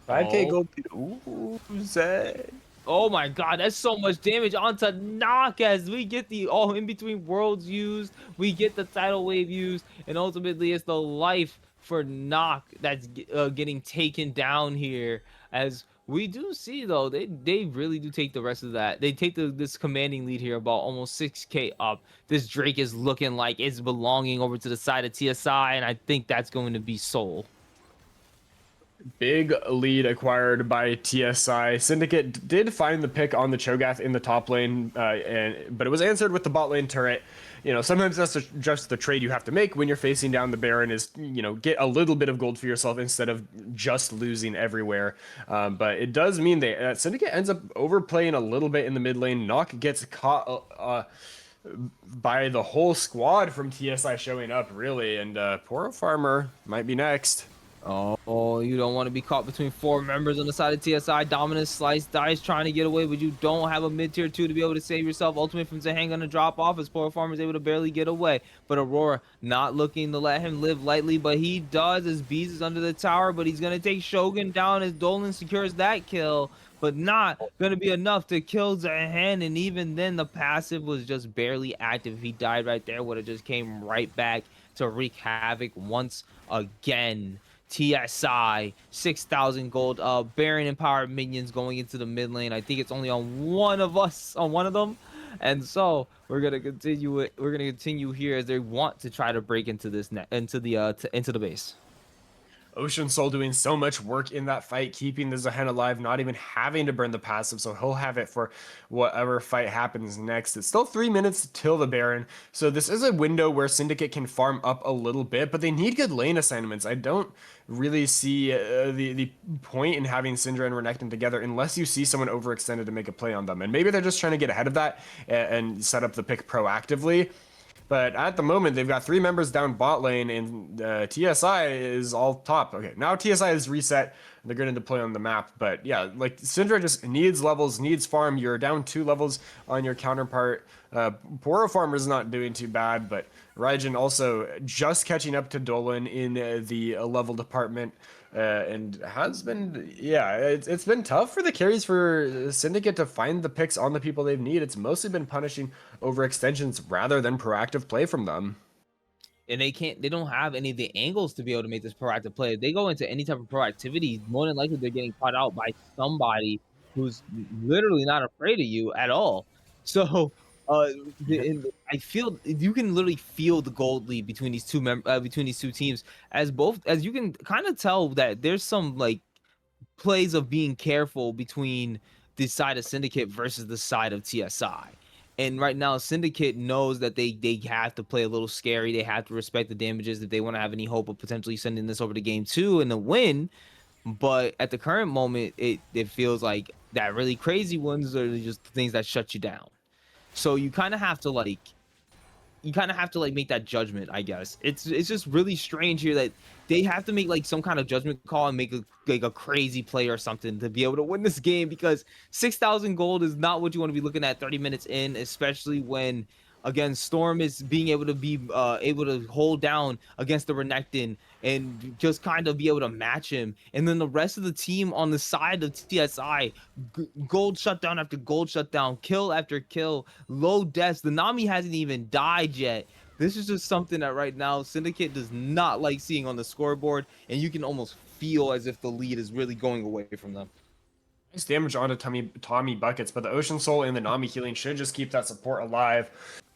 5k gold. Ooh, Zed. Oh my god, that's so much damage onto Knock as we get the all in between worlds used, we get the tidal wave used, and ultimately it's the life for Knock that's getting taken down here. As we do see though, they really do take the rest of that. They take this commanding lead here about almost 6k up. This Drake is looking like it's belonging over to the side of TSI, and I think that's going to be Soul. Big lead acquired by TSI. Syndicate did find the pick on the Cho'Gath in the top lane, but it was answered with the bot lane turret. Sometimes that's just the trade you have to make when you're facing down the Baron is, get a little bit of gold for yourself instead of just losing everywhere. But it does mean Syndicate ends up overplaying a little bit in the mid lane. Nock gets caught by the whole squad from TSI showing up, really, and Poro Farmer might be next. Oh, you don't want to be caught between 4 members on the side of TSI. Dominant Slice Dice trying to get away, but you don't have a mid-tier 2 to be able to save yourself. Ultimate from Zahang gonna drop off as Poro Farmer is able to barely get away. But Aurora not looking to let him live lightly, but he does as Bees is under the tower, but he's gonna take Shogun down as Dolan secures that kill, but not gonna be enough to kill Zahang, and even then the passive was just barely active. If he died right there, would have just came right back to wreak havoc once again. TSI 6,000 gold. Baron empowered minions going into the mid lane. I think it's only on one of them, and so we're gonna continue it. We're gonna continue here as they want to try to break into this into the base. Ocean Soul doing so much work in that fight, keeping the Zahend alive, not even having to burn the passive, so he'll have it for whatever fight happens next. It's still 3 minutes till the Baron, so this is a window where Syndicate can farm up a little bit, but they need good lane assignments. I don't really see the point in having Syndra and Renekton together unless you see someone overextended to make a play on them, and maybe they're just trying to get ahead of that and set up the pick proactively. But at the moment, they've got 3 members down bot lane, and TSI is all top. Okay, now TSI is reset. They're going to deploy on the map. But yeah, like Syndra just needs levels, needs farm. You're down 2 levels on your counterpart. Poro Farmer's not doing too bad, but Raijin also just catching up to Dolan in the level department. And has been, it's been tough for the carries for Syndicate to find the picks on the people they've need. It's mostly been punishing overextensions rather than proactive play from them. And they don't have any of the angles to be able to make this proactive play. If they go into any type of proactivity, more than likely they're getting caught out by somebody who's literally not afraid of you at all. So I feel you can literally feel the gold lead between these two teams, as you can kind of tell that there's some like plays of being careful between the side of Syndicate versus the side of TSI. And right now, Syndicate knows that they have to play a little scary. They have to respect the damages if they want to have any hope of potentially sending this over to game 2 and a win. But at the current moment, it feels like that really crazy ones are just the things that shut you down. So you kind of have to make that judgment, I guess. It's just really strange here that they have to make like some kind of judgment call and make a crazy play or something to be able to win this game, because 6,000 gold is not what you want to be looking at 30 minutes in, especially when Again, Storm is being able to be able to hold down against the Renekton and just kind of be able to match him. And then the rest of the team on the side of TSI, gold shutdown after gold shutdown, kill after kill, low deaths. The Nami hasn't even died yet. This is just something that right now Syndicate does not like seeing on the scoreboard, and you can almost feel as if the lead is really going away from them. Nice damage onto Tommy Buckets, but the Ocean Soul and the Nami healing should just keep that support alive.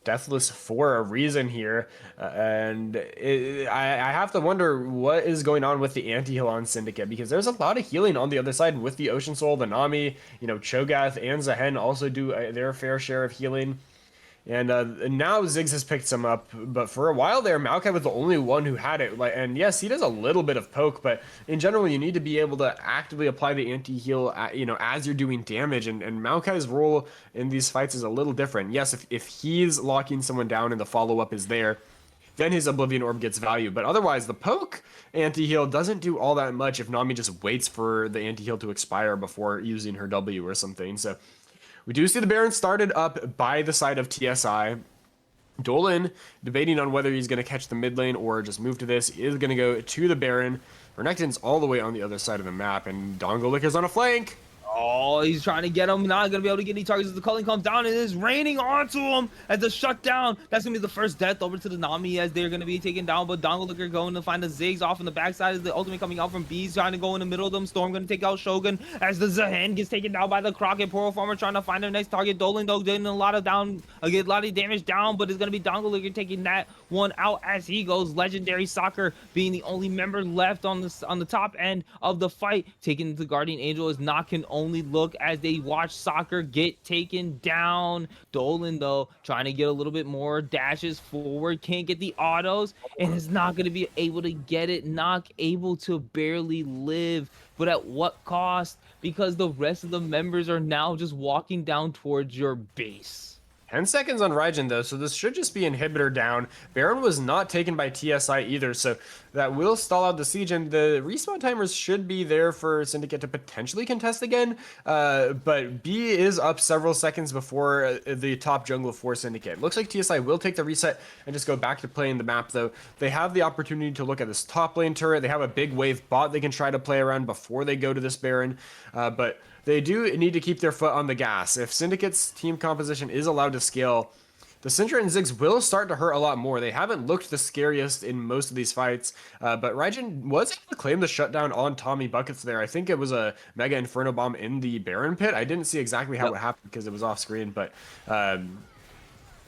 Deathless for a reason here, and I have to wonder what is going on with the anti-heal on Syndicate, because there's a lot of healing on the other side with the Ocean Soul, the Nami, Cho'Gath and Zahen also do their fair share of healing. And now Ziggs has picked some up, but for a while there, Maokai was the only one who had it. And yes, he does a little bit of poke, but in general, you need to be able to actively apply the anti-heal, as you're doing damage. And Maokai's role in these fights is a little different. Yes, if he's locking someone down and the follow-up is there, then his Oblivion Orb gets value. But otherwise, the poke anti-heal doesn't do all that much if Nami just waits for the anti-heal to expire before using her W or something. So we do see the Baron started up by the side of TSI. Dolan debating on whether he's going to catch the mid lane or just move to this. He is going to go to the Baron. Renekton's all the way on the other side of the map, and Dongolick is on a flank. Oh, he's trying to get him. Not going to be able to get any targets as the culling comes down. It is raining onto him as the shutdown. That's going to be the first death over to the Nami as they're going to be taken down. But Dongolick going to find the Ziggs off on the backside as the ultimate coming out from Bees, trying to go in the middle of them. Storm going to take out Shogun as the Zahen gets taken down by the Crockett. Poro Farmer trying to find their next target. Dolan, though, getting a lot of damage down, but it's going to be Dongolick taking that one out as he goes. Legendary Soccer being the only member left on the top end of the fight. Taking the Guardian Angel as Nock can only look as they watch Soccer get taken down. Dolan, though, trying to get a little bit more dashes forward, can't get the autos, and is not going to be able to get it. Nock able to barely live, but at what cost? Because the rest of the members are now just walking down towards your base. 10 seconds on Raijin though, so this should just be inhibitor down. Baron was not taken by TSI either, so that will stall out the siege, and the respawn timers should be there for Syndicate to potentially contest again, but B is up several seconds before the top jungle for Syndicate. Looks like TSI will take the reset and just go back to playing the map though. They have the opportunity to look at this top lane turret. They have a big wave bot they can try to play around before they go to this Baron, but they do need to keep their foot on the gas. If Syndicate's team composition is allowed to scale, the Syndra and Ziggs will start to hurt a lot more. They haven't looked the scariest in most of these fights, but Raijin was able to claim the shutdown on Tommy Buckets there. I think it was a Mega Inferno Bomb in the Baron pit. I didn't see exactly how it happened because it was off screen, but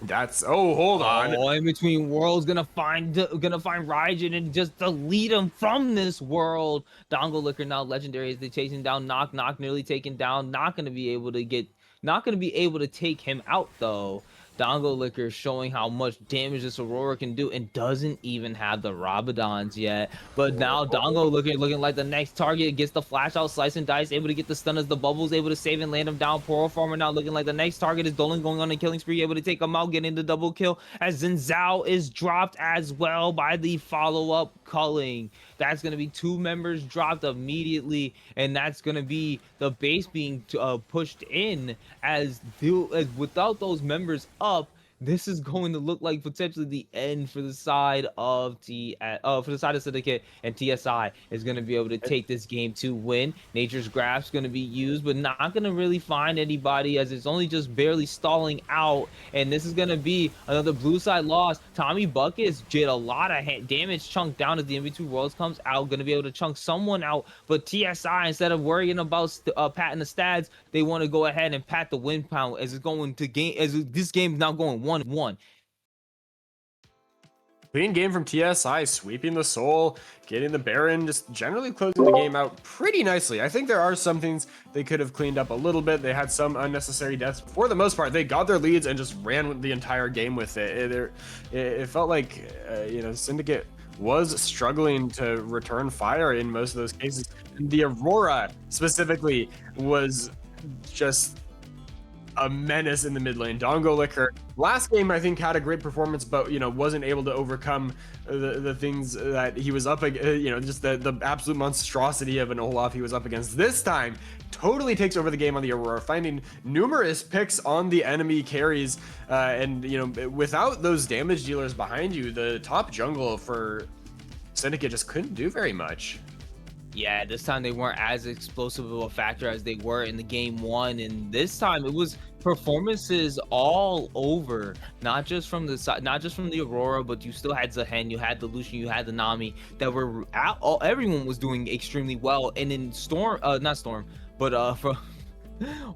that's hold on. Oh, in between worlds gonna find Raijin and just delete him from this world. Dongolicker now legendary as they chasing down Nock nearly taken down. Not gonna be able to take him out though. Dongolicker showing how much damage this Aurora can do and doesn't even have the Rabadons yet. But now Dongolicker looking like the next target, gets the flash out, slice and dice, able to get the stun as the bubbles, able to save and land him down. Poro Farmer now looking like the next target is Dolan going on a killing spree, able to take him out, getting the double kill as Xin Zhao is dropped as well by the follow-up culling. That's going to be 2 members dropped immediately, and that's going to be the base being pushed in as without those members up. This is going to look like potentially the end for the side of Syndicate, and TSI is going to be able to take this game to win. Nature's Graph's going to be used, but not going to really find anybody as it's only just barely stalling out, and this is going to be another blue side loss. Tommy Buckets did a lot of damage chunked down as the MV2 Worlds comes out, going to be able to chunk someone out, but TSI, instead of worrying about patting the stats, they want to go ahead and pat the win count as it's going to game, as this game is now going 1-1. Clean game from TSI, sweeping the Soul, getting the Baron, just generally closing the game out pretty nicely. I think there are some things they could have cleaned up a little bit. They had some unnecessary deaths. For the most part, they got their leads and just ran the entire game with it. It felt like, Syndicate was struggling to return fire in most of those cases. The Aurora specifically was just a menace in the mid lane. Dongo Liquor last game I think had a great performance, but wasn't able to overcome the things that he was up against. Just the absolute monstrosity of an Olaf he was up against. This time totally takes over the game on the Aurora, finding numerous picks on the enemy carries, and without those damage dealers behind you, the top jungle for Syndicate just couldn't do very much. Yeah, this time they weren't as explosive of a factor as they were in the game one, and this time it was performances all over, not just from the side, not just from the Aurora, but you still had Zahen, you had the Lucian, you had the Nami that were out. Everyone was doing extremely well, and in Storm, not Storm, but from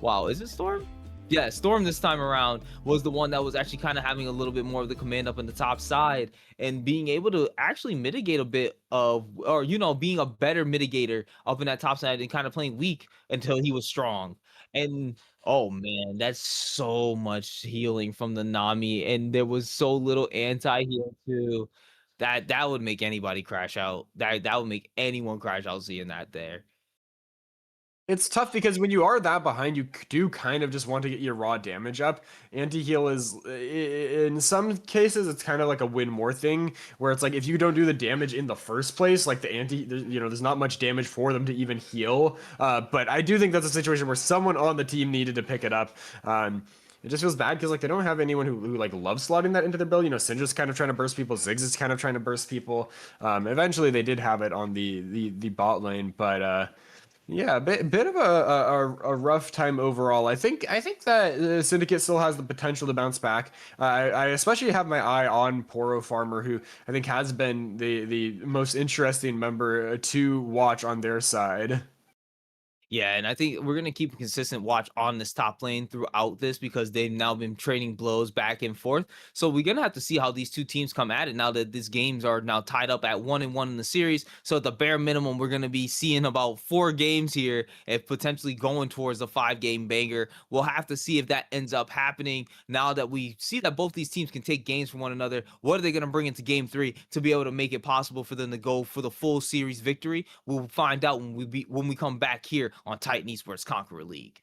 wow, is it Storm? Yeah, Storm this time around was the one that was actually kind of having a little bit more of the command up in the top side and being able to actually mitigate a bit of, or being a better mitigator up in that top side and kind of playing weak until he was strong. And oh man, that's so much healing from the Nami, and there was so little anti-heal too. That would make anybody crash out. That would make anyone crash out seeing that there. It's tough because when you are that behind, you do kind of just want to get your raw damage up. Anti-heal is, in some cases, it's kind of like a win more thing, where it's like if you don't do the damage in the first place, like there's not much damage for them to even heal. But I do think that's a situation where someone on the team needed to pick it up. It just feels bad because they don't have anyone who loves slotting that into their build. Syndra's kind of trying to burst people, Ziggs is kind of trying to burst people. Eventually they did have it on the bot lane, but yeah, a bit of a rough time overall. I think that the Syndicate still has the potential to bounce back. I especially have my eye on Poro Farmer, who I think has been the most interesting member to watch on their side. Yeah, and I think we're gonna keep a consistent watch on this top lane throughout this because they've now been trading blows back and forth. So we're gonna have to see how these two teams come at it now that these games are now tied up at 1-1 in the series. So at the bare minimum, we're gonna be seeing about 4 games here and potentially going towards a 5-game banger. We'll have to see if that ends up happening now that we see that both these teams can take games from one another. What are they gonna bring into game 3 to be able to make it possible for them to go for the full series victory? We'll find out when we come back here on Titan Esports Conqueror League.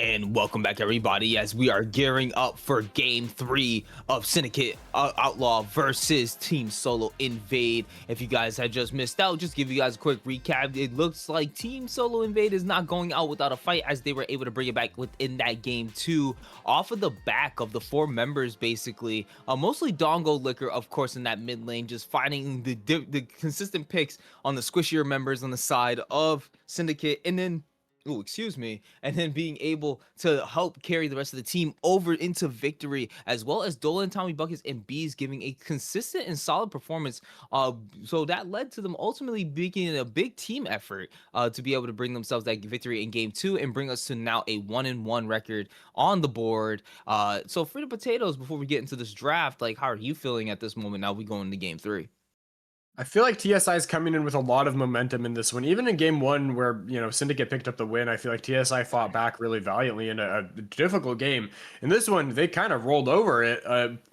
And welcome back, everybody, as we are gearing up for Game 3 of Syndicate Outlaw versus Team Solo Invade. If you guys had just missed out, just give you guys a quick recap. It looks like Team Solo Invade is not going out without a fight, as they were able to bring it back within that Game 2 off of the back of the 4 members, basically. Mostly Dongo Liquor, of course, in that mid lane, just finding the consistent picks on the squishier members on the side of Syndicate, and then and then being able to help carry the rest of the team over into victory, as well as Dolan, Tommy Buckets, and Bees giving a consistent and solid performance. So that led to them ultimately being a big team effort to be able to bring themselves that victory in Game 2 and bring us to now a 1-1 record on the board. So Free the Potatoes, before we get into this draft, like, how are you feeling at this moment now we go into Game 3? I feel like TSI is coming in with a lot of momentum in this one. Even in Game 1, where, you know, Syndicate picked up the win, I feel like TSI fought back really valiantly in a difficult game. In this one, they kind of rolled over it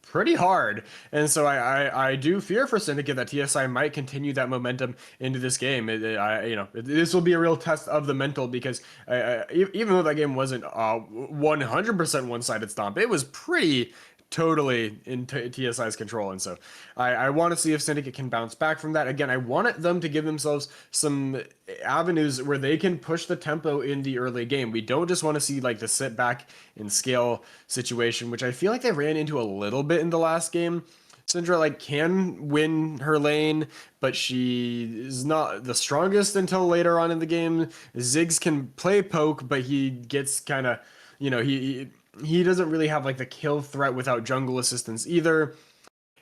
pretty hard. And so I do fear for Syndicate that TSI might continue that momentum into this game. This will be a real test of the mental, because even though that game wasn't 100% one-sided stomp, it was pretty totally in TSI's control. And so I want to see if Syndicate can bounce back from that. Again, I want them to give themselves some avenues where they can push the tempo in the early game. We don't just want to see like the sit back and scale situation, which I feel like they ran into a little bit in the last game. Syndra like can win her lane, but she is not the strongest until later on in the game. Ziggs can play poke, but he gets kind of, you know, he doesn't really have like the kill threat without jungle assistance either.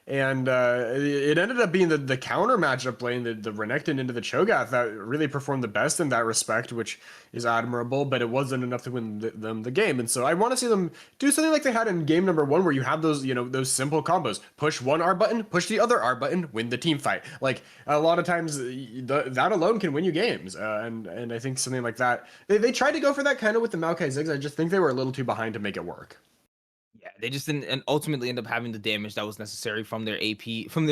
And it ended up being the counter matchup lane, the Renekton into the Cho'Gath, that really performed the best in that respect, which is admirable, but it wasn't enough to win them the game. And so I want to see them do something like they had in game number 1, where you have those, you know, those simple combos: push one R button, push the other R button, win the team fight. Like, a lot of times that alone can win you games. And I think something like that, they tried to go for that kind of with the Maokai Ziggs. I just think they were a little too behind to make it work. Yeah, they just didn't, and ultimately end up having the damage that was necessary from their AP, from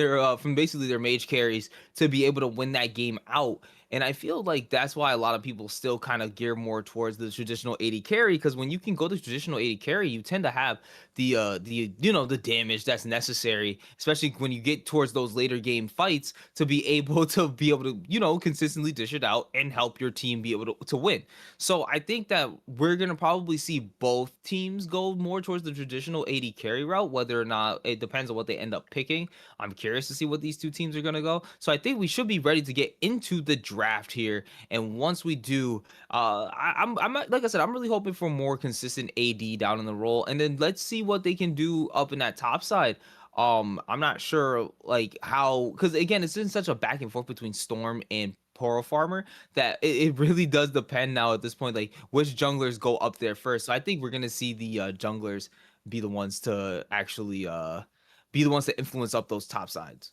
basically their mage carries, to be able to win that game out. And I feel like that's why a lot of people still kind of gear more towards the traditional AD carry, because when you can go to traditional AD carry, you tend to have the damage that's necessary, especially when you get towards those later game fights, to be able to consistently dish it out and help your team be able to win. So I think that we're gonna probably see both teams go more towards the traditional AD carry route, whether or not it depends on what they end up picking. I'm curious to see what these two teams are gonna go. So I think we should be ready to get into the draft here. And once we do, I'm like I said, I'm really hoping for more consistent AD down in the role, and then let's see what they can do up in that top side. I'm not sure like how, because again, it's been such a back and forth between Storm and Poro Farmer that it really does depend now at this point, like which junglers go up there first. So I think we're gonna see the junglers be the ones to actually influence up those top sides.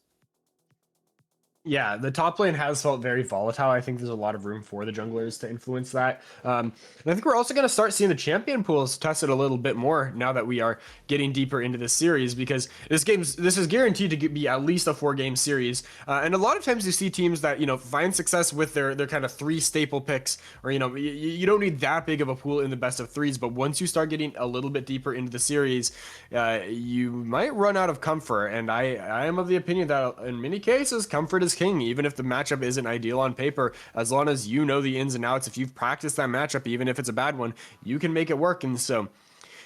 Yeah, the top lane has felt very volatile. I think there's a lot of room for the junglers to influence that. And I think we're also going to start seeing the champion pools tested a little bit more now that we are getting deeper into this series, because this is guaranteed to be at least a 4-game series. And a lot of times you see teams that, you know, find success with their kind of 3 staple picks, or, you know, you don't need that big of a pool in the best of 3s, but once you start getting a little bit deeper into the series, you might run out of comfort. And I am of the opinion that in many cases, comfort is king, even if the matchup isn't ideal on paper. As long as you know the ins and outs, if you've practiced that matchup, even if it's a bad one, you can make it work. And so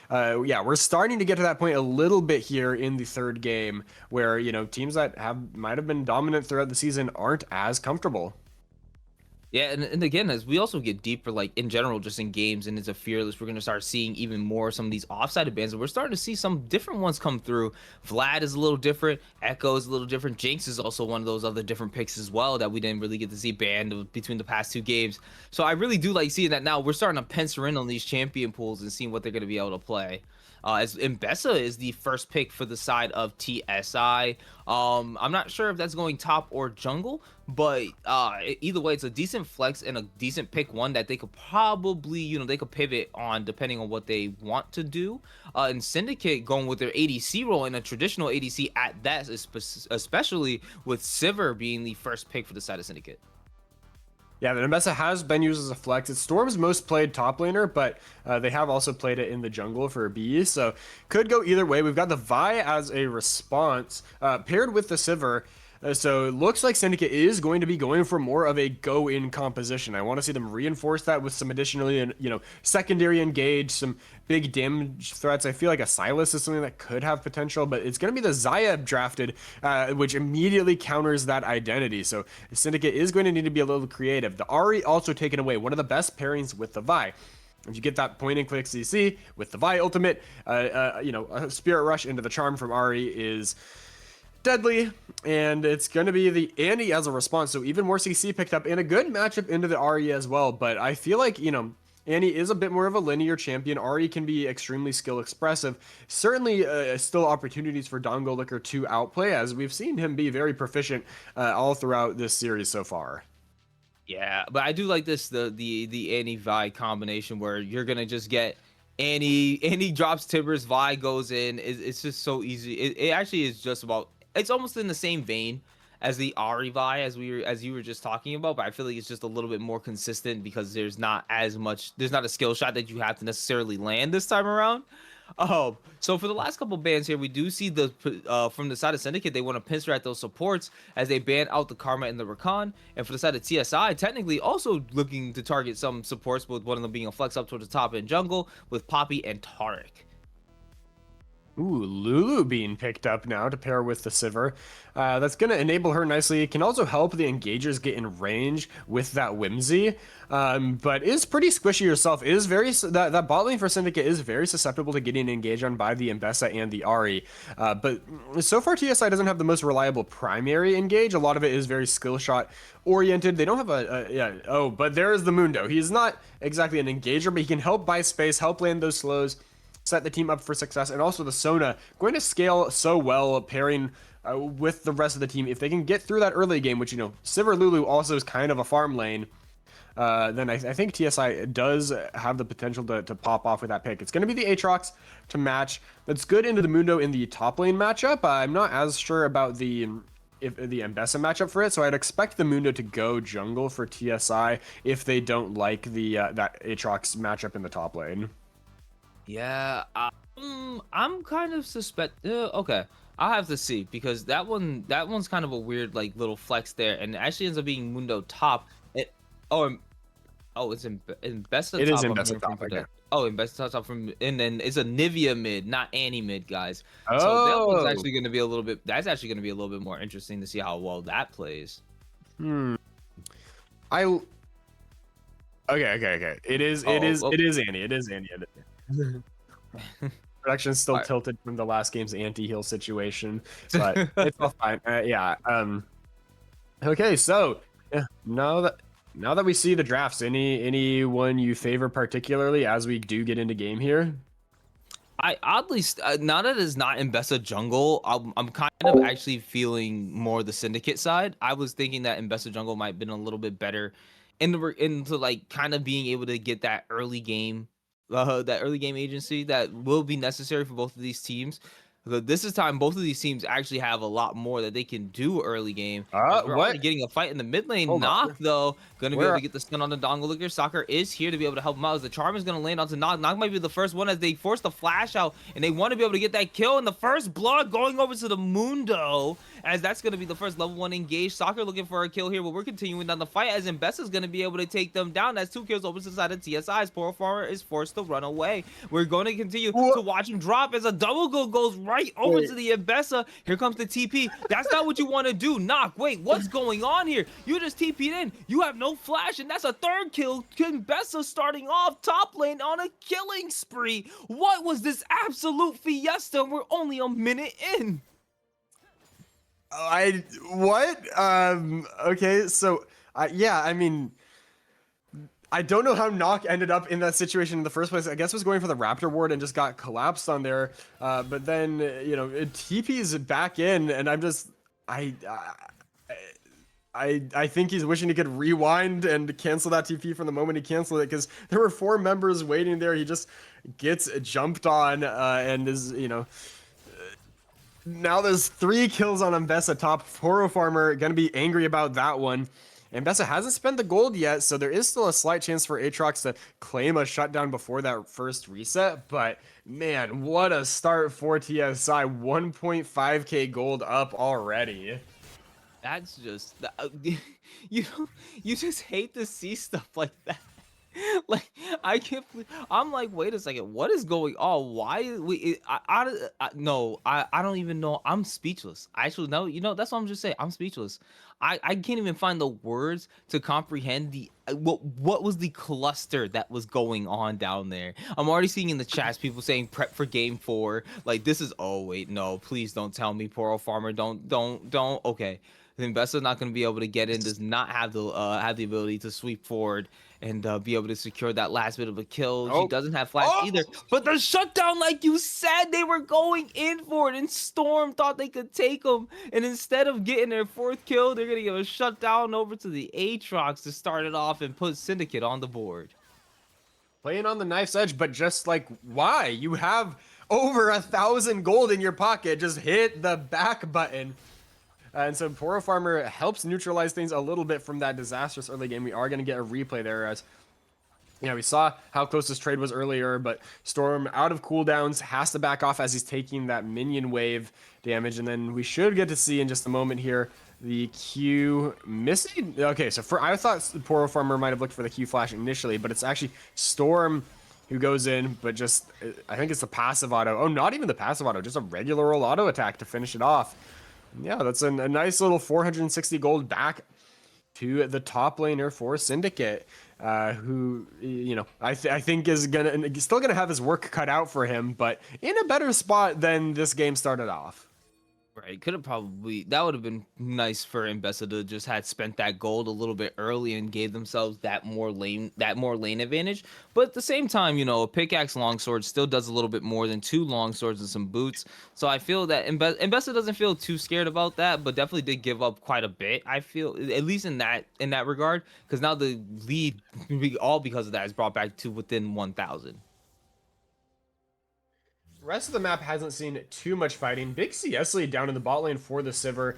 yeah, we're starting to get to that point a little bit here in the 3rd game, where, you know, teams that might have been dominant throughout the season aren't as comfortable. Yeah, and again, as we also get deeper, like in general, just in games and into Fearless, we're going to start seeing even more some of these offsided bans. And we're starting to see some different ones come through. Vlad is a little different. Echo is a little different. Jinx is also one of those other different picks as well that we didn't really get to see banned between the past 2 games. So I really do like seeing that now. We're starting to pencil in on these champion pools and seeing what they're going to be able to play. As Mbessa is the first pick for the side of TSI. I'm not sure if that's going top or jungle, but either way, it's a decent flex and a decent pick, one that they could probably, they could pivot on depending on what they want to do. And Syndicate going with their ADC role in a traditional ADC at that, especially with Sivir being the first pick for the side of Syndicate. Yeah, the Nembessa has been used as a flex. It's Storm's most played top laner, but they have also played it in the jungle for B, so could go either way. We've got the Vi as a response, paired with the Sivir. So it looks like Syndicate is going to be going for more of a go-in composition. I want to see them reinforce that with some additionally, secondary engage, some big damage threats. I feel like a Sylas is something that could have potential, but it's going to be the Xayah drafted, which immediately counters that identity. So Syndicate is going to need to be a little creative. The Ahri also taken away, one of the best pairings with the Vi. If you get that point and click CC with the Vi ultimate, a Spirit Rush into the Charm from Ahri is deadly, and it's going to be the Annie as a response, so even more CC picked up in a good matchup into the Ahri as well. But I feel like, Annie is a bit more of a linear champion. Ahri can be extremely skill expressive. Certainly still opportunities for Dongolicker to outplay, as we've seen him be very proficient all throughout this series so far. Yeah, but I do like this, the Annie Vi combination, where you're gonna just get Annie drops Timbers, Vi goes in. It's just so easy. It actually is just about, it's almost in the same vein as the Ahri Vi as you were just talking about, but I feel like it's just a little bit more consistent because there's not a skill shot that you have to necessarily land this time around. So for the last couple bans here, we do see from the side of Syndicate, they want to pincer at those supports as they ban out the Karma and the Rakan. And for the side of TSI, technically also looking to target some supports, with one of them being a flex up towards the top end jungle with Poppy and Taric. Ooh, Lulu being picked up now to pair with the Sivir. That's going to enable her nicely. It can also help the engagers get in range with that Whimsy, but is pretty squishy herself. That bot lane for Syndicate is very susceptible to getting engaged on by the Nembessa and the Ahri. But so far, TSI doesn't have the most reliable primary engage. A lot of it is very skill shot oriented. They don't have but there is the Mundo. He's not exactly an engager, but he can help buy space, help land those slows, set the team up for success. And also the Sona going to scale so well, pairing with the rest of the team. If they can get through that early game, which, Sivir Lulu also is kind of a farm lane, then I think TSI does have the potential to pop off with that pick. It's going to be the Aatrox to match. That's good into the Mundo in the top lane matchup. I'm not as sure about the Nembessa matchup for it, so I'd expect the Mundo to go jungle for TSI if they don't like that Aatrox matchup in the top lane. Yeah, I'm kind of okay, I'll have to see, because that one's kind of a weird little flex there, and it actually ends up being Mundo top. It's in best of top. It is in best of top. In best of top and then it's a Nivea mid, not Annie mid, guys. Oh, so that one's actually going to be a little bit more interesting to see how well that plays. Okay. It is Annie. It is Annie. Production's still tilted from the last game's anti-heal situation, but it's all fine. Okay, so now that we see the drafts, anyone you favor particularly as we do get into game here? I oddly, now that it's not in Nembessa jungle, I'm kind of actually feeling more the Syndicate side. I was thinking that Nembessa jungle might have been a little bit better into kind of being able to get that early game agency that will be necessary for both of these teams. This is time both of these teams actually have a lot more that they can do early game. We're already getting a fight in the mid lane. Knock, though, gonna be able to get the stun on the Dongolicker. Soccer is here to be able to help him out, as the charm is gonna land onto Knock. Knock might be the first one, as they force the flash out, and they want to be able to get that kill. And the first blood going over to the Mundo, as that's gonna be the first level 1 engage. Soccer looking for a kill here, but we're continuing down the fight, as Nembessa is gonna be able to take them down. That's 2 kills over to the side of TSI's. Poor Farmer is forced to run away. We're going to continue to watch him drop, as a double kill goes right over to the Nembessa. Here comes the TP. That's not what you want to do. Knock, wait, what's going on here? You just TP'd in. You have no flash, and that's a 3rd kill. Nembessa starting off top lane on a killing spree. What was this absolute fiesta? We're only a minute in. Okay, so I mean, I don't know how Knock ended up in that situation in the first place. I guess was going for the Raptor ward and just got collapsed on there. But then, TP's back in, and I'm just, I think he's wishing he could rewind and cancel that TP from the moment he canceled it, because there were 4 members waiting there. He just gets jumped on and is, now there's 3 kills on Nembessa top. Horo Farmer gonna be angry about that one. Mbessa hasn't spent the gold yet, so there is still a slight chance for Aatrox to claim a shutdown before that first reset. But man, what a start for TSI. 1.5k gold up already. That's just you you just hate to see stuff like that. Like I can't. I'm like, wait a second, what is going on? Why we? No, I don't even know. I'm speechless. Actually, no, that's what I'm just saying. I'm speechless. I can't even find the words to comprehend the what was the cluster that was going on down there. I'm already seeing in the chats people saying prep for game 4. Like this is. Oh wait, no, please don't tell me Poro Farmer. Don't. Okay. The investor's not going to be able to get in. Does not have the ability to sweep forward and be able to secure that last bit of a kill. She doesn't have flash either. But the shutdown, like you said, they were going in for it, and Storm thought they could take them. And instead of getting their 4th kill, they're going to give a shutdown over to the Aatrox to start it off and put Syndicate on the board. Playing on the knife's edge, but just like, why? You have over 1,000 gold in your pocket. Just hit the back button. And so Poro Farmer helps neutralize things a little bit from that disastrous early game. We are going to get a replay there as, we saw how close this trade was earlier, but Storm out of cooldowns, has to back off as he's taking that minion wave damage. And then we should get to see in just a moment here the Q missing. Okay, so I thought Poro Farmer might have looked for the Q flash initially, but it's actually Storm who goes in, but just, I think it's the passive auto. Oh, not even the passive auto, just a regular old auto attack to finish it off. Yeah, that's a nice little 460 gold back to the top laner for Syndicate, who, I think is still gonna have his work cut out for him, but in a better spot than this game started off. Right, could have that would have been nice for Mbessa to just had spent that gold a little bit early and gave themselves that more lane advantage. But at the same time, a pickaxe longsword still does a little bit more than 2 longswords and some boots. So I feel that Mbessa doesn't feel too scared about that, but definitely did give up quite a bit. I feel, at least in that regard, because now the lead, all because of that, is brought back to within 1,000. Rest of the map hasn't seen too much fighting. Big CS lead down in the bot lane for the Sivir.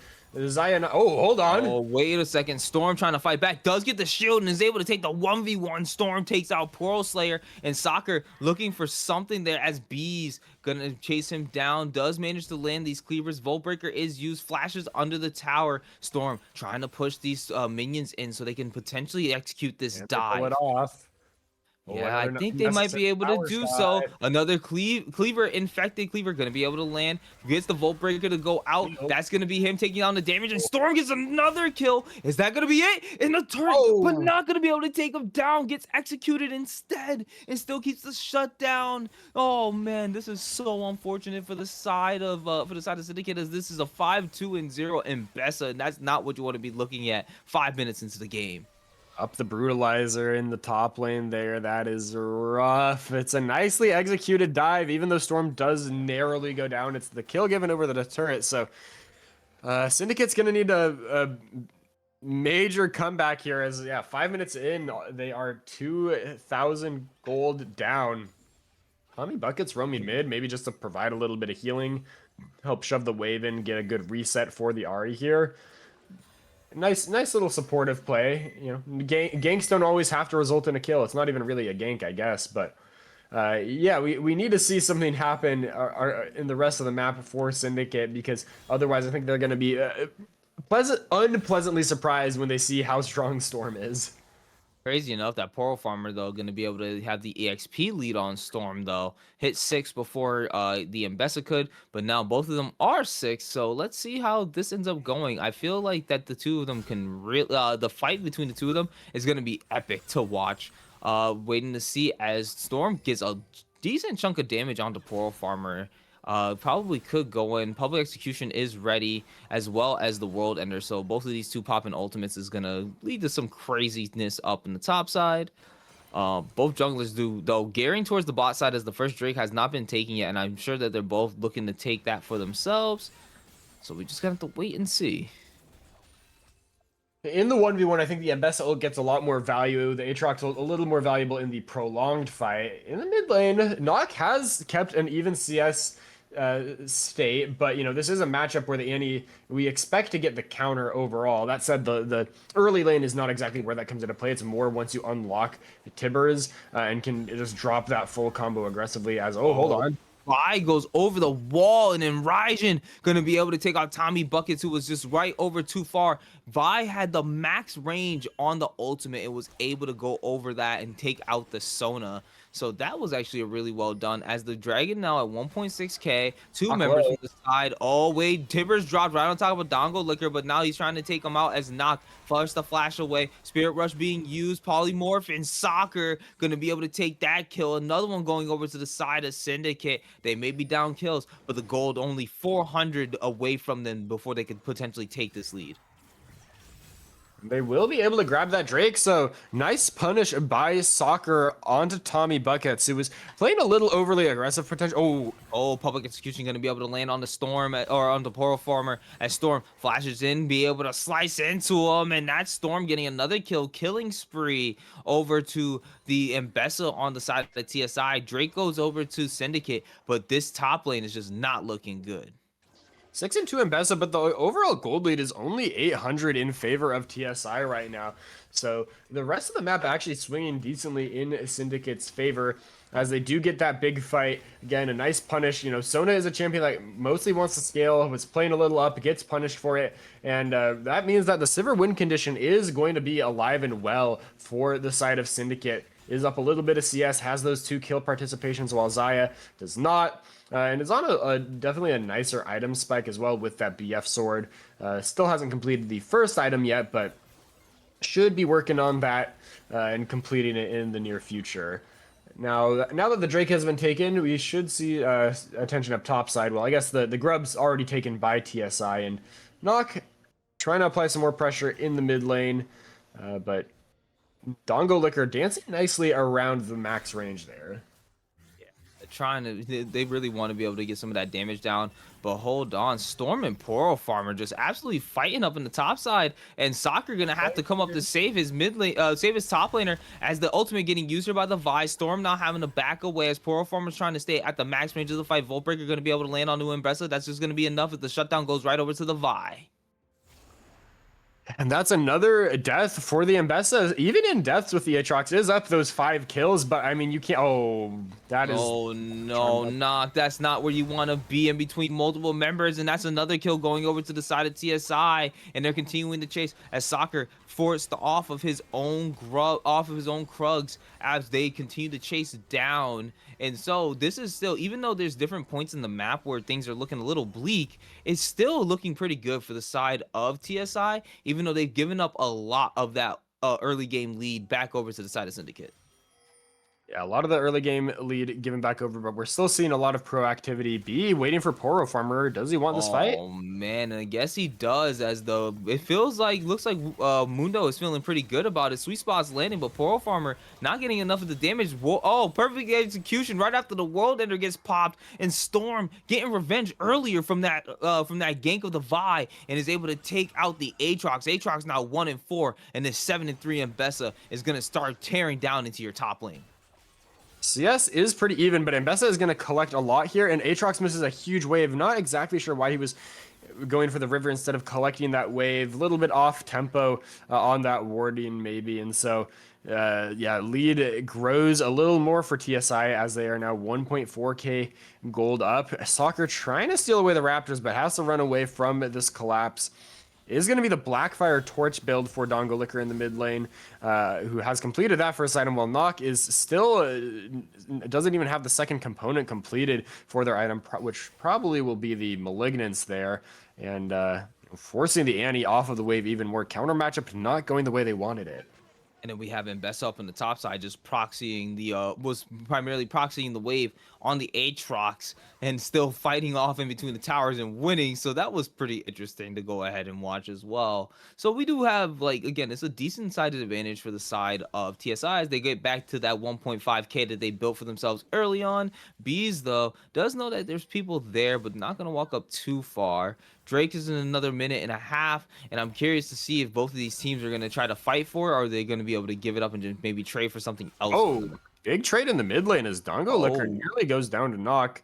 Zion, hold on. Oh, wait a second. Storm trying to fight back. Does get the shield and is able to take the 1v1. Storm takes out Pearl Slayer, and Soccer looking for something there as Bees gonna chase him down. Does manage to land these cleavers. Voltbreaker is used. Flashes under the tower. Storm trying to push these minions in so they can potentially execute this dive. Pull it off. Yeah, I think they might be able to do so. Another cleaver, infected cleaver, going to be able to land. Gets the Voltbreaker to go out. That's going to be him taking down the damage. And Storm gets another kill. Is that going to be it? In the turret, but not going to be able to take him down. Gets executed instead and still keeps the shutdown. Oh, man, this is so unfortunate for the side of Syndicate, as this is a 5-2-0 in Mbessa, and that's not what you want to be looking at 5 minutes into the game. Up the Brutalizer in the top lane there. That is rough. It's a nicely executed dive, even though Storm does narrowly go down. It's the kill given over the turret. So Syndicate's going to need a major comeback here as, 5 minutes in, they are 2,000 gold down. Tommy Buckets roaming mid, maybe just to provide a little bit of healing, help shove the wave in, get a good reset for the Ahri here. Nice little supportive play. Ganks don't always have to result in a kill. It's not even really a gank, I guess. But we need to see something happen in the rest of the map for Syndicate, because otherwise I think they're going to be unpleasantly surprised when they see how strong Storm is. Crazy enough, that Poro Farmer, though, going to be able to have the EXP lead on Storm, though. Hit 6 before the Mbessa could, but now both of them are 6, so let's see how this ends up going. I feel like that the two of them can the fight between the two of them is going to be epic to watch. Waiting to see as Storm gets a decent chunk of damage onto Poro Farmer. Probably could go in. Public Execution is ready, as well as the World Ender. So both of these two popping ultimates is going to lead to some craziness up in the top side. Both junglers do, though. Gearing towards the bot side as the first Drake has not been taken yet, and I'm sure that they're both looking to take that for themselves. So we just got to have to wait and see. In the 1v1, I think the Mbessa ult gets a lot more value. The Aatrox a little more valuable in the prolonged fight. In the mid lane, Nock has kept an even CS state, but this is a matchup where the Annie, we expect to get the counter overall. That said, the early lane is not exactly where that comes into play. It's more once you unlock Tibbers and can just drop that full combo aggressively as, hold on. Vi goes over the wall, and then Raijin gonna be able to take out Tommy Buckets, who was just right over too far. Vi had the max range on the ultimate and was able to go over that and take out the Sona. So that was actually a really well done, as the Dragon now at 1.6k, two members from the side. Oh wait, Tibbers dropped right on top of Dongo Liquor, but now he's trying to take him out as Knock flushed the flash away. Spirit Rush being used, Polymorph and Soccer gonna be able to take that kill. Another one going over to the side of Syndicate. They may be down kills, but the gold only 400 away from them before they could potentially take this lead. They will be able to grab that Drake, so nice punish by Soccer onto Tommy Buckets, who was playing a little overly aggressive potential. Oh, Public Execution going to be able to land on the Storm or on the Poro Farmer as Storm flashes in, be able to slice into him, and that Storm getting another killing spree over to the Mbessa on the side of the TSI. Drake goes over to Syndicate, but this top lane is just not looking good. 6-2 Mbessa, but the overall gold lead is only 800 in favor of TSI right now. So the rest of the map actually swinging decently in Syndicate's favor, as they do get that big fight. Again, a nice punish. Sona is a champion that mostly wants to scale, was playing a little up, gets punished for it, and that means that the Sivir win condition is going to be alive and well for the side of Syndicate. Is up a little bit of CS, has those 2 kill participations, while Xayah does not. And it's on a definitely a nicer item spike as well with that BF sword. Still hasn't completed the first item yet, but should be working on that and completing it in the near future. Now that the Drake has been taken, we should see attention up top side. Well, I guess the Grub's already taken by TSI, and Knock trying to apply some more pressure in the mid lane, but Dongo Liquor dancing nicely around the max range there. They really want to be able to get some of that damage down, but hold on, Storm and Poro Farmer just absolutely fighting up in the top side, and Soccer gonna have to come up to save his mid lane, save his top laner, as the ultimate getting used here by the Vi. Storm now having to back away as Poro Farmer's trying to stay at the max range of the fight. Voltbreaker gonna be able to land on New Impressa. That's just gonna be enough if the shutdown goes right over to the Vi. And that's another death for the Mbessa. Even in deaths with the Aatrox, is up those 5 kills, but I mean, you can't. That is. Oh no, Knock. That's not where you want to be, in between multiple members, and that's another kill going over to the side of TSI, and they're continuing to chase as Soccer forced off of his own Krugs as they continue to chase down. And so this is still, even though there's different points in the map where things are looking a little bleak, it's still looking pretty good for the side of TSI, even though they've given up a lot of that early game lead back over to the side of Syndicate. Yeah, a lot of the early game lead given back over, but we're still seeing a lot of proactivity. B waiting for Poro Farmer. Does he want this fight? Oh man, and I guess he does, as though it looks like Mundo is feeling pretty good about it. Sweet spot's landing, but Poro Farmer not getting enough of the damage. Oh, perfect execution right after the World Ender gets popped, and Storm getting revenge earlier from that gank of the Vi, and is able to take out the Aatrox. Aatrox now 1-4, and this 7-3 Mbessa is gonna start tearing down into your top lane. CS is pretty even, but Mbessa is going to collect a lot here, and Aatrox misses a huge wave. Not exactly sure why he was going for the river instead of collecting that wave. A little bit off tempo on that warding maybe, and so yeah, lead grows a little more for TSI as they are now 1.4k gold up. Soccer trying to steal away the Raptors, but has to run away from this collapse. Is going to be the Blackfire Torch build for Dongo Liquor in the mid lane, who has completed that first item, while Knock is still doesn't even have the second component completed for their item, which probably will be the Malignance there, and forcing the Annie off of the wave even more. Counter matchup not going the way they wanted it. And then we have Mbessa up on the top side, just proxying was primarily proxying the wave on the Aatrox and still fighting off in between the towers and winning. So that was pretty interesting to go ahead and watch as well. So we do have, again, it's a decent sided advantage for the side of TSI as they get back to that 1.5k that they built for themselves early on. Bees, though, does know that there's people there, but not going to walk up too far. Drake is in another minute and a half, and I'm curious to see if both of these teams are going to try to fight for it, or are they going to be able to give it up and just maybe trade for something else. Oh, big trade in the mid lane as Dongo Liquor nearly goes down to Knock.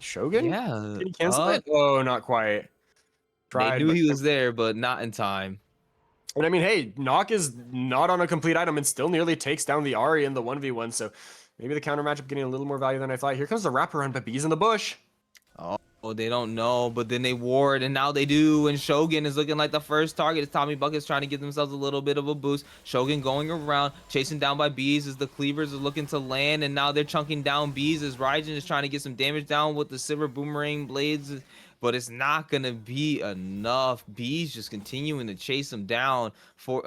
Shogun? Yeah. Did he cancel it? Oh, not quite. They Tried, knew but he was there, but not in time. and I mean, hey, Nock is not on a complete item and still nearly takes down the Ari in the 1v1. So maybe the counter matchup getting a little more value than I thought. Here comes the wraparound, but B's in the bush. Oh, they don't know, but then they ward, and now they do. And Shogun is looking like the first target. It's Tommy Buckets trying to give themselves a little bit of a boost. Shogun going around, chasing down by Bees as the Cleavers are looking to land, and now they're chunking down Bees as Raijin is trying to get some damage down with the Silver Boomerang Blades. But it's not gonna be enough. Bees just continuing to chase them down. For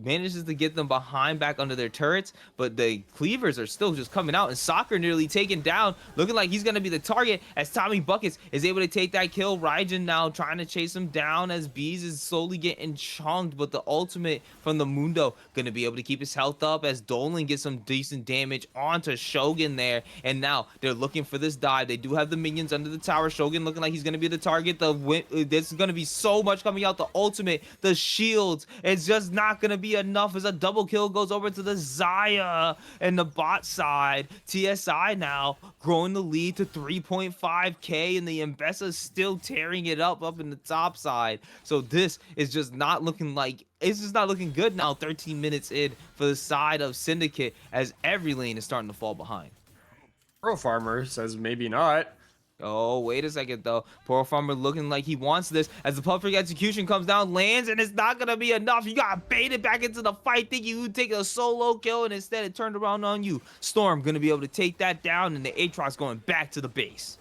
manages to get them behind back under their turrets, but the Cleavers are still just coming out, and Soccer nearly taken down, looking like he's gonna be the target as Tommy Buckets is able to take that kill. Raijin now trying to chase him down as Bees is slowly getting chunked, but the ultimate from the Mundo gonna be able to keep his health up as Dolan gets some decent damage onto Shogun there, and now they're looking for this dive. They do have the minions under the tower. Shogun looking like he's gonna be the target. There's gonna be so much coming out. The ultimate, the shields, it's just not gonna be enough as a double kill goes over to the Xayah and the bot side. TSI now growing the lead to 3.5k, and the Mbessa still tearing it up in the top side. So this is just not looking like, it's just not looking good now 13 minutes in for the side of Syndicate as every lane is starting to fall behind. Pro Farmer says maybe not. Oh, wait a second, though. Poor Farmer looking like he wants this as the perfect execution comes down, lands, and it's not going to be enough. You got baited back into the fight thinking you would take a solo kill, and instead it turned around on you. Storm going to be able to take that down, and the Aatrox going back to the base.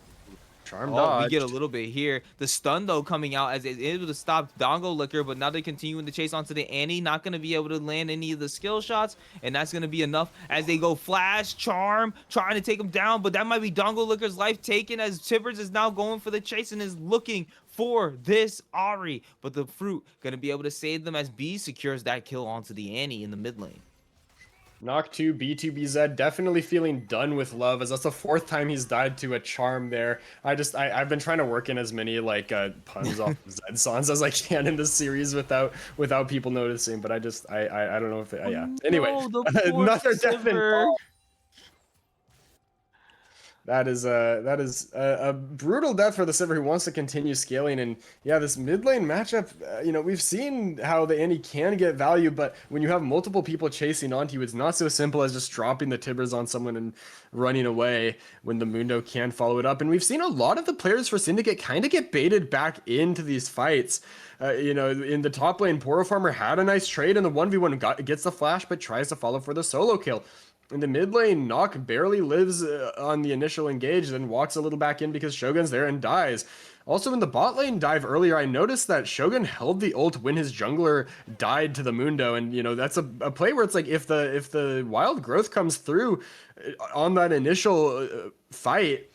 Charm We dodged. get a little bit here. The stun, though, coming out as it's able to stop Dongo Liquor, but now they're continuing to chase onto the Annie. Not going to be able to land any of the skill shots, and that's going to be enough as they go Flash, Charm, trying to take him down, but that might be Dongo Liquor's life taken as Tibbers is now going for the chase and is looking for this Ari, but the Fruit going to be able to save them as B secures that kill onto the Annie in the mid lane. Knock 2, B2BZ definitely feeling done with love, as that's the 4th time he's died to a charm there. I've been trying to work in as many like puns off of Zed songs as I can in this series without people noticing, but I don't know if it, yeah. Anyway, another death in fall. That is a brutal death for the Sivir who wants to continue scaling. And yeah, this mid lane matchup, you know, we've seen how the Annie can get value, but when you have multiple people chasing onto you, it's not so simple as just dropping the Tibbers on someone and running away when the Mundo can follow it up. And we've seen a lot of the players for Syndicate kind of get baited back into these fights. You know, in the top lane, Poro Farmer had a nice trade, and the 1v1 gets the flash, but tries to follow for the solo kill. In the mid lane, Nock barely lives on the initial engage, then walks a little back in because Shogun's there and dies. Also in the bot lane dive earlier, I noticed that Shogun held the ult when his jungler died to the Mundo, and you know that's a play where it's like if the wild growth comes through on that initial fight,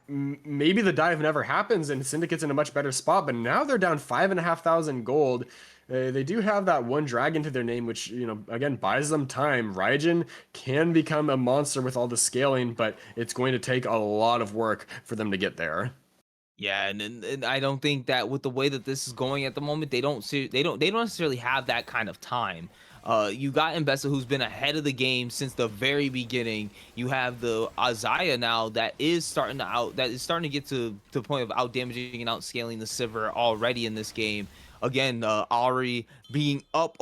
maybe the dive never happens and Syndicate's in a much better spot. But now they're down 5,500 gold. They do have that one dragon to their name, which, you know, again, buys them time. Raijin can become a monster with all the scaling, but it's going to take a lot of work for them to get there. Yeah, and I don't think that with the way that this is going at the moment, they don't necessarily have that kind of time. You got Mbessa, who's been ahead of the game since the very beginning. You have the Xayah now that is starting to get to the point of out damaging and out scaling the Sivir already in this game. Again, Ari being up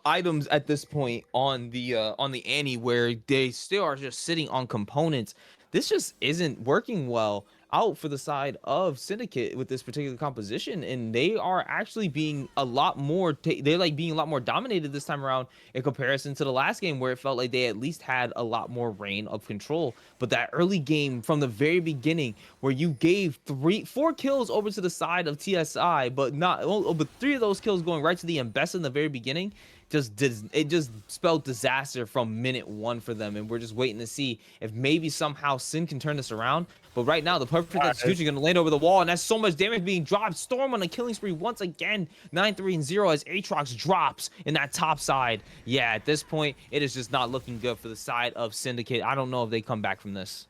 items at this point on the Annie, where they still are just sitting on components. This just isn't working well out for the side of Syndicate with this particular composition, and they are actually being a lot more being a lot more dominated this time around in comparison to the last game, where it felt like they at least had a lot more reign of control. But that early game from the very beginning, where you gave 4 kills over to the side of TSI, but 3 of those kills going right to the Mbessa in the very beginning, it just spelled disaster from minute 1 for them. And we're just waiting to see if maybe somehow Sin can turn this around. But right now, the perfect execution going to land over the wall, and that's so much damage being dropped. Storm on a killing spree once again, 9-3-0 as Aatrox drops in that top side. Yeah, at this point, it is just not looking good for the side of Syndicate. I don't know if they come back from this.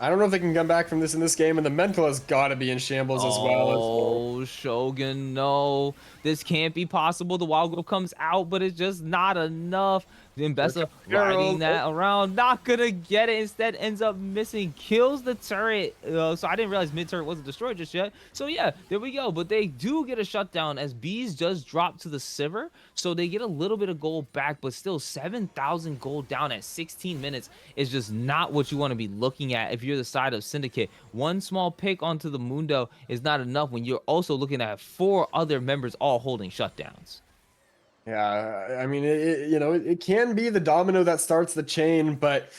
I don't know if they can come back from this in this game, and the mental has got to be in shambles as well. Oh, Shogun, no. This can't be possible. The Wild Growth comes out, but it's just not enough. Then Bessa riding that around, not gonna get it. Instead, ends up missing, kills the turret. So I didn't realize mid turret wasn't destroyed just yet. So yeah, there we go. But they do get a shutdown as Bees just drop to the Sivir. So they get a little bit of gold back, but still 7,000 gold down at 16 minutes is just not what you want to be looking at if you're the side of Syndicate. One small pick onto the Mundo is not enough when you're also looking at 4 other members all holding shutdowns. Yeah, I mean, it can be the domino that starts the chain, but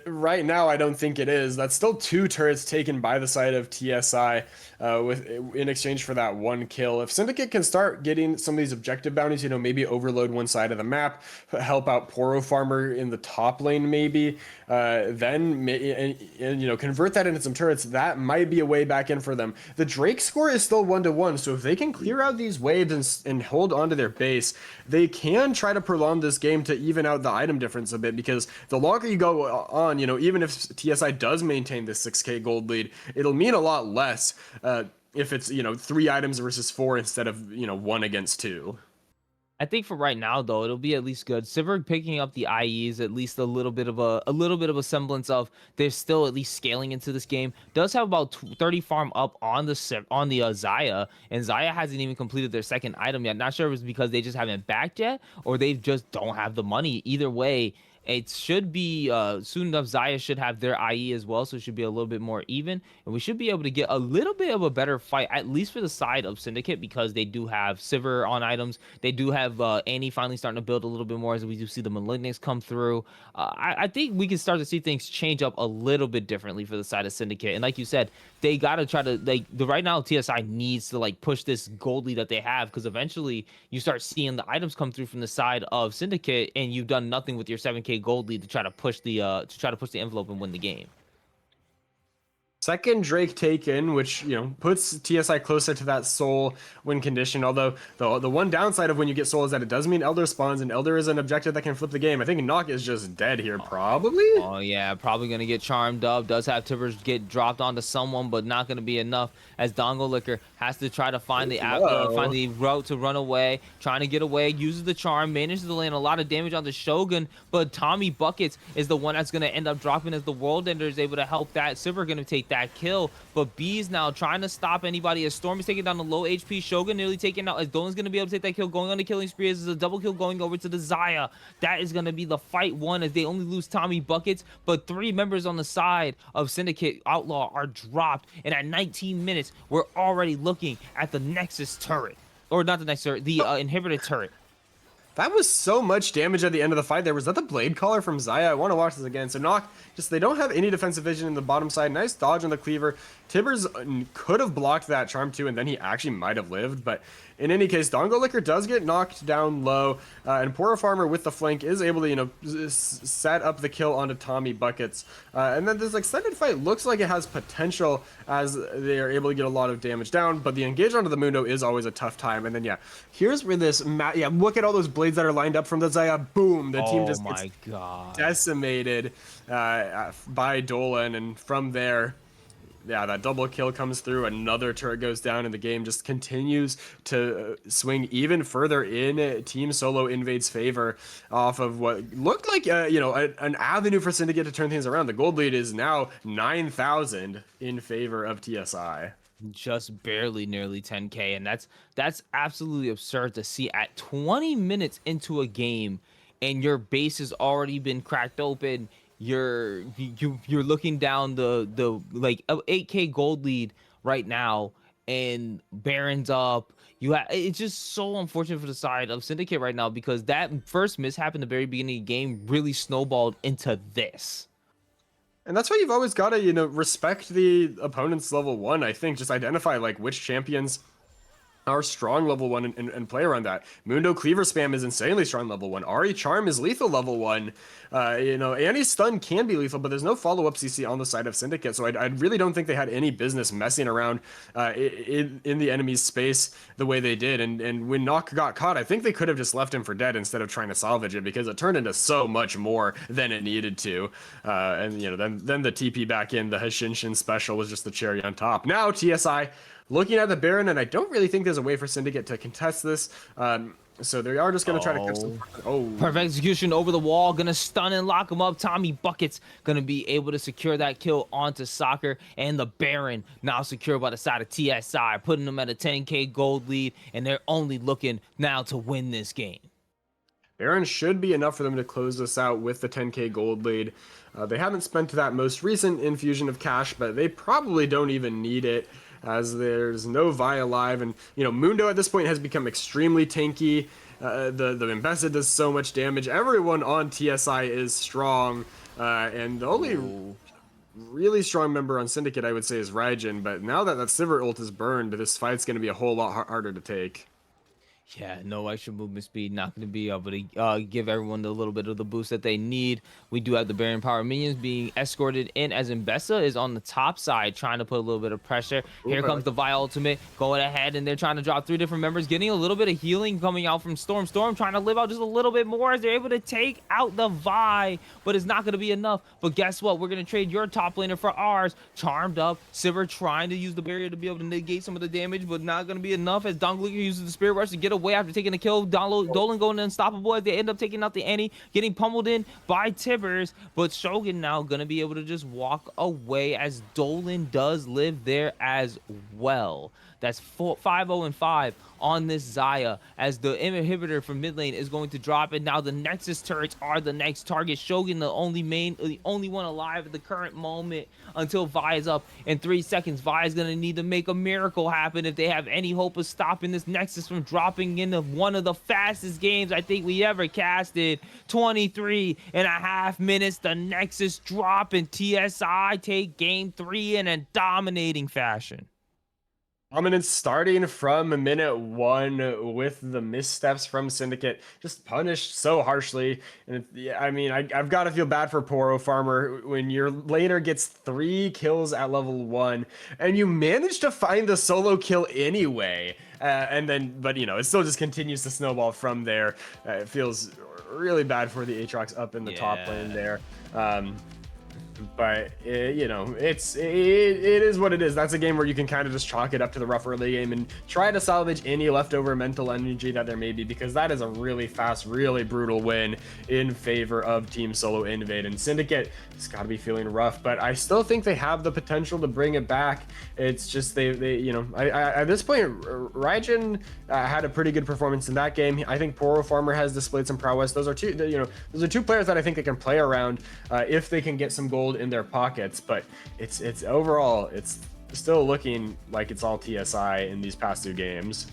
right now I don't think it is. That's still 2 turrets taken by the side of TSI in exchange for that 1 kill. If Syndicate can start getting some of these objective bounties, maybe overload one side of the map, help out Poro Farmer in the top lane maybe, then convert that into some turrets, that might be a way back in for them. The Drake score is still 1-1, so if they can clear out these waves and hold onto their base, they can try to prolong this game to even out the item difference a bit, because the longer you go on, even if TSI does maintain this 6k gold lead, it'll mean a lot less if it's 3 items versus 4 instead of 1 against 2. I think for right now, though, it'll be at least good. Sivir picking up the IEs, at least a little bit of a semblance of they're still at least scaling into this game. Does have about 30 farm up on the Xayah, and Xayah hasn't even completed their second item yet. Not sure if it's because they just haven't backed yet, or they just don't have the money. Either way, it should be soon enough. Xayah should have their IE as well, so it should be a little bit more even, and we should be able to get a little bit of a better fight, at least for the side of Syndicate, because they do have Sivir on items. They do have Annie finally starting to build a little bit more, as we do see the Malignants come through. I think we can start to see things change up a little bit differently for the side of Syndicate. And like you said, they got to try to, right now TSI needs to push this gold lead that they have, because eventually you start seeing the items come through from the side of Syndicate, and you've done nothing with your 7k gold lead to try to push the envelope and win the game. Second Drake taken, which puts TSI closer to that soul win condition. Although the one downside of when you get soul is that it does mean Elder spawns, and Elder is an objective that can flip the game. I think Nock is just dead here, probably. Oh yeah, probably gonna get charmed up. Does have Tibbers get dropped onto someone, but not gonna be enough, as Dongle Licker has to try to find the route to run away. Trying to get away, uses the charm, manages to land a lot of damage on the Shogun, but Tommy Buckets is the one that's gonna end up dropping, as the World Ender is able to help that. Sivir gonna take that kill, but B's now trying to stop anybody, as Storm is taking down the low HP Shogun, nearly taken out, as Dolan's gonna be able to take that kill, going on the killing spree, as a double kill going over to the Xayah. That is gonna be the fight one, as they only lose Tommy Buckets, but 3 members on the side of Syndicate Outlaw are dropped, and at 19 minutes we're already looking at the Nexus turret, or not the Nexus turret, the inhibitor turret. That was so much damage at the end of the fight there. Was that the blade caller from Xayah? I want to watch this again. So Nock, they don't have any defensive vision in the bottom side. Nice dodge on the cleaver. Tibbers could have blocked that charm too, and then he actually might have lived. But in any case, Dongle Licker does get knocked down low, and Poro Farmer with the flank is able to, set up the kill onto Tommy Buckets. And then this extended fight looks like it has potential, as they are able to get a lot of damage down, but the engage onto the Mundo is always a tough time. And then, here's where look at all those blades that are lined up from the Xayah. Boom! The team just gets decimated by Dolan, and from there, that double kill comes through. Another turret goes down, and the game just continues to swing even further in Team Solo Invade's favor, off of what looked like an avenue for Syndicate to turn things around. The gold lead is now 9,000 in favor of TSI. Just barely, nearly 10k, and that's absolutely absurd to see at 20 minutes into a game, and your base has already been cracked open. You're looking down the 8k gold lead right now, and Baron's up. It's just so unfortunate for the side of Syndicate right now, because that first mishap in the very beginning of the game really snowballed into this. And that's why you've always got to, respect the opponent's level 1, I think. Just identify, which champions are strong level 1 and play around that. Mundo Cleaver spam is insanely strong level 1. Ari Charm is lethal level 1. You know, Annie's stun can be lethal, but there's no follow-up CC on the side of Syndicate, so I really don't think they had any business messing around in the enemy's space the way they did. And when Nock got caught, I think they could have just left him for dead instead of trying to salvage it, because it turned into so much more than it needed to. And you know, then the TP back in, the Hashinshin special was just the cherry on top. Now TSI looking at the Baron, and I don't really think there's a way for Syndicate to contest this. So they are just going to try to catch some. Oh, perfect execution over the wall. Gonna stun and lock him up. Tommy Buckets gonna be able to secure that kill onto Soccer, and the Baron now secure by the side of TSI, putting them at a 10k gold lead, and they're only looking now to win this game. Baron should be enough for them to close this out with the 10k gold lead. They haven't spent that most recent infusion of cash, but they probably don't even need it, as there's no Vi alive, and you know, Mundo at this point has become extremely tanky. The Mbessa does so much damage. Everyone on TSI is strong, and the only really strong member on Syndicate I would say is Raijin, but now that Sivir ult is burned, this fight's going to be a whole lot harder to take. Yeah, no extra movement speed, not going to be able to give everyone a little bit of the boost that they need. We do have the Baron Power minions being escorted in, as Mbessa is on the top side trying to put a little bit of pressure. Here comes the Vi ultimate going ahead, and they're trying to drop 3 different members, getting a little bit of healing coming out from Storm. Storm trying to live out just a little bit more as they're able to take out the Vi, but it's not going to be enough. But guess what? We're going to trade your top laner for ours. Charmed up. Sivir trying to use the barrier to be able to negate some of the damage, but not going to be enough as Dongluka uses the Spirit Rush to get away after taking a kill. Dolan going unstoppable as they end up taking out the Annie, getting pummeled in by Tibbers, but Shogun now gonna be able to just walk away as Dolan does live there as well. That's 5-0-5 on this Xayah, as the inhibitor from mid lane is going to drop, and now the Nexus turrets are the next target. Shogun the only one alive at the current moment until Vi is up in 3 seconds. Vi is going to need to make a miracle happen if they have any hope of stopping this Nexus from dropping into one of the fastest games I think we ever casted. 23.5 minutes, the Nexus drop, and TSI take game 3 in a dominating fashion. Dominance starting from minute 1 with the missteps from Syndicate, just punished so harshly. And I mean, I've got to feel bad for Poro Farmer when your laner gets 3 kills at level 1 and you manage to find the solo kill anyway. And then, but you know, it still just continues to snowball from there. It feels really bad for the Aatrox up in the top lane there. But you know, it is what it is. That's a game where you can kind of just chalk it up to the rough early game and try to salvage any leftover mental energy that there may be, because that is a really fast, really brutal win in favor of Team Solo Invade. And Syndicate has got to be feeling rough, but I still think they have the potential to bring it back. It's just they you know, at this point, Raijin had a pretty good performance in that game. I think Poro Farmer has displayed some prowess. Those are two players that I think they can play around if they can get some gold in their pockets, but it's overall it's still looking like it's all TSI in these past 2 games.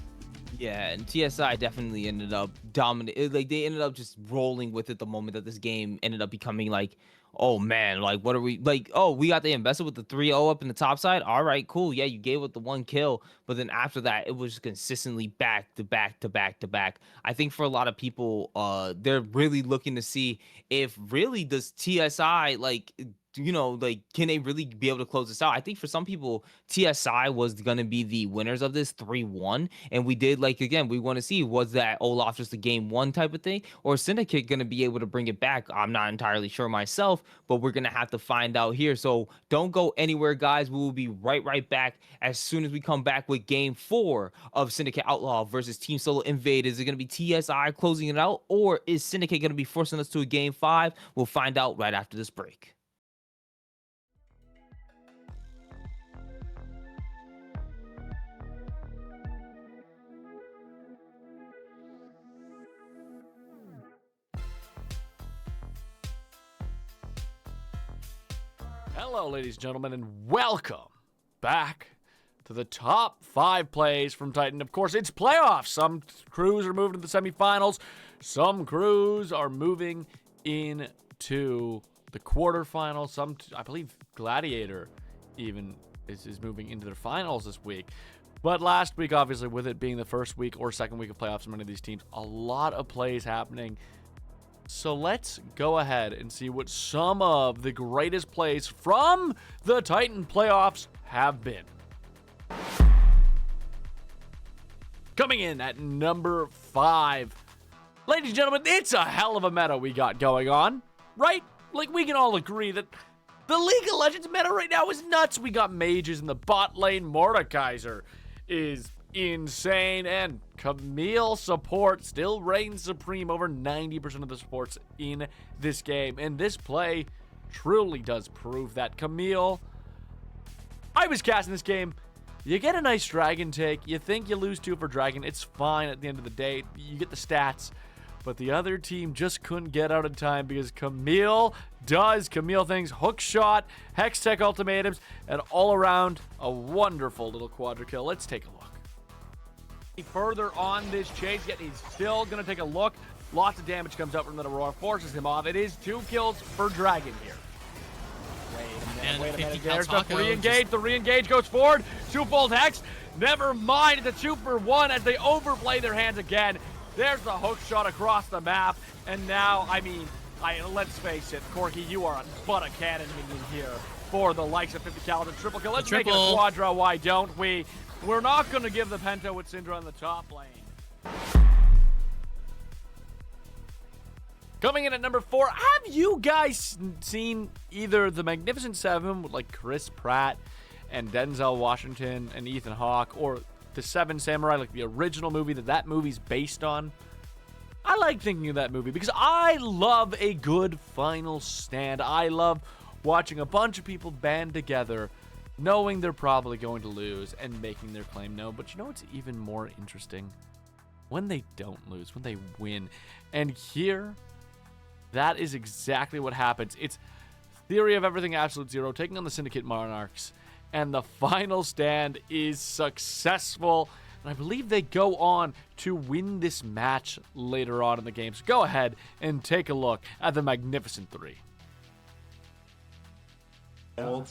Yeah, and TSI definitely ended up dominating. Like, they ended up just rolling with it the moment that this game ended up becoming like, oh man, like, what are we, like, oh, we got the invested with the 3-0 up in the top side. All right, cool. Yeah, you gave it the 1 kill, but then after that, it was consistently back to back to back to back. I think for a lot of people, they're really looking to see if really does TSI, like, you know, like, can they really be able to close this out? I think for some people, TSI was going to be the winners of this 3-1. And we did, like, again, we want to see, was that Olaf just a game 1 type of thing? Or Syndicate going to be able to bring it back? I'm not entirely sure myself, but we're going to have to find out here. So don't go anywhere, guys. We will be right back as soon as we come back with game 4 of Syndicate Outlaw versus Team Solo Invade. Is it going to be TSI closing it out, or is Syndicate going to be forcing us to a game 5? We'll find out right after this break. Hello, ladies and gentlemen, and welcome back to the top 5 plays from Titan. Of course, it's playoffs. Some crews are moving to the semifinals. Some crews are moving into the quarterfinals. Some, I believe, Gladiator even is moving into their finals this week. But last week, obviously, with it being the first week or second week of playoffs for many of these teams, a lot of plays happening. So let's go ahead and see what some of the greatest plays from the Titan playoffs have been. Coming in at number 5. Ladies and gentlemen, it's a hell of a meta we got going on, right? Like, we can all agree that the League of Legends meta right now is nuts. We got mages in the bot lane. Mordekaiser is insane, and Camille support still reigns supreme over 90% of the supports in this game. And this play truly does prove that. Camille, I was casting this game. You get a nice dragon take. You think you lose 2 for dragon. It's fine at the end of the day. You get the stats. But the other team just couldn't get out in time because Camille does Camille things. Hook shot, Hex Tech ultimatums, and all around a wonderful little quadra kill. Let's take a look. Further on this chase, yet he's still going to take a look. Lots of damage comes out from the Aurora, forces him off. It is 2 kills for dragon here. Wait a minute. There's the re-engage. The re-engage goes forward. 2-fold Hex. Never mind. It's a 2-for-1 as they overplay their hands again. There's the hook shot across the map. And now, I mean, let's face it, Corky, you are but a cannon minion here for the likes of 50 caliber triple kill. Let's make it a quadra. Why don't we? We're not going to give the Penta with Syndra on the top lane. Coming in at number 4, have you guys seen either the Magnificent Seven with like Chris Pratt and Denzel Washington and Ethan Hawke, or the Seven Samurai, like the original movie that movie's based on? I like thinking of that movie because I love a good final stand. I love watching a bunch of people band together, knowing they're probably going to lose and making their claim known. But you know what's even more interesting? When they don't lose, when they win. And here, that is exactly what happens. It's Theory of Everything Absolute Zero taking on the Syndicate Monarchs. And the final stand is successful. And I believe they go on to win this match later on in the game. So go ahead and take a look at the Magnificent 3. Oh!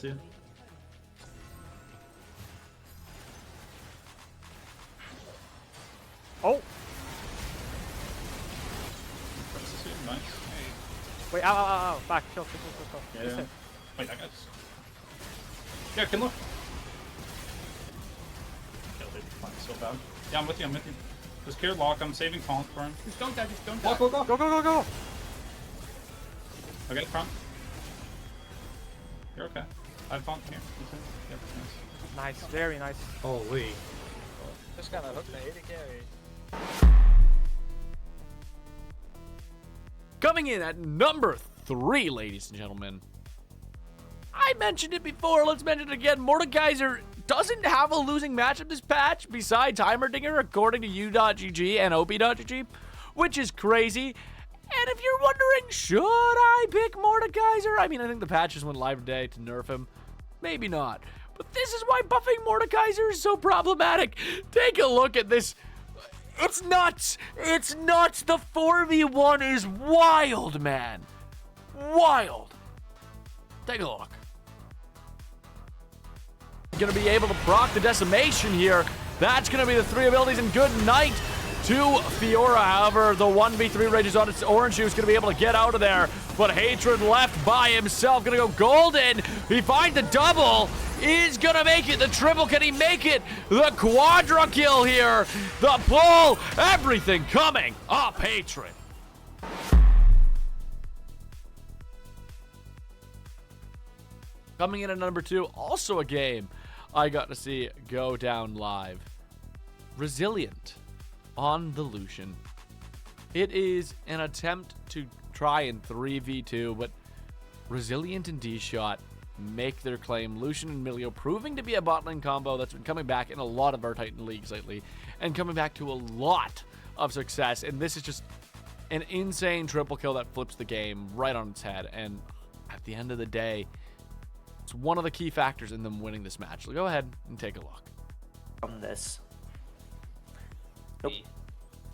Nice. Wait, ow. Back, chill. Yeah. Wait, I got this. Yeah, can look. Killed it. Fine, so bad. Yeah, I'm with you. Just care lock. I'm saving Conqueror. Just don't die. Go! Okay, front. You're okay. I have Conqueror here. Yep, nice. Nice, very nice. Holy. Just gonna hook the 80 carry. Coming in at number 3, ladies and gentlemen. I mentioned it before, let's mention it again. Mordekaiser doesn't have a losing matchup this patch besides Heimerdinger, according to U.GG and OP.GG, which is crazy. And if you're wondering, should I pick Mordekaiser? I mean, I think the patch just went live today to nerf him. Maybe not. But this is why buffing Mordekaiser is so problematic. Take a look at this. It's nuts. It's nuts. The 4v1 is wild, man. Wild. Take a look. Gonna be able to proc the decimation here. That's gonna be the 3 abilities, and good night to Fiora. However, the 1v3 rages on its orange shoe is gonna be able to get out of there, but Hatred left by himself, gonna go golden. He finds the double, is gonna make it the triple. Can he make it? The quadra kill here, the pull, everything coming up Hatred. Coming in at number 2, also a game I got to see go down live. Resilient on the Lucian. It is an attempt to try and 3v2, but Resilient and D-Shot make their claim. Lucian and Milio proving to be a bot lane combo that's been coming back in a lot of our Titan leagues lately and coming back to a lot of success. And this is just an insane triple kill that flips the game right on its head. And at the end of the day, it's one of the key factors in them winning this match. So go ahead and take a look. From this. Nope.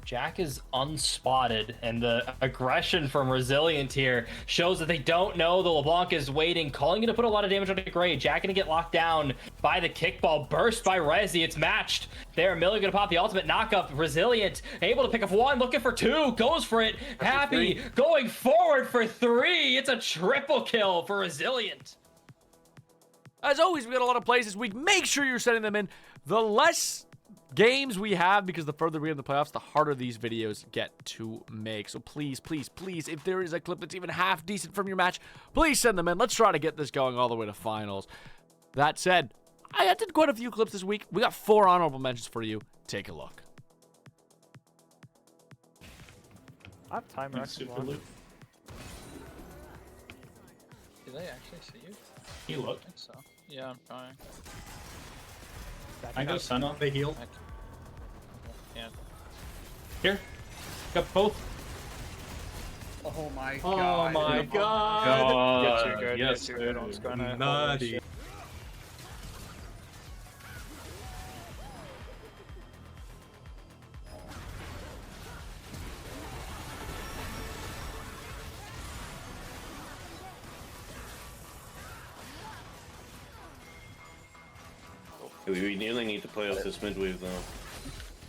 Jack is unspotted, and the aggression from Resilient here shows that they don't know the LeBlanc is waiting, calling it to put a lot of damage on the Gray. Jack gonna get locked down by the kickball, burst by Resi. It's matched there. Miller gonna pop the ultimate knockup. Resilient able to pick up one, looking for two, goes for it. Happy going forward for three. It's a triple kill for Resilient. As always, we got a lot of plays this week. Make sure you're sending them in. The less games we have, because the further we get in the playoffs, the harder these videos get to make. So please, please, please, if there is a clip that's even half decent from your match, please send them in. Let's try to get this going all the way to finals. That said, I did quite a few clips this week. We got 4 honorable mentions for you. Take a look. I have timer. Super loot. Did they actually see you? He looked. I think so. Yeah, I'm trying. I go Senna. They heal. Yeah. Here. Got both. Oh my Oh god. my god. God. You're too good. Yes, You're too good. I was gonna. Nutty. We nearly need to play off this mid wave though.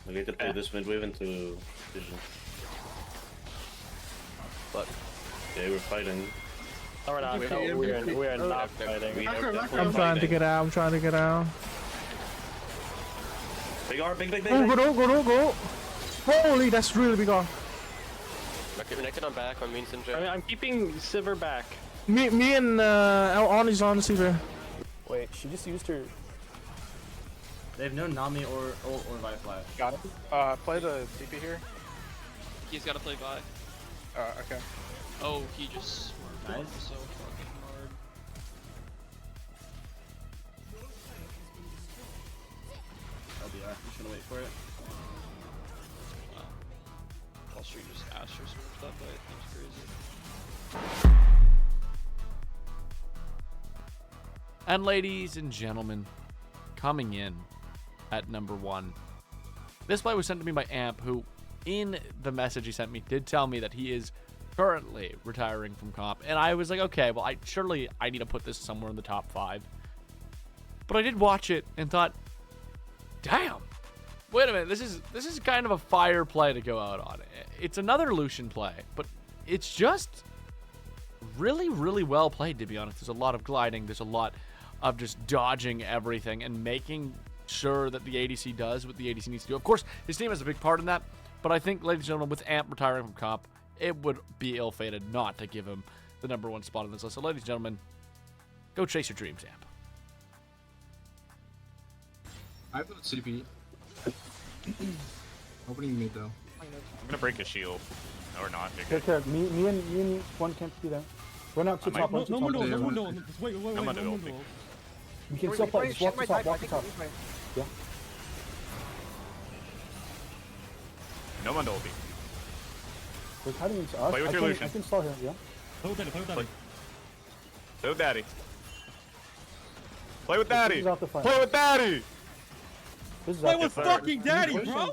We need to play this mid wave into vision. But Yeah, we're fighting. No, we're not. We are not fighting. I'm trying to get out. I'm trying to get out. Big R, big. Oh, go. Holy, that's really big R. connected on back on mean Syndicate. I'm keeping Sivir back. Me and Oni's on the Sivir. Wait, she just used her. They have no Nami or ult or Vi Flash. Got it. Play the TP here. He's got to play Vi. Okay. Oh, he just Nice. so fucking hard. LBR. I'm just gonna wait for it. Wow. Wall Street just Astro switched that way. That's crazy. And ladies and gentlemen, coming in at number 1. This play was sent to me by Amp, who, in the message he sent me, did tell me that he is currently retiring from comp. And I was like, okay, well, surely I need to put this somewhere in the top 5. But I did watch it and thought, damn, wait a minute, this is kind of a fire play to go out on. It's another Lucian play, but it's just really, really well played, to be honest. There's a lot of gliding, there's a lot of just dodging everything and making sure that the ADC does what the ADC needs to do. Of course, his team has a big part in that, but I think, ladies and gentlemen, with Amp retiring from comp, it would be ill-fated not to give him the number 1 spot on this list. So, ladies and gentlemen, go chase your dreams, Amp. I've got CP. Opening mid though. I'm gonna break a shield. Or not. Take care. Me and one can't be there. Run out to top. No one do. Wait. I'm gonna do ulti. We can still play. Just walk to top. Walk to top. Yeah. No one do ulti. They're cutting into us. Play with your Lucian. I can stall here. Yeah. Play with daddy. Play with daddy. Play with daddy. This is out the fight. Play with daddy. This is Play out with the fucking daddy, bro.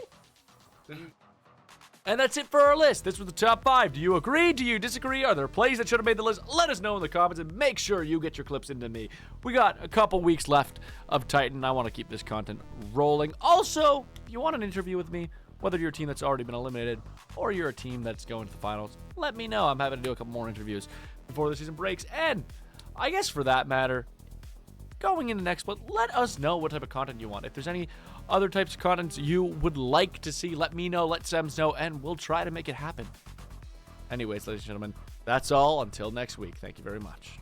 And that's it for our list. This was the top 5. Do you agree? Do you disagree? Are there plays that should have made the list? Let us know in the comments and make sure you get your clips into me. We got a couple weeks left of Titan. I want to keep this content rolling. Also, if you want an interview with me, whether you're a team that's already been eliminated or you're a team that's going to the finals, let me know. I'm happy to do a couple more interviews before the season breaks. And I guess for that matter, going into next split, let us know what type of content you want. If there's any other types of content you would like to see, let me know, let Sems know, and we'll try to make it happen. Anyways, ladies and gentlemen, that's all. Until next week, thank you very much.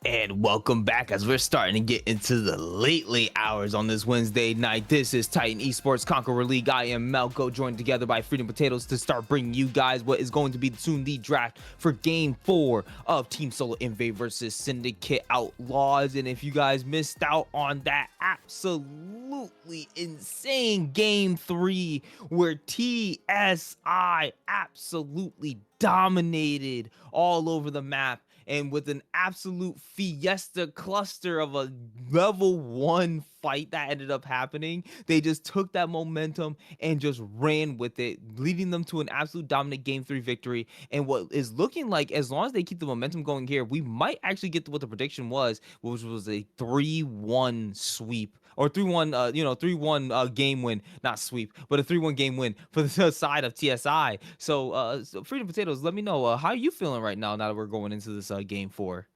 And welcome back as we're starting to get into the late hours on this Wednesday night. This is Titan Esports Conqueror League. I am Malco, joined together by Freedom Potatoes to start bringing you guys what is going to be soon the draft for Game 4 of Team Solo Invade versus Syndicate Outlaws. And if you guys missed out on that absolutely insane Game 3 where TSI absolutely dominated all over the map, and with an absolute fiesta cluster of a level 1 fight that ended up happening, they just took that momentum and just ran with it, leading them to an absolute dominant Game 3 victory. And what is looking like, as long as they keep the momentum going here, we might actually get to what the prediction was, which was a 3-1 sweep. Or 3-1, 3-1 game win, not sweep, but a 3-1 game win for the side of TSI. So, Freedom Potatoes, let me know, how are you feeling right now that we're going into this Game 4?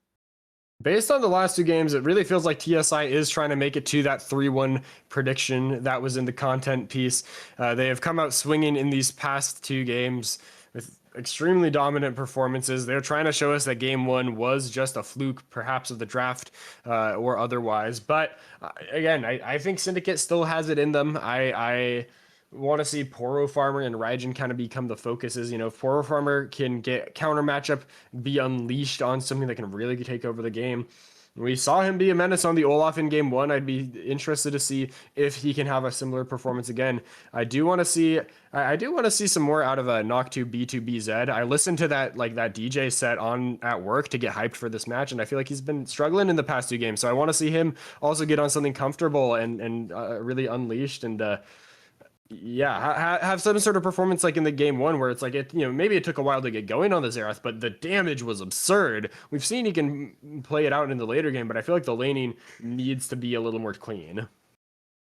Based on the last 2 games, it really feels like TSI is trying to make it to that 3-1 prediction that was in the content piece. They have come out swinging in these past 2 games with extremely dominant performances. They're trying to show us that Game 1 was just a fluke, perhaps of the draft or otherwise. But again, I think Syndicate still has it in them. I want to see Poro Farmer and Raijin kind of become the focuses. You know, if Poro Farmer can get counter matchup, be unleashed on something that can really take over the game. We saw him be a menace on the Olaf in Game 1. I'd be interested to see if he can have a similar performance again. I do want to see some more out of a Noctu B2BZ. I listened to that DJ set on at work to get hyped for this match, and I feel like he's been struggling in the past 2 games. So I want to see him also get on something comfortable and really unleashed and have some sort of performance like in the Game 1 where it's like maybe it took a while to get going on the Xerath, but the damage was absurd. We've seen he can play it out in the later game, but I feel like the laning needs to be a little more clean.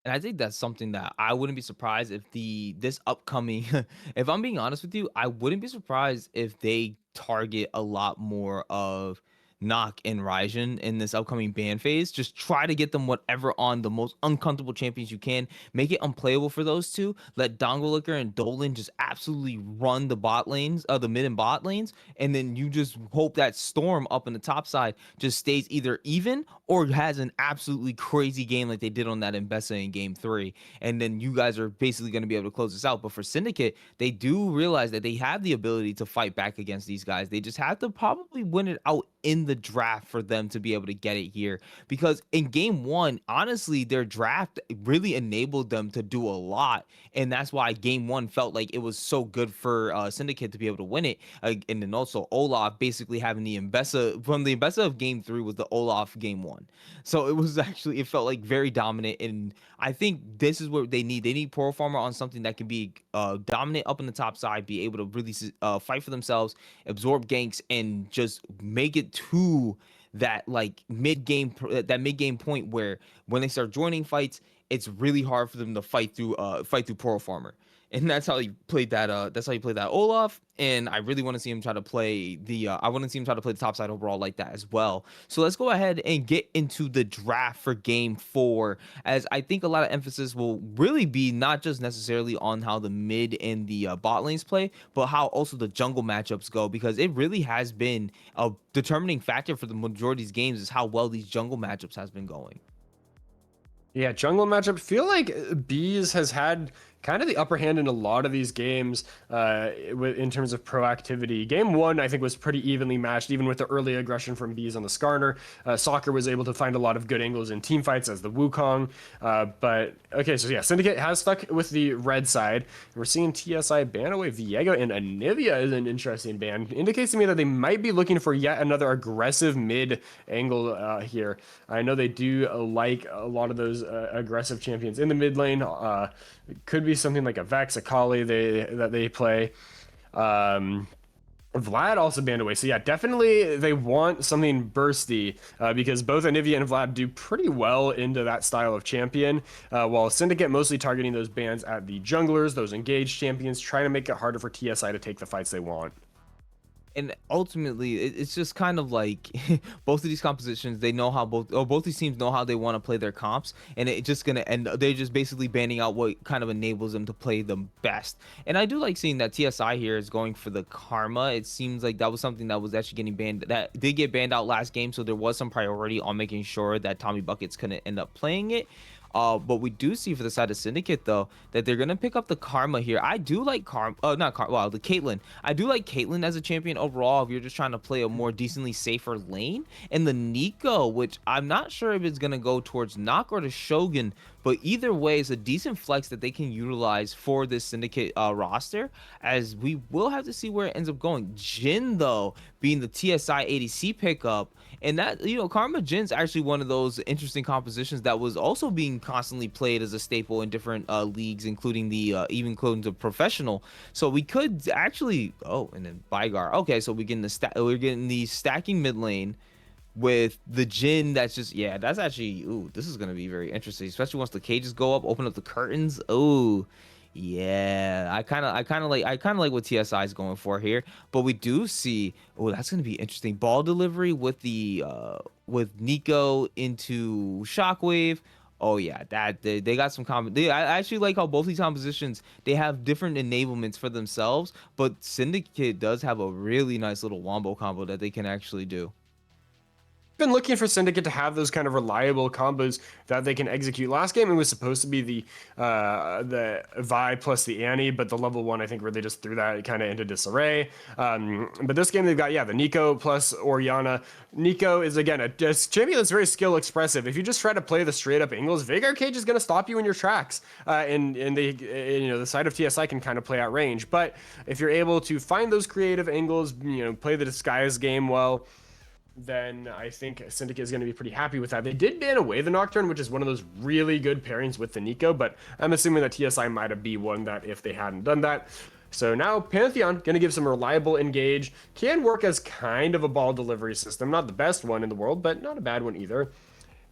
And I think that's something that I wouldn't be surprised if this upcoming, if I'm being honest with you, I wouldn't be surprised if they target a lot more of Nock and Raijin in this upcoming ban phase. Just try to get them whatever on the most uncomfortable champions you can. Make it unplayable for those two. Let Dongolicker and Dolan just absolutely run the bot lanes, the mid and bot lanes, and then you just hope that Storm up in the top side just stays either even or has an absolutely crazy game like they did on that Mbessa in Game 3. And then you guys are basically going to be able to close this out. But for Syndicate, they do realize that they have the ability to fight back against these guys. They just have to probably win it out in the draft for them to be able to get it here, because in Game 1, honestly, their draft really enabled them to do a lot, and that's why Game 1 felt like it was so good for Syndicate to be able to win it. And then also Olaf basically having the Mbessa from the Mbessa of Game 3 was the Olaf Game 1, so it felt like very dominant. And I think this is what they need Pearl Farmer on something that can be dominant up in the top side, be able to really fight for themselves, absorb ganks, and just make it to that mid game point where when they start joining fights, it's really hard for them to fight through Pearl Farmer. And that's how he played that. That's how he played that Olaf. And I really want to see him try to play the. I want to see him try to play the top side overall like that as well. So let's go ahead and get into the draft for Game 4, as I think a lot of emphasis will really be not just necessarily on how the mid and the bot lanes play, but how also the jungle matchups go, because it really has been a determining factor for the majority of these games is how well these jungle matchups has been going. Yeah, jungle matchup. Feel like Bees has had kind of the upper hand in a lot of these games in terms of proactivity. Game 1, I think, was pretty evenly matched, even with the early aggression from Bees on the Skarner. Soccer was able to find a lot of good angles in team fights as the Wukong. But, okay, so yeah, Syndicate has stuck with the red side. We're seeing TSI ban away Viego, and Anivia is an interesting ban. Indicates to me that they might be looking for yet another aggressive mid angle here. I know they do like a lot of those aggressive champions in the mid lane. Could be something like a Vex, a Kali that they play. Vlad also banned away. So yeah, definitely they want something bursty because both Anivia and Vlad do pretty well into that style of champion, while Syndicate mostly targeting those bans at the junglers, those engaged champions, trying to make it harder for TSI to take the fights they want. And ultimately, it's just kind of like both of these compositions, they know how both these teams know how they want to play their comps, and it's just gonna end. They're just basically banning out what kind of enables them to play them best. And I do like seeing that TSI here is going for the Karma. It seems like that was something that was actually getting banned. That did get banned out last game, so there was some priority on making sure that Tommy Buckets couldn't end up playing it. But we do see for the side of Syndicate though that they're gonna pick up the Karma here. I do like the Caitlyn. I do like Caitlyn as a champion overall if you're just trying to play a more decently safer lane. And the Nico, which I'm not sure if it's gonna go towards Knock or the Shogun, but either way, it's a decent flex that they can utilize for this Syndicate roster, as we will have to see where it ends up going. Jin though, being the TSI ADC pickup, and that, you know, Karma Jin's actually one of those interesting compositions that was also being constantly played as a staple in different leagues, including the even including the professional. So we could actually, and then Bygar. Okay, so we're getting the stacking mid lane with the Jin. That's just, yeah, that's actually, this is gonna be very interesting, especially once the cages go up, open up the curtains. Yeah, I kind of like what TSI is going for here. But we do see, that's gonna be interesting, ball delivery with the with Nico into Shockwave. Oh yeah, that they got some I actually like how both these compositions, they have different enablements for themselves, but Syndicate does have a really nice little wombo combo that they can actually do. Been looking for Syndicate to have those kind of reliable combos that they can execute. Last game it was supposed to be the Vi plus the Annie, but the level 1 I think where they just threw that kind of into disarray. But this game they've got, the Nico plus Orianna. Nico is again a champion that's very skill expressive. If you just try to play the straight up angles, Veigar Cage is going to stop you in your tracks, and they, the side of TSI can kind of play out range. But if you're able to find those creative angles, play the disguise game well, then I think Syndicate is going to be pretty happy with that. They did ban away the Nocturne, which is one of those really good pairings with the Nico, but I'm assuming that TSI might have been one that if they hadn't done that. So now Pantheon, going to give some reliable engage, can work as kind of a ball delivery system. Not the best one in the world, but not a bad one either.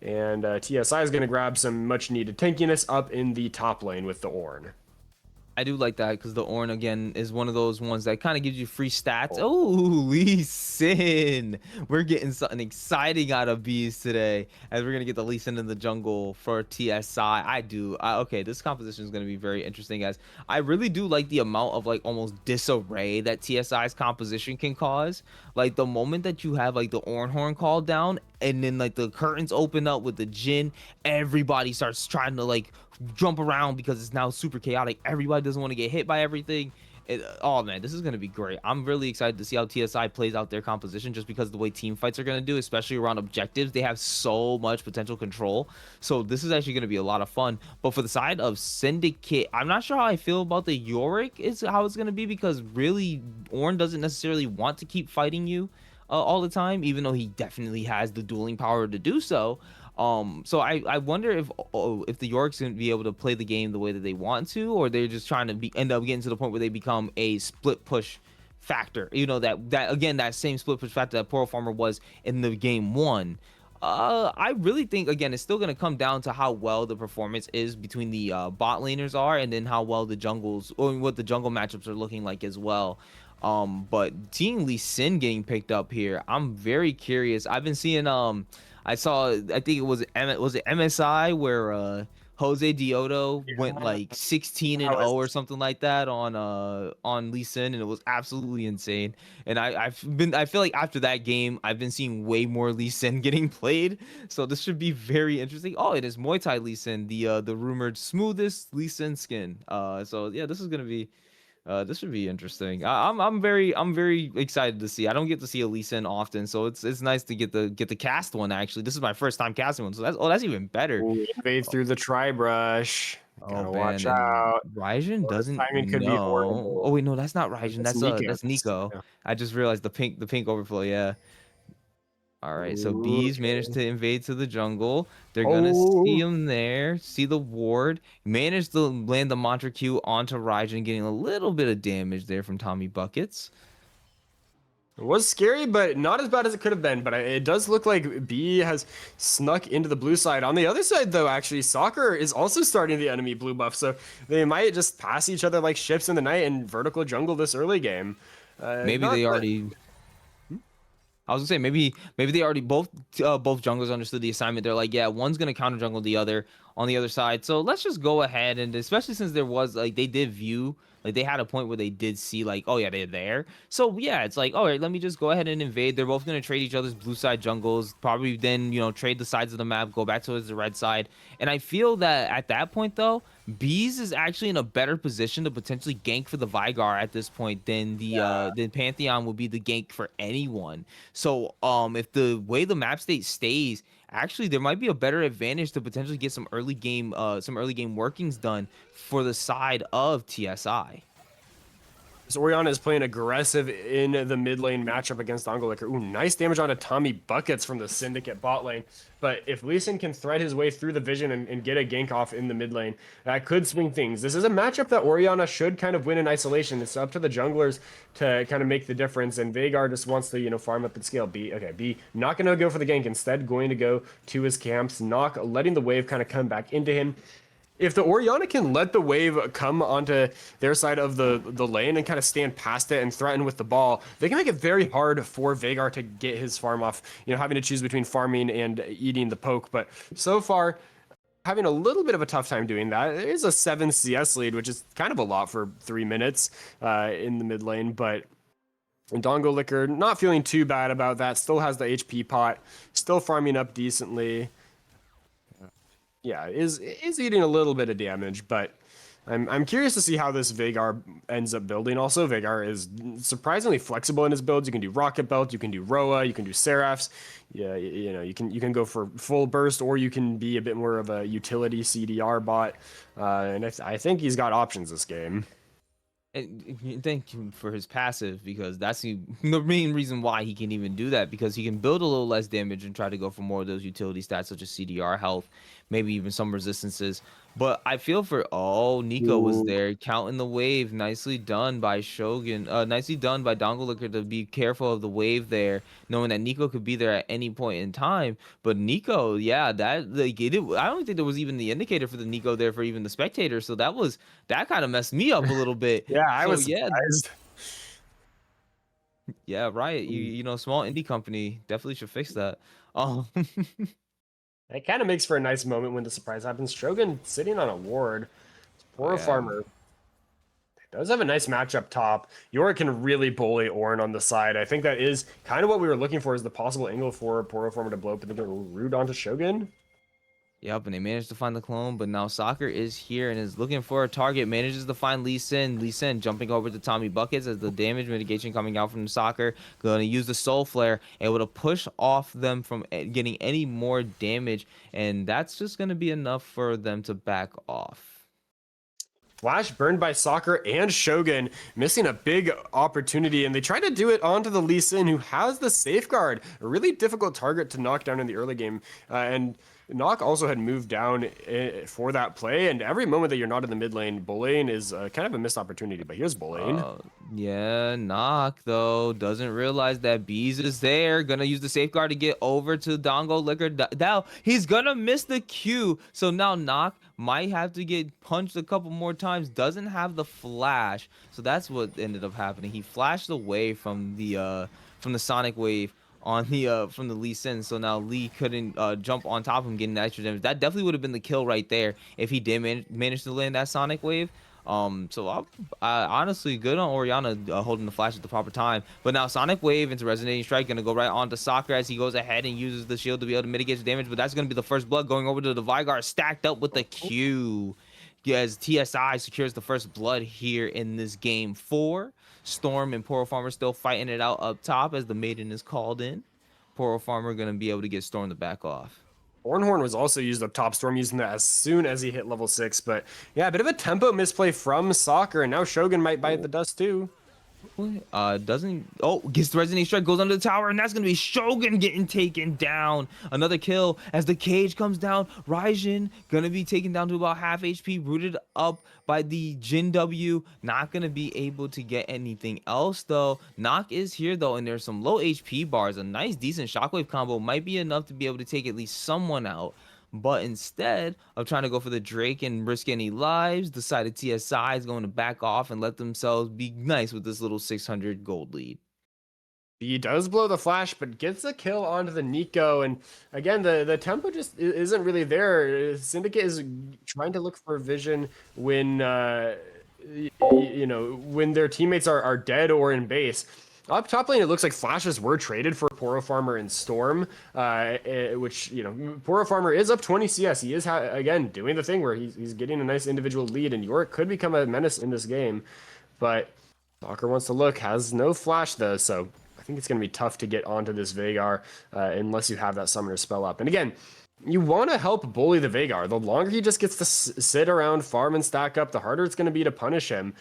And TSI is going to grab some much needed tankiness up in the top lane with the Ornn. I do like that because the Ornn, again, is one of those ones that kind of gives you free stats. Oh, Lee Sin. We're getting something exciting out of Bees today, as we're going to get the Lee Sin in the jungle for TSI. Okay, this composition is going to be very interesting, guys. I really do like the amount of, like, almost disarray that TSI's composition can cause. Like, the moment that you have, like, the Ornn horn called down, and then, like, the curtains open up with the Jin, everybody starts trying to, like, jump around because it's now super chaotic. Everybody doesn't want to get hit by everything. Oh man, this is going to be great. I'm really excited to see how TSI plays out their composition, just because of the way team fights are going to do, especially around objectives. They have so much potential control, so this is actually going to be a lot of fun. But for the side of Syndicate, I'm not sure how I feel about the Yorick is how it's going to be, because really Ornn doesn't necessarily want to keep fighting you all the time, even though he definitely has the dueling power to do so. So I wonder if the Yorks gonna be able to play the game the way that they want to, or they're just trying to end up getting to the point where they become a split push factor. That same split push factor that Pearl Farmer was in the game 1. I really think, again, it's still gonna come down to how well the performance is between the bot laners are, and then how well the jungles, or what the jungle matchups are looking like as well. But seeing Lee Sin getting picked up here, I'm very curious. I've been seeing I think it was it MSI where Jose Diodo went like 16-0 or something like that on Lee Sin, and it was absolutely insane. And I feel like after that game I've been seeing way more Lee Sin getting played, so this should be very interesting. It is Muay Thai Lee Sin, the rumored smoothest Lee Sin skin. So yeah, this is gonna be this should be interesting. I'm very excited to see. I don't get to see a Lee Sin often, so it's nice to get the cast one. Actually, this is my first time casting one, so that's even better. Invade through the Tri-Brush. Gotta watch out. Raijin doesn't know. Oh wait, no, that's not Raijin. That's Nico. Yeah. I just realized the pink overflow. Yeah. All right, so Bees managed to invade to the jungle. They're gonna see him there, see the ward, managed to land the mantra Q onto Raijin, getting a little bit of damage there from Tommy Buckets. It was scary, but not as bad as it could have been. But it does look like B has snuck into the blue side. On the other side, though, actually, Soccer is also starting the enemy blue buff, so they might just pass each other like ships in the night and vertical jungle this early game. Maybe they already I was gonna say maybe they already both junglers understood the assignment. They're like, yeah, one's gonna counter jungle the other on the other side. So let's just go ahead, and especially since there was like they did view, like they had a point where they did see like, oh yeah, they're there. So yeah, it's like, all right, let me just go ahead and invade. They're both gonna trade each other's blue side jungles, probably then, you know, trade the sides of the map, go back towards the red side. And I feel that at that point though, Bees is actually in a better position to potentially gank for the Vigar at this point than than Pantheon would be the gank for anyone. So if the way the map state stays, actually there might be a better advantage to potentially get some early game workings done for the side of TSI. So Orianna is playing aggressive in the mid lane matchup against Dongolicker. Ooh, nice damage onto Tommy Buckets from the Syndicate bot lane. But if Lee Sin can thread his way through the vision and get a gank off in the mid lane, that could swing things. This is a matchup that Orianna should kind of win in isolation. It's up to the junglers to kind of make the difference. And Veigar just wants to, you know, farm up and scale. B not going to go for the gank. Instead, going to go to his camps. Nock letting the wave kind of come back into him. If the Orianna can let the wave come onto their side of the lane and kind of stand past it and threaten with the ball, they can make it very hard for Veigar to get his farm off, you know, having to choose between farming and eating the poke. But so far, having a little bit of a tough time doing that. It is a 7 CS lead, which is kind of a lot for 3 minutes in the mid lane, but Dongolicker not feeling too bad about that. Still has the HP pot, still farming up decently. Yeah, is eating a little bit of damage, but I'm curious to see how this Veigar ends up building. Also, Veigar is surprisingly flexible in his builds. You can do Rocket Belt, you can do Roa, you can do Seraphs. Yeah, you know, you can go for full burst, or you can be a bit more of a utility CDR bot. And I think he's got options this game. And thank him for his passive, because that's the main reason why he can even do that, because he can build a little less damage and try to go for more of those utility stats such as CDR health, maybe even some resistances. But I feel for Nico was there counting the wave. Nicely done by Shogun. Nicely done by Dongolicker to be careful of the wave there, knowing that Nico could be there at any point in time. But Nico, yeah, that like I don't think there was even the indicator for the Nico there for even the spectator. So that kind of messed me up a little bit. Yeah, I was surprised. Yeah, right. You know, small indie company definitely should fix that. It kind of makes for a nice moment when the surprise happens. Shogun sitting on a ward. Poor farmer. Does have a nice match up top. Yorick can really bully Ornn on the side. I think that is kind of what we were looking for, is the possible angle for Poro Farmer to blow up and then root onto Shogun. Yep, and they managed to find the clone, but now Soccer is here and is looking for a target. Manages to find Lee Sin. Lee Sin jumping over to Tommy Buckets as the damage mitigation coming out from Soccer. Going to use the Soul Flare, able to push off them from getting any more damage, and that's just going to be enough for them to back off. Flash burned by Soccer and Shogun, missing a big opportunity, and they try to do it onto the Lee Sin, who has the Safeguard, a really difficult target to knock down in the early game, and Nock also had moved down for that play, and every moment that you're not in the mid lane, bullying is kind of a missed opportunity, but here's bullying. Yeah, Nock, though, doesn't realize that Bees is there. Gonna use the Safeguard to get over to Dongolicker. Now, he's gonna miss the Q, so now Nock might have to get punched a couple more times. Doesn't have the flash, so that's what ended up happening. He flashed away from the Sonic Wave on the from the Lee Sin, so now Lee couldn't jump on top of him getting the extra damage. That definitely would have been the kill right there if he did manage to land that Sonic Wave. So honestly, good on Orianna holding the flash at the proper time. But now Sonic Wave into Resonating Strike, gonna go right onto Soccer as he goes ahead and uses the shield to be able to mitigate the damage. But that's gonna be the first blood going over to the Vigar, stacked up with the Q, as TSI secures the first blood here in this game 4. Storm and Poro Farmer still fighting it out up top as the Maiden is called in. Poro Farmer gonna be able to get Storm to back off. Ornhorn was also used up top. Storm using that as soon as he hit level 6. But yeah, a bit of a tempo misplay from Soccer, and now Shogun might bite the dust too. Gets the Resonating Strike, goes under the tower, and that's gonna be Shogun getting taken down. Another kill as the cage comes down. Raijin gonna be taken down to about half HP, rooted up by the Jin W. Not gonna be able to get anything else though. Nock is here though, and there's some low HP bars. A nice decent shockwave combo might be enough to be able to take at least someone out. But instead of trying to go for the Drake and risk any lives, decided TSI is going to back off and let themselves be nice with this little 600 gold lead. He does blow the flash, but gets a kill onto the Nico. And again, the tempo just isn't really there. Syndicate is trying to look for vision when, you know, when their teammates are dead or in base. Up top lane, it looks like flashes were traded for Poro Farmer and Storm, which, you know, Poro Farmer is up 20 CS. He is, again, doing the thing where he's getting a nice individual lead, and Yorick could become a menace in this game. But Soccer wants to look, has no flash, though, so I think it's going to be tough to get onto this Veigar unless you have that summoner spell up. And again, you want to help bully the Veigar. The longer he just gets to sit around, farm, and stack up, the harder it's going to be to punish him